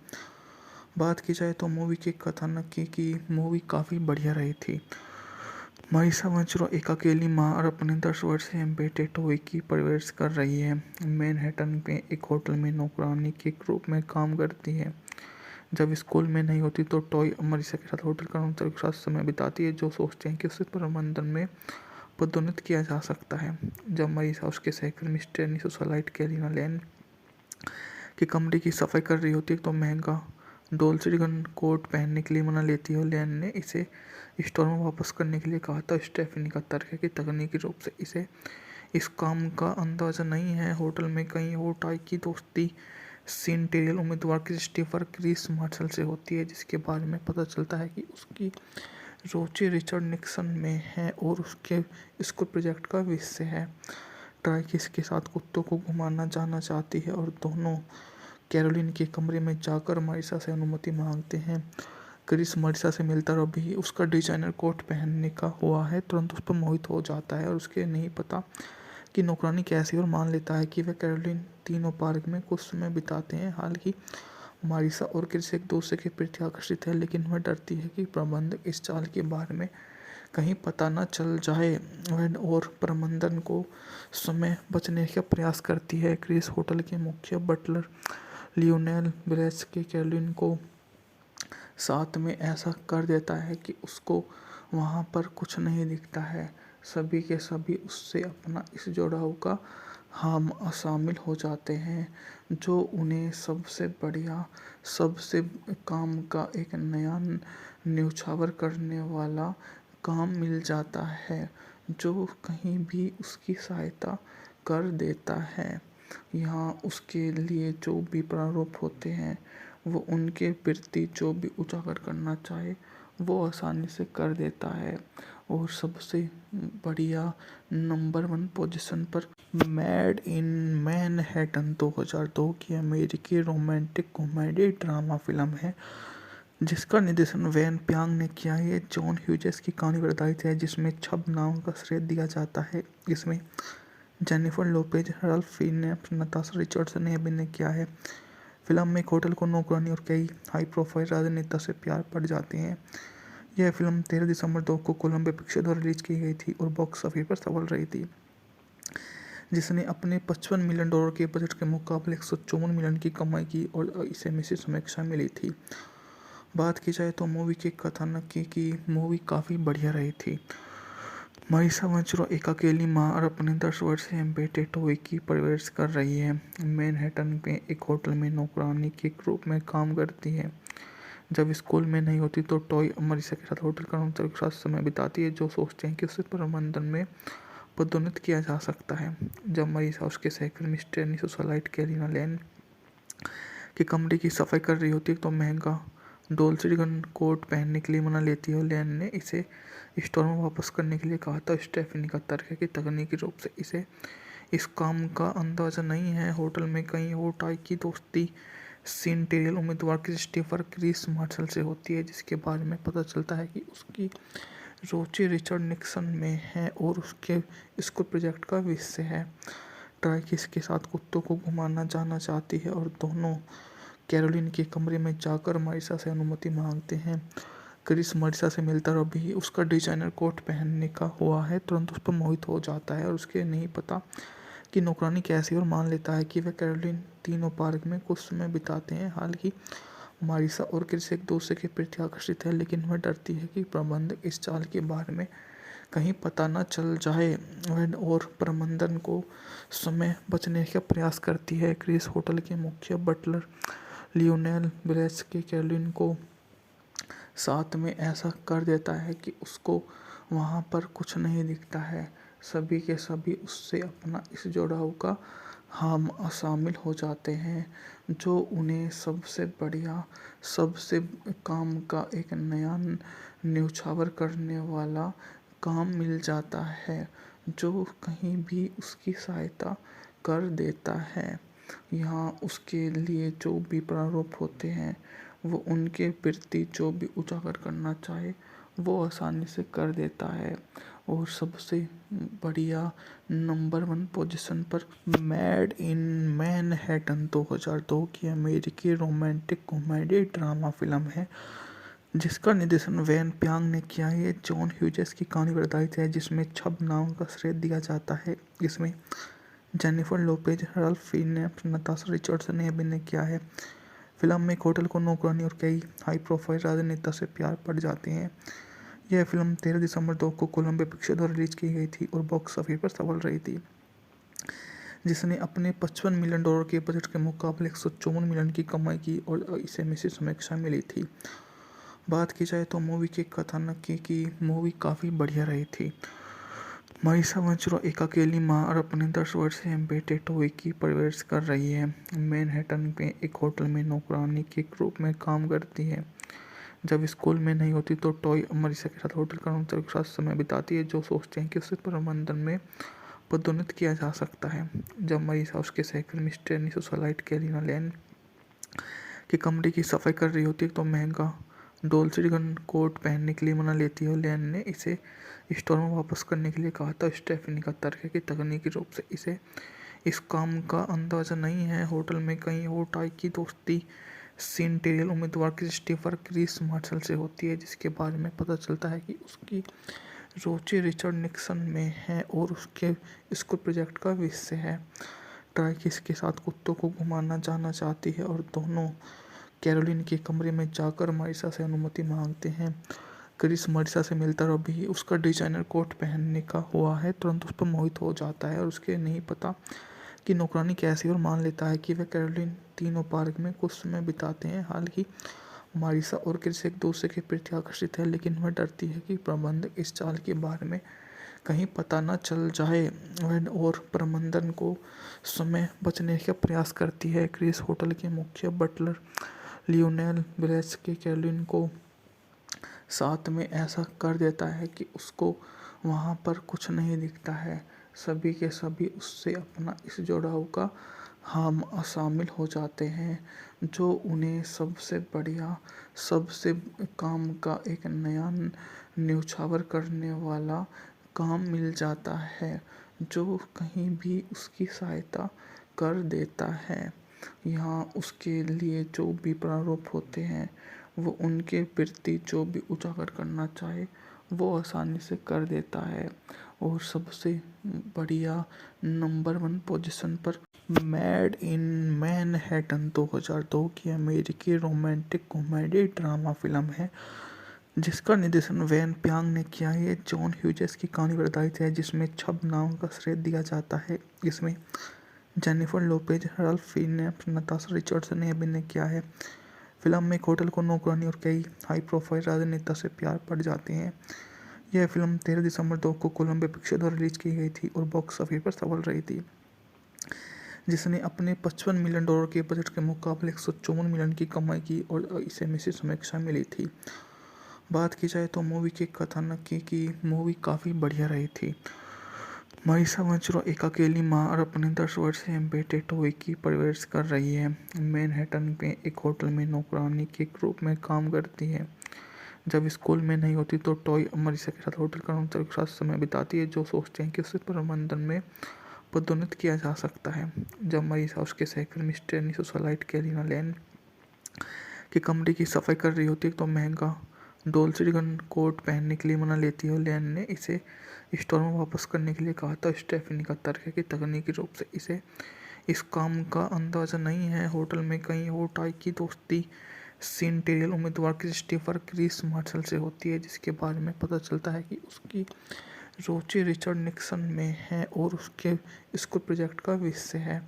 बात की जाए तो मूवी के कथानक की मूवी काफ़ी बढ़िया रही थी। मारिसा मंचरो एक अकेली माँ और अपने 10 वर्षीय बेटे टोई की परवरिश कर रही है। मैनहट्टन में एक होटल में नौकरानी के रूप में काम करती है। जब स्कूल में नहीं होती तो टॉय मारिसा के साथ होटल कर्मचारियों के साथ समय बिताती है, जो सोचते हैं कि उसे प्रबंधन में पदोन्नत किया जा सकता है। जब मारिसा उसके सहकर्मी मिस्टर सोसाइटी कैलिना लैन के कमरे की सफाई कर रही होती है तो महंगा डोल्चे कोट पहनने के लिए मना लेती है और लैन ने इसे स्टोर में वापस करने के लिए कहा था। स्टेफनी का तर्क है कि तकनीकी रूप से इसे इस काम का अंदाजा नहीं है। होटल में कहीं और टाई की दोस्ती सेनेटरियल उम्मीदवार क्रिस्टोफर क्रिस मार्शल से होती है, जिसके बारे में पता चलता है कि उसकी रुचि रिचर्ड निक्सन में है और उसके स्कूल प्रोजेक्ट का विषय है। ट्राई किस के साथ कुत्तों को घुमाना जाना चाहती है और दोनों कैरोलिन के कमरे में जाकर मारिसा से अनुमति मांगते हैं। क्रिस मारिसा से मिलता और अभी उसका डिजाइनर कोट पहनने का हुआ है तुरंत उस पर मोहित हो जाता है और उसके नहीं पता कि नौकरानी कैसी, और मान लेता है कि वह कैरोलिन तीनों पार्क में कुछ समय बिताते हैं। हालांकि मारिसा और क्रिस एक दूसरे के प्रति आकर्षित है, लेकिन वह डरती है कि प्रबंधक इस चाल के बारे में कहीं पता न चल जाए। वह और प्रबंधन को समय बचने का प्रयास करती है। क्रिस होटल के मुख्य बटलर लियोनेल ब्रेस के कैरोलिन को साथ में ऐसा कर देता है कि उसको वहाँ पर कुछ नहीं दिखता है। सभी के सभी उससे अपना इस जुड़ाव का हम शामिल हो जाते हैं, जो उन्हें सबसे बढ़िया सबसे काम का एक नया न्योछावर करने वाला काम मिल जाता है, जो कहीं भी उसकी सहायता कर देता है। यहाँ उसके लिए जो भी प्रारूप होते हैं वो उनके प्रति जो भी उजागर करना चाहे वो आसानी से कर देता है। और सबसे बढ़िया नंबर 1 पोजीशन पर मेड इन मैनहट्टन 2002 की अमेरिकी रोमांटिक कॉमेडी ड्रामा फिल्म है, जिसका निर्देशन वैन प्यांग ने किया है। जॉन ह्यूजेस की कहानी पर आधारित है, जिसमें छब नाम का श्रेय दिया जाता है। इसमें Jennifer Lopez, Ralph Fiennes, Natasha Richardson ने अभिनय किया है। फिल्म में एक होटल को नौकरानी और कई हाई प्रोफाइल राजनेता से प्यार पड़ जाते हैं। यह फिल्म 13 दिसंबर 2 को कोलंबिया पिक्चर द्वारा रिलीज की गई थी और बॉक्स ऑफिस पर सफल रही थी, जिसने अपने $55 मिलियन के बजट के मुकाबले 154 मिलियन की कमाई की और इसे मिश्रित समीक्षा मिली थी। बात की जाए तो मूवी के कथानक की मूवी काफ़ी बढ़िया रही थी। मारिसा मंचरो एक अकेली माँ और अपने 10 वर्षीय बेटे टोई की परवरिश कर रही है। मैनहट्टन में एक होटल में नौकरानी के रूप में काम करती है। जब स्कूल में नहीं होती तो टॉय मारिसा के साथ होटल कर्मचारियों के साथ समय बिताती है, जो सोचते हैं कि उसे प्रबंधन में पदोन्नत किया जा सकता है। जब मारिसा उसके सहकर्मी मिस्टर सोसाइटी कैलिना लैन के कमरे की सफाई कर रही होती है तो महंगा डोल्चे कोट पहनने के लिए मना लेती है और लैन ने इसे स्टोर में वापस करने के लिए कहा था। स्टेफनी का तर्क है कि तकनीकी रूप से इसे इस काम का अंदाजा नहीं है। होटल में कहीं और टाई की दोस्ती सेनेटरियल उम्मीदवार क्रिस्टोफर क्रिस मार्शल से होती है, जिसके बारे में पता चलता है कि उसकी रुचि रिचर्ड निक्सन में है और उसके स्कूल प्रोजेक्ट का विषय है। ट्राई किस के साथ कुत्तों को घुमाना जाना चाहती है और दोनों कैरोलिन के कमरे में जाकर मारिसा से अनुमति मांगते हैं। क्रिस मारिसा से मिलता और अभी उसका डिजाइनर कोट पहनने का हुआ है तुरंत उस पर मोहित हो जाता है और उसके नहीं पता कि नौकरानी कैसी, और मान लेता है कि वह कैरोलिन तीनों पार्क में कुछ समय बिताते हैं। हालांकि मारिसा और क्रिस एक दूसरे के प्रति आकर्षित है, लेकिन वह डरती है कि प्रबंधक इस चाल के बारे में कहीं पता न चल जाए। वह और प्रबंधन को समय बचने का प्रयास करती है। क्रिस होटल के मुख्य बटलर लियोनेल ब्रेस के कैरोलिन को साथ में ऐसा कर देता है कि उसको वहाँ पर कुछ नहीं दिखता है। सभी के सभी उससे अपना इस जुड़ाव का हम शामिल हो जाते हैं, जो उन्हें सबसे बढ़िया सबसे काम का एक नया न्योछावर करने वाला काम मिल जाता है, जो कहीं भी उसकी सहायता कर देता है। यहाँ उसके लिए जो भी प्रारूप होते हैं वो उनके प्रति जो भी उजागर करना चाहे वो आसानी से कर देता है। और सबसे बढ़िया नंबर 1 पोजीशन पर मेड इन मैनहट्टन 2002 की अमेरिकी रोमांटिक कॉमेडी ड्रामा फिल्म है जिसका निर्देशन वैन प्यांग ने किया है। ये जॉन ह्यूजेस की कहानी पर आधारित है जिसमें छब नाम का श्रेय दिया जाता है। इसमें Jennifer Lopez, Ralph Fiennes, Natasha Richardson ने अभिनय किया है। फिल्म में एक होटल को नौकरानी और कई हाई प्रोफाइल राजनेता से प्यार पड़ जाते हैं। यह फिल्म 13 दिसंबर 2 को कोलंबिया पिक्चर द्वारा रिलीज की गई थी और बॉक्स ऑफिस पर सफल रही थी, जिसने अपने $55 मिलियन के बजट के मुकाबले 154 मिलियन की कमाई की और इसे मिश्रित समीक्षा मिली थी। बात की जाए तो मूवी के कथानक की मूवी काफ़ी बढ़िया रही थी। मारिसा वंचुरा एक अकेली माँ और अपने 10 वर्षीय बेटे टोई की परवरिश कर रही है। मैनहट्टन में एक होटल में नौकरानी के रूप में काम करती है। जब स्कूल में नहीं होती तो टॉय मारिसा के साथ होटल कर्मचारियों के साथ समय बिताती है जो सोचते हैं कि उसे प्रबंधन में पदोन्नत किया जा सकता है। जब मारिसा उसके सहकर्मी मिस्टर सोसाइट कैलिना लैन के कमरे की सफाई कर रही होती है तो महंगा डोल्चे कोट पहनने के लिए मना लेती है और लैन ने इसे स्टोर में वापस करने के लिए कहा था। स्टेफनी का तर्क है कि तकनीकी रूप से इसे इस काम का अंदाज़ा नहीं है। होटल में कहीं और टाई की दोस्ती सेंटेरियल उम्मीदवार क्रिस्टोफर क्रिस मार्शल से होती है, जिसके बारे में पता चलता है कि उसकी रुचि रिचर्ड निक्सन में है और उसके स्कूल प्रोजेक्ट का विषय है। ट्राई किसके साथ कुत्तों को घुमाना जाना चाहती है और दोनों कैरोलिन के कमरे में जाकर मारिसा से अनुमति मांगते हैं। क्रिस मारिसा से मिलता और भी उसका डिजाइनर कोट पहनने का हुआ है तुरंत उस पर मोहित हो जाता है और उसके नहीं पता कि नौकरानी कैसी और मान लेता है कि वह कैरोलिन तीनों पार्क में कुछ समय बिताते हैं। हालांकि मारिसा और क्रिस एक दूसरे के प्रति आकर्षित है, लेकिन वह डरती है कि प्रबंधक इस चाल के बारे में कहीं पता न चल जाए। वह और प्रबंधन को समय बचने का प्रयास करती है। क्रिस होटल के मुख्य बटलर लियोनेल ब्लेस के कैरोलिन को साथ में ऐसा कर देता है कि उसको वहाँ पर कुछ नहीं दिखता है। सभी के सभी उससे अपना इस जुड़ाव का हम शामिल हो जाते हैं जो उन्हें सबसे बढ़िया सबसे काम का एक नया न्योछावर करने वाला काम मिल जाता है जो कहीं भी उसकी सहायता कर देता है। यहाँ उसके लिए जो भी प्रारूप होते हैं वो उनके प्रति जो भी उजागर करना चाहे वो आसानी से कर देता है। और सबसे बढ़िया नंबर 1 पोजीशन पर मेड इन मैनहट्टन 2002 की अमेरिकी रोमांटिक कॉमेडी ड्रामा फिल्म है जिसका निर्देशन वैन प्यांग ने किया है। ये जॉन ह्यूजेस की कहानी पर आधारित है जिसमें छब नाम का श्रेय दिया जाता है। इसमें Jennifer Lopez, Ralph Fiennes, Natasha Richardson ने अभिनय किया है। फिल्म में एक होटल को नौकरानी और कई हाई प्रोफाइल राजनेता से प्यार पड़ जाते हैं। यह फिल्म 13 दिसंबर 2 को कोलंबिया पिक्चर द्वारा रिलीज की गई थी और बॉक्स ऑफिस पर सफल रही थी, जिसने अपने $55 मिलियन के बजट के मुकाबले 154 मिलियन की कमाई की और इसे मिश्रित समीक्षा मिली थी। बात की जाए तो मूवी के कथानक की मूवी काफ़ी बढ़िया रही थी। मारिसा वंचुरा एक अकेली माँ और अपने 10 वर्षीय बेटे टोई की परवरिश कर रही है। मैनहट्टन में एक होटल में नौकरानी के रूप में काम करती है। जब स्कूल में नहीं होती तो टॉय मारिसा के साथ होटल कर्मचारियों के साथ समय बिताती है जो सोचते हैं कि उसे प्रबंधन में पदोन्नत किया जा सकता है। जब मारिसा उसके सहकर्मी मिस्टर सोसाइट कैलिना लैन के कमरे की सफाई कर रही होती है तो महंगा डोल्चे कोट पहनने के लिए मना लेती है और लैन ने इसे स्टोर में वापस करने के लिए कहा था। स्टेफनी का तर्क है कि तकनीकी रूप से इसे इस काम का अंदाज़ा नहीं है। होटल में कहीं और टाई की दोस्ती सेंटेरियल उम्मीदवार क्रिस्टोफर क्रिस मार्शल से होती है, जिसके बारे में पता चलता है कि उसकी रुचि रिचर्ड निक्सन में है और उसके स्कूल प्रोजेक्ट का विषय है।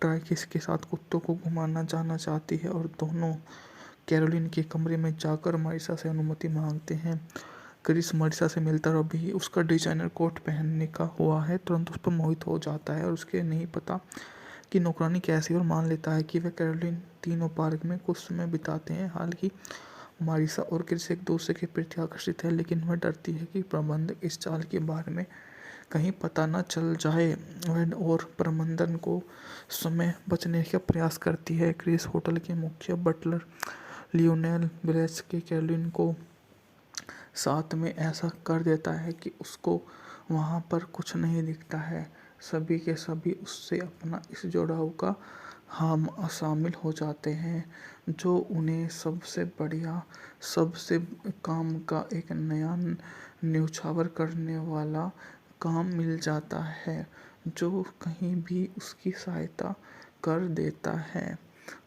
ट्राई किसके साथ कुत्तों को घुमाना जाना चाहती है और दोनों कैरोलिन के कमरे में जाकर मारिसा से अनुमति मांगते हैं। क्रिस मारिसा से मिलता और भी उसका डिजाइनर कोट पहनने का हुआ है तुरंत उस पर मोहित हो जाता है और उसके नहीं पता कि नौकरानी कैसी और मान लेता है कि वह कैरोलिन तीनों पार्क में कुछ समय बिताते हैं। हालांकि मारिसा और क्रिस एक दूसरे के प्रति आकर्षित है, लेकिन वह डरती है कि प्रबंधक इस चाल के बारे में कहीं पता न चल जाए। वह और प्रबंधन को समय बचने का प्रयास करती है। क्रिस होटल के मुख्य बटलर लियोनेल ब्रेस्की कैरोलिन को साथ में ऐसा कर देता है कि उसको वहाँ पर कुछ नहीं दिखता है। सभी के सभी उससे अपना इस जुड़ाव का हम शामिल हो जाते हैं, जो उन्हें सबसे बढ़िया, सबसे काम का एक नया न्योछावर करने वाला काम मिल जाता है, जो कहीं भी उसकी सहायता कर देता है।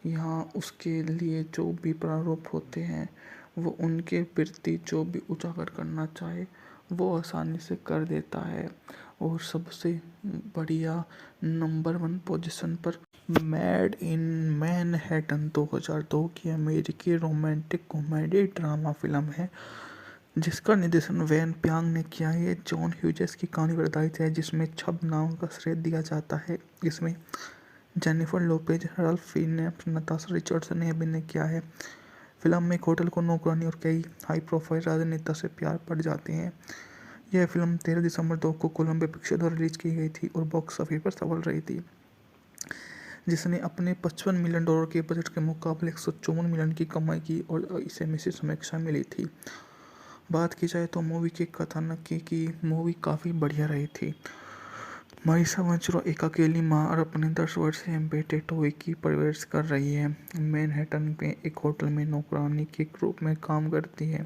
यहाँ उसके लिए जो भी प्रारूप होते हैं, वो उनके प्रति जो भी उजागर करना चाहे वो आसानी से कर देता है। और सबसे बढ़िया नंबर 1 पोजीशन पर मेड इन मैनहट्टन 2002 की अमेरिकी रोमांटिक कॉमेडी ड्रामा फिल्म है, जिसका निर्देशन वैन प्यांग ने किया है। ये जॉन ह्यूजेस की कहानी पर आधारित है, जिसमें छब नाम का श्रेय दिया जाता है। इसमें Jennifer Lopez, Ralph Fiennes, Natasha Richardson ने अभिनय किया है। फिल्म में एक होटल को नौकरानी और कई हाई प्रोफाइल राजनेता से प्यार पड़ जाते हैं। यह फिल्म 13 दिसंबर 2 को कोलंबिया पिक्चर द्वारा रिलीज की गई थी और बॉक्स ऑफिस पर सफल रही थी, जिसने अपने $55 मिलियन के बजट के मुकाबले 154 मिलियन की कमाई की और इसे मिश्रित समीक्षा मिली थी। बात की जाए तो मूवी के कथानक की मूवी काफ़ी बढ़िया रही थी। मारिसा मंचरो एक अकेली माँ और अपने 10 वर्षीय बेटे टॉय की परवरिश कर रही है। मैनहट्टन में एक होटल में नौकरानी के रूप में काम करती है।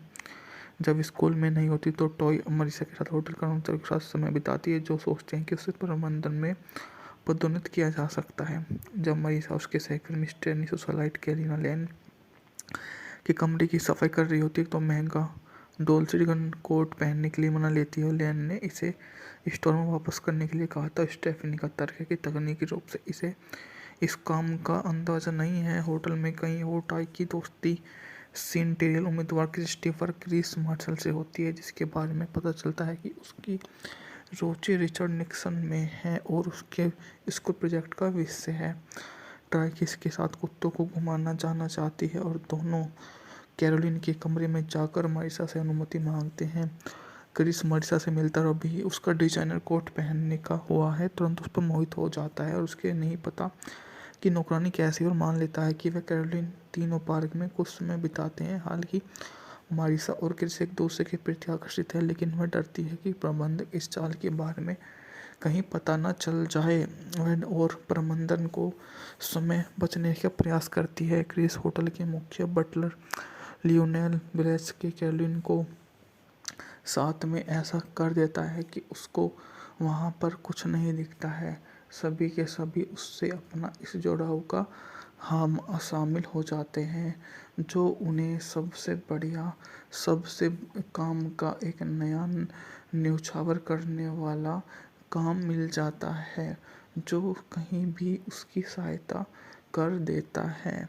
जब स्कूल में नहीं होती तो टॉय मारिसा के साथ होटल कर्मचारियों के साथ समय बिताती है, जो सोचते हैं कि उसे प्रबंधन में पदोन्नत किया जा सकता है। जब मारिसा उसके सहकर्मी स्टेनी सोसाइटी कैलिना लैन के कमरे की सफाई कर रही होती है तो महंगा डोल्चे गन कोट पहनने के लिए मना लेती है और लैन ने इसे स्टोर में वापस करने के लिए कहा था। स्टेफनी का तर्क है कि तकनीकी रूप से इसे इस काम का अंदाज़ा नहीं है। होटल में कहीं और टाई की दोस्ती सेंटेरियल उम्मीदवार क्रिस्टोफर क्रिस मार्शल से होती है, जिसके बारे में पता चलता है कि उसकी रुचि रिचर्ड निक्सन में है और उसके स्कूल प्रोजेक्ट का विषय है। ट्राई किसके साथ कुत्तों को घुमाना जाना चाहती है और दोनों कैरोलिन के कमरे में जाकर मारिसा से अनुमति मांगते हैं। क्रिस मारिसा से मिलता और भी उसका डिजाइनर कोट पहनने का हुआ है, तुरंत उस पर मोहित हो जाता है और उसके नहीं पता कि नौकरानी कैसी, और मान लेता है कि वह कैरोलिन तीनों पार्क में कुछ समय बिताते हैं। हालांकि मारिसा और क्रिस एक दूसरे के प्रति आकर्षित है, लेकिन वह डरती है कि प्रबंधक इस चाल के बारे में कहीं पता न चल जाए। वह और प्रबंधन को समय बचने का प्रयास करती है। क्रिस होटल के मुख्य बटलर लियोनेल ब्रेस्की कैरोलिन को साथ में ऐसा कर देता है कि उसको वहाँ पर कुछ नहीं दिखता है। सभी के सभी उससे अपना इस जुड़ाव का हम शामिल हो जाते हैं, जो उन्हें सबसे बढ़िया, सबसे काम का एक नया न्योछावर करने वाला काम मिल जाता है, जो कहीं भी उसकी सहायता कर देता है।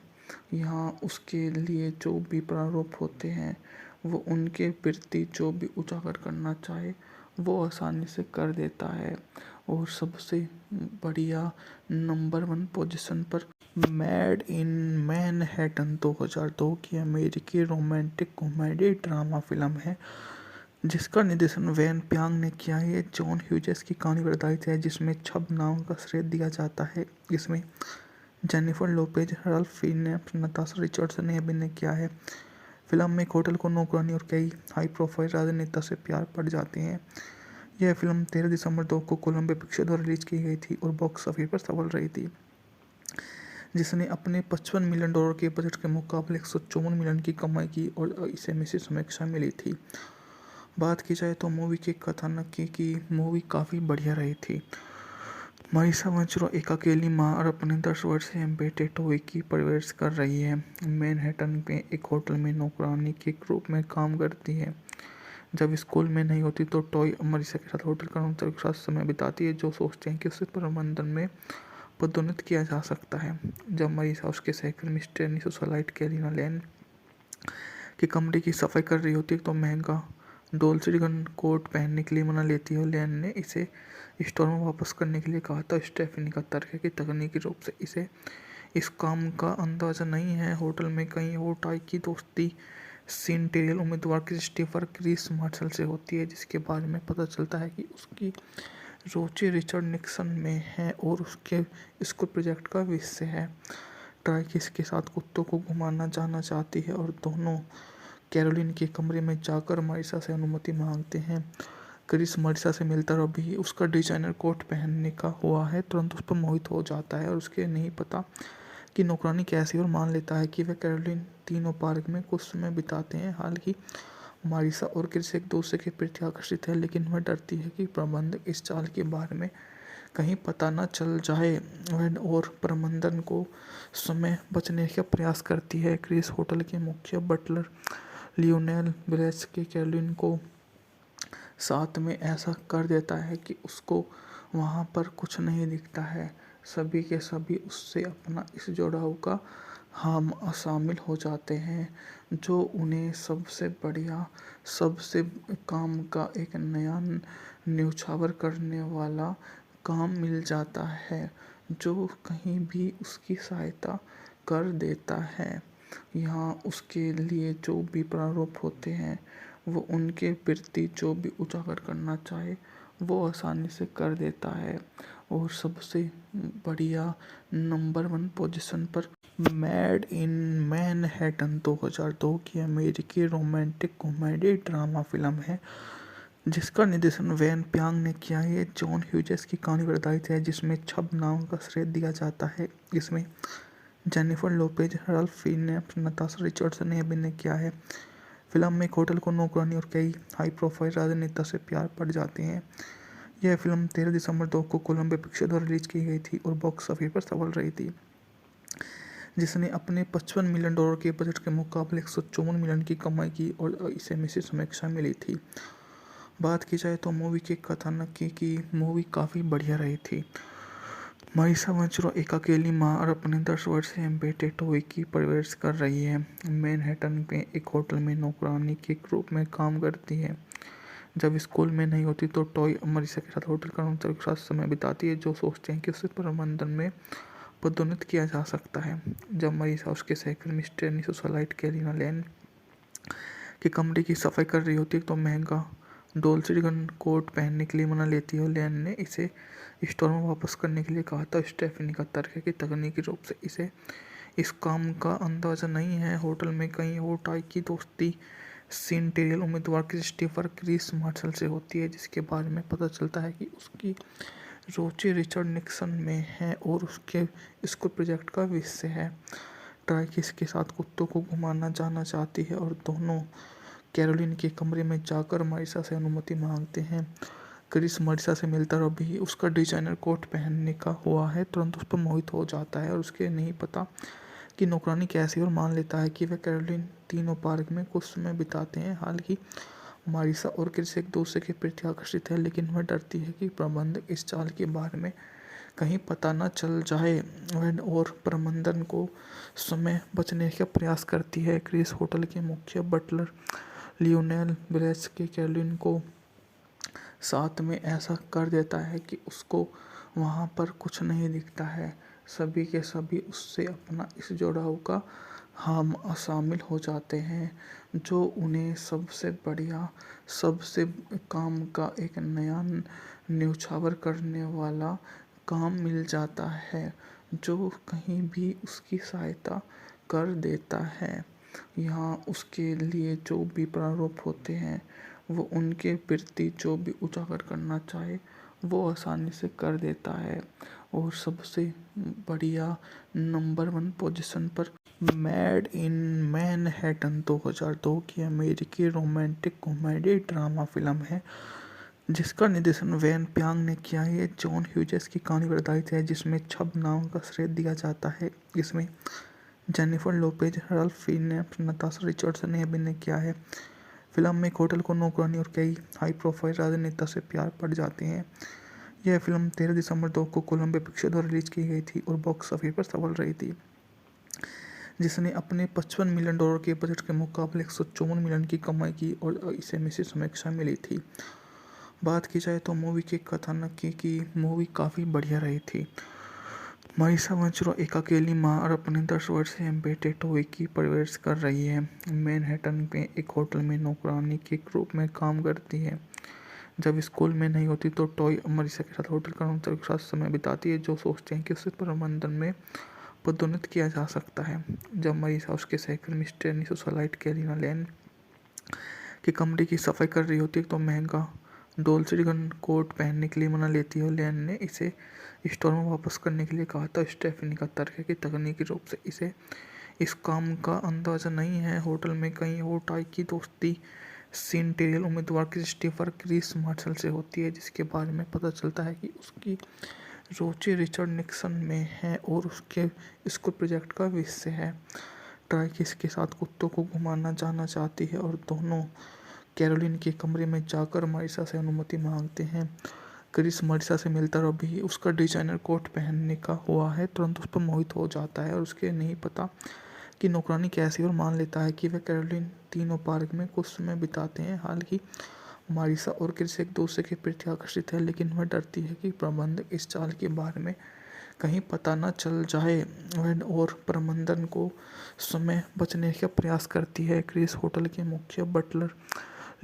यहाँ उसके लिए जो भी प्रारूप होते हैं, वो उनके प्रति जो भी उजागर करना चाहे वो आसानी से कर देता है। और सबसे बढ़िया नंबर 1 पोजीशन पर मेड इन मैनहट्टन 2002 की अमेरिकी रोमांटिक कॉमेडी ड्रामा फिल्म है, जिसका निर्देशन वैन प्यांग ने किया है। ये जॉन ह्यूजेस की कहानी पर आधारित है, जिसमें छब नाम का श्रेय दिया जाता है। इसमें Jennifer Lopez, Ralph Fiennes, Natasha Richardson ने अभिनय किया है। फिल्म में एक होटल को नौकरानी और कई हाई प्रोफाइल राजनेता से प्यार पड़ जाते हैं। यह फिल्म 13 दिसंबर 2 को कोलंबिया पिक्चर द्वारा रिलीज की गई थी और बॉक्स ऑफिस पर सफल रही थी, जिसने अपने $55 मिलियन के बजट के मुकाबले 154 मिलियन की कमाई की और इसे मिश्रित समीक्षा मिली थी। बात की जाए तो मूवी के कथानक की मूवी काफ़ी बढ़िया रही थी। मारिसा मंचरो एक अकेली माँ और अपने 10 वर्षीय बेटे टॉय की परवरिश कर रही है। मैनहट्टन में एक होटल में नौकरानी के रूप में काम करती है। जब स्कूल में नहीं होती तो टॉय मारिसा के साथ होटल कर्मचारियों के साथ समय बिताती है, जो सोचते हैं कि उसे प्रबंधन में पदोन्नत किया जा सकता है। जब मारिसा उसके सहकर्मी स्टेनी सोसाइटी कैलिना लैन के कमरे की सफाई कर रही होती है तो महंगा डोल्चे गन कोट पहनने के लिए मना लेती है और लैन ने इसे स्टोर में वापस करने के लिए कहा था। स्टेफनी का तर्क है कि तकनीकी रूप से इसे इस काम का अंदाज़ा नहीं है। होटल में कहीं और टाई की दोस्ती सेंटेरियल उम्मीदवार क्रिस्टोफर क्रिस मार्शल से होती है, जिसके बारे में पता चलता है कि उसकी रुचि रिचर्ड निक्सन में है और उसके स्कूल प्रोजेक्ट का विषय है। ट्राइकिस के साथ कुत्तों को घुमाना जाना चाहती है और दोनों कैरोलिन के कमरे में जाकर मारिसा से अनुमति मांगते हैं। क्रिस मारिसा से मिलता और अभी उसका डिजाइनर कोट पहनने का हुआ है तुरंत उस पर मोहित हो जाता है और उसके नहीं पता कि नौकरानी कैसी, और मान लेता है कि वह कैरोलिन तीनों पार्क में कुछ समय बिताते हैं। हालांकि मारिसा और क्रिस एक दूसरे के प्रति आकर्षित है, लेकिन वह डरती है कि प्रबंधक इस चाल के बारे में कहीं पता न चल जाए। वह और प्रबंधन को समय बचने का प्रयास करती है। क्रिस होटल के मुख्य बटलर लियोनेल ब्रेस के कैरोलिन को साथ में ऐसा कर देता है कि उसको वहाँ पर कुछ नहीं दिखता है। सभी के सभी उससे अपना इस जुड़ाव का हम शामिल हो जाते हैं, जो उन्हें सबसे बढ़िया, सबसे काम का एक नया न्योछावर करने वाला काम मिल जाता है, जो कहीं भी उसकी सहायता कर देता है। यहाँ उसके लिए जो भी प्रारूप होते हैं, वो उनके प्रति जो भी उजागर करना चाहे वो आसानी से कर देता है। और सबसे बढ़िया नंबर 1 पोजीशन पर मेड इन मैनहट्टन 2002 की अमेरिकी रोमांटिक कॉमेडी ड्रामा फिल्म है, जिसका निर्देशन वेन प्यांग ने किया है। जॉन ह्यूजेस की कहानी पर आधारित है, जिसमें छब नाम का श्रेय दिया जाता है। इसमें Jennifer Lopez, Ralph Fiennes, Natasha Richardson ने अभिनय किया है। फिल्म में एक होटल को नौकरानी और कई हाई प्रोफाइल राजनेता से प्यार पड़ जाते हैं। यह फिल्म 13 दिसंबर 2 को कोलंबिया पिक्चर द्वारा रिलीज की गई थी और बॉक्स ऑफिस पर सफल रही थी, जिसने अपने $55 मिलियन के बजट के मुकाबले 154 मिलियन की कमाई की और इसे मिश्रित समीक्षा मिली थी। बात की जाए तो मूवी के कथानक की मूवी काफ़ी बढ़िया रही थी। मारिसा वेंचुरा एक अकेली माँ और अपने 10 वर्षीय बेटे टॉय की परवरिश कर रही है। मैनहट्टन में एक होटल में नौकरानी के रूप में काम करती है। जब स्कूल में नहीं होती तो टॉय मारिसा के साथ होटल कर्मचारियों के साथ समय बिताती है, जो सोचते हैं कि उसे प्रबंधन में पदोन्नत किया जा सकता है। जब मारिसा उसके सहकर्मी स्टेनी सोसाइटी कैलिना लैन के कमरे की सफाई कर रही होती है तो महंगा डोल्चे गन कोट पहनने के लिए मना लेती है और लैन ने इसे स्टोर में वापस करने के लिए कहा था। स्टेफनी का तर्क है कि तकनीकी रूप से इसे इस काम का अंदाज़ा नहीं है। होटल में कहीं और टाई की दोस्ती सेनेटरियल उम्मीदवार क्रिस्टोफर क्रिस मार्शल से होती है, जिसके बारे में पता चलता है कि उसकी रुचि रिचर्ड निक्सन में है और उसके स्कूल प्रोजेक्ट का विषय है। ट्राइकिस के साथ कुत्तों को घुमाना जाना चाहती है और दोनों कैरोलिन के कमरे में जाकर मारिसा से अनुमति मांगते हैं। क्रिस मारिसा से मिलता और अभी उसका डिजाइनर कोट पहनने का हुआ है तुरंत उस पर मोहित हो जाता है और उसके नहीं पता कि नौकरानी कैसी, और मान लेता है कि वह कैरोलिन तीनों पार्क में कुछ समय बिताते हैं। हालांकि मारिसा और क्रिस एक दूसरे के प्रति आकर्षित है, लेकिन वह डरती है कि प्रबंधक इस चाल के बारे में कहीं पता न चल जाए। वह और प्रबंधन को समय बचने का प्रयास करती है। क्रिस होटल के मुख्य बटलर लियोनेल ब्रेस के कैरोलिन को साथ में ऐसा कर देता है कि उसको वहाँ पर कुछ नहीं दिखता है। सभी के सभी उससे अपना इस जुड़ाव का हम शामिल हो जाते हैं, जो उन्हें सबसे बढ़िया, सबसे काम का एक नया न्योछावर करने वाला काम मिल जाता है, जो कहीं भी उसकी सहायता कर देता है। यहाँ उसके लिए जो भी प्रारूप होते हैं, वो उनके प्रति जो भी उजागर करना चाहे वो आसानी से कर देता है। और सबसे बढ़िया नंबर 1 पोजीशन पर मेड इन मैनहट्टन 2002 की अमेरिकी रोमांटिक कॉमेडी ड्रामा फिल्म है, जिसका निर्देशन वेन प्यांग ने किया है। जॉन ह्यूजेस की कहानी पर आधारित है, जिसमें छब नाम का श्रेय दिया जाता है। इसमें Jennifer Lopez, Ralph Fiennes, Natasha Richardson ने अभिनय किया है। फिल्म में एक होटल को नौकरानी और कई हाई प्रोफाइल राजनेता से प्यार पड़ जाते हैं। यह फिल्म 13 दिसंबर 2 को कोलंबिया पिक्चर द्वारा रिलीज की गई थी और बॉक्स ऑफिस पर सफल रही थी, जिसने अपने $55 मिलियन के बजट के मुकाबले 154 मिलियन की कमाई की और इसे मिश्रित समीक्षा मिली थी। बात की जाए तो मूवी के कथानक की मूवी काफ़ी बढ़िया रही थी। मारिसा वेंचुरा एक अकेली माँ और अपने 10 वर्षीय बेटे टॉय की परवरिश कर रही है। मैनहट्टन में एक होटल में नौकरानी के रूप में काम करती है। जब स्कूल में नहीं होती तो टॉय मारिसा के साथ होटल कर्मचारियों के साथ समय बिताती है, जो सोचते हैं कि उसे प्रबंधन में पदोन्नत किया जा सकता है। जब मारिसा उसके सहकर्मी स्टैनी सोसाइट कैलिना लैन के कमरे की सफाई कर रही होती है तो महंगा डोल्चे गन कोट पहनने के लिए मना लेती है और लैन ने इसे स्टोर में वापस करने के लिए कहा था। स्टेफनी का तर्क है कि तकनीकी रूप से इसे इस काम का अंदाजा नहीं है। होटल में कहीं और टाई की दोस्ती सेंटेरियल उम्मीदवार क्रिस्टोफर क्रिस मार्शल से होती है, जिसके बारे में पता चलता है कि उसकी रुचि रिचर्ड निक्सन में है और उसके स्कूल प्रोजेक्ट का विषय है। ट्राई किसके साथ कुत्तों को घुमाना जाना चाहती है और दोनों कैरोलिन के कमरे में जाकर मारिसा से अनुमति मांगते हैं। क्रिस मारिसा से मिलता और अभी उसका डिजाइनर कोट पहनने का हुआ है तुरंत उस पर मोहित हो जाता है और उसके नहीं पता कि नौकरानी कैसी, और मान लेता है कि वह कैरोलिन तीनों पार्क में कुछ समय बिताते हैं। हालांकि मारिसा और क्रिस एक दूसरे के प्रति आकर्षित है, लेकिन वह डरती है कि प्रबंधक इस चाल के बारे में कहीं पता न चल जाए। वह और प्रबंधन को समय बचने का प्रयास करती है। क्रिस होटल के मुख्य बटलर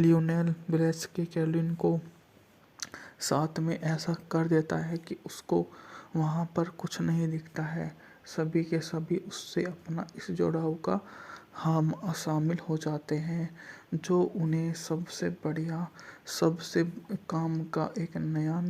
लियोनेल ब्रेस के कैरोलिन को साथ में ऐसा कर देता है कि उसको वहाँ पर कुछ नहीं दिखता है। सभी के सभी उससे अपना इस जुड़ाव का हम शामिल हो जाते हैं, जो उन्हें सबसे बढ़िया सबसे काम का एक नया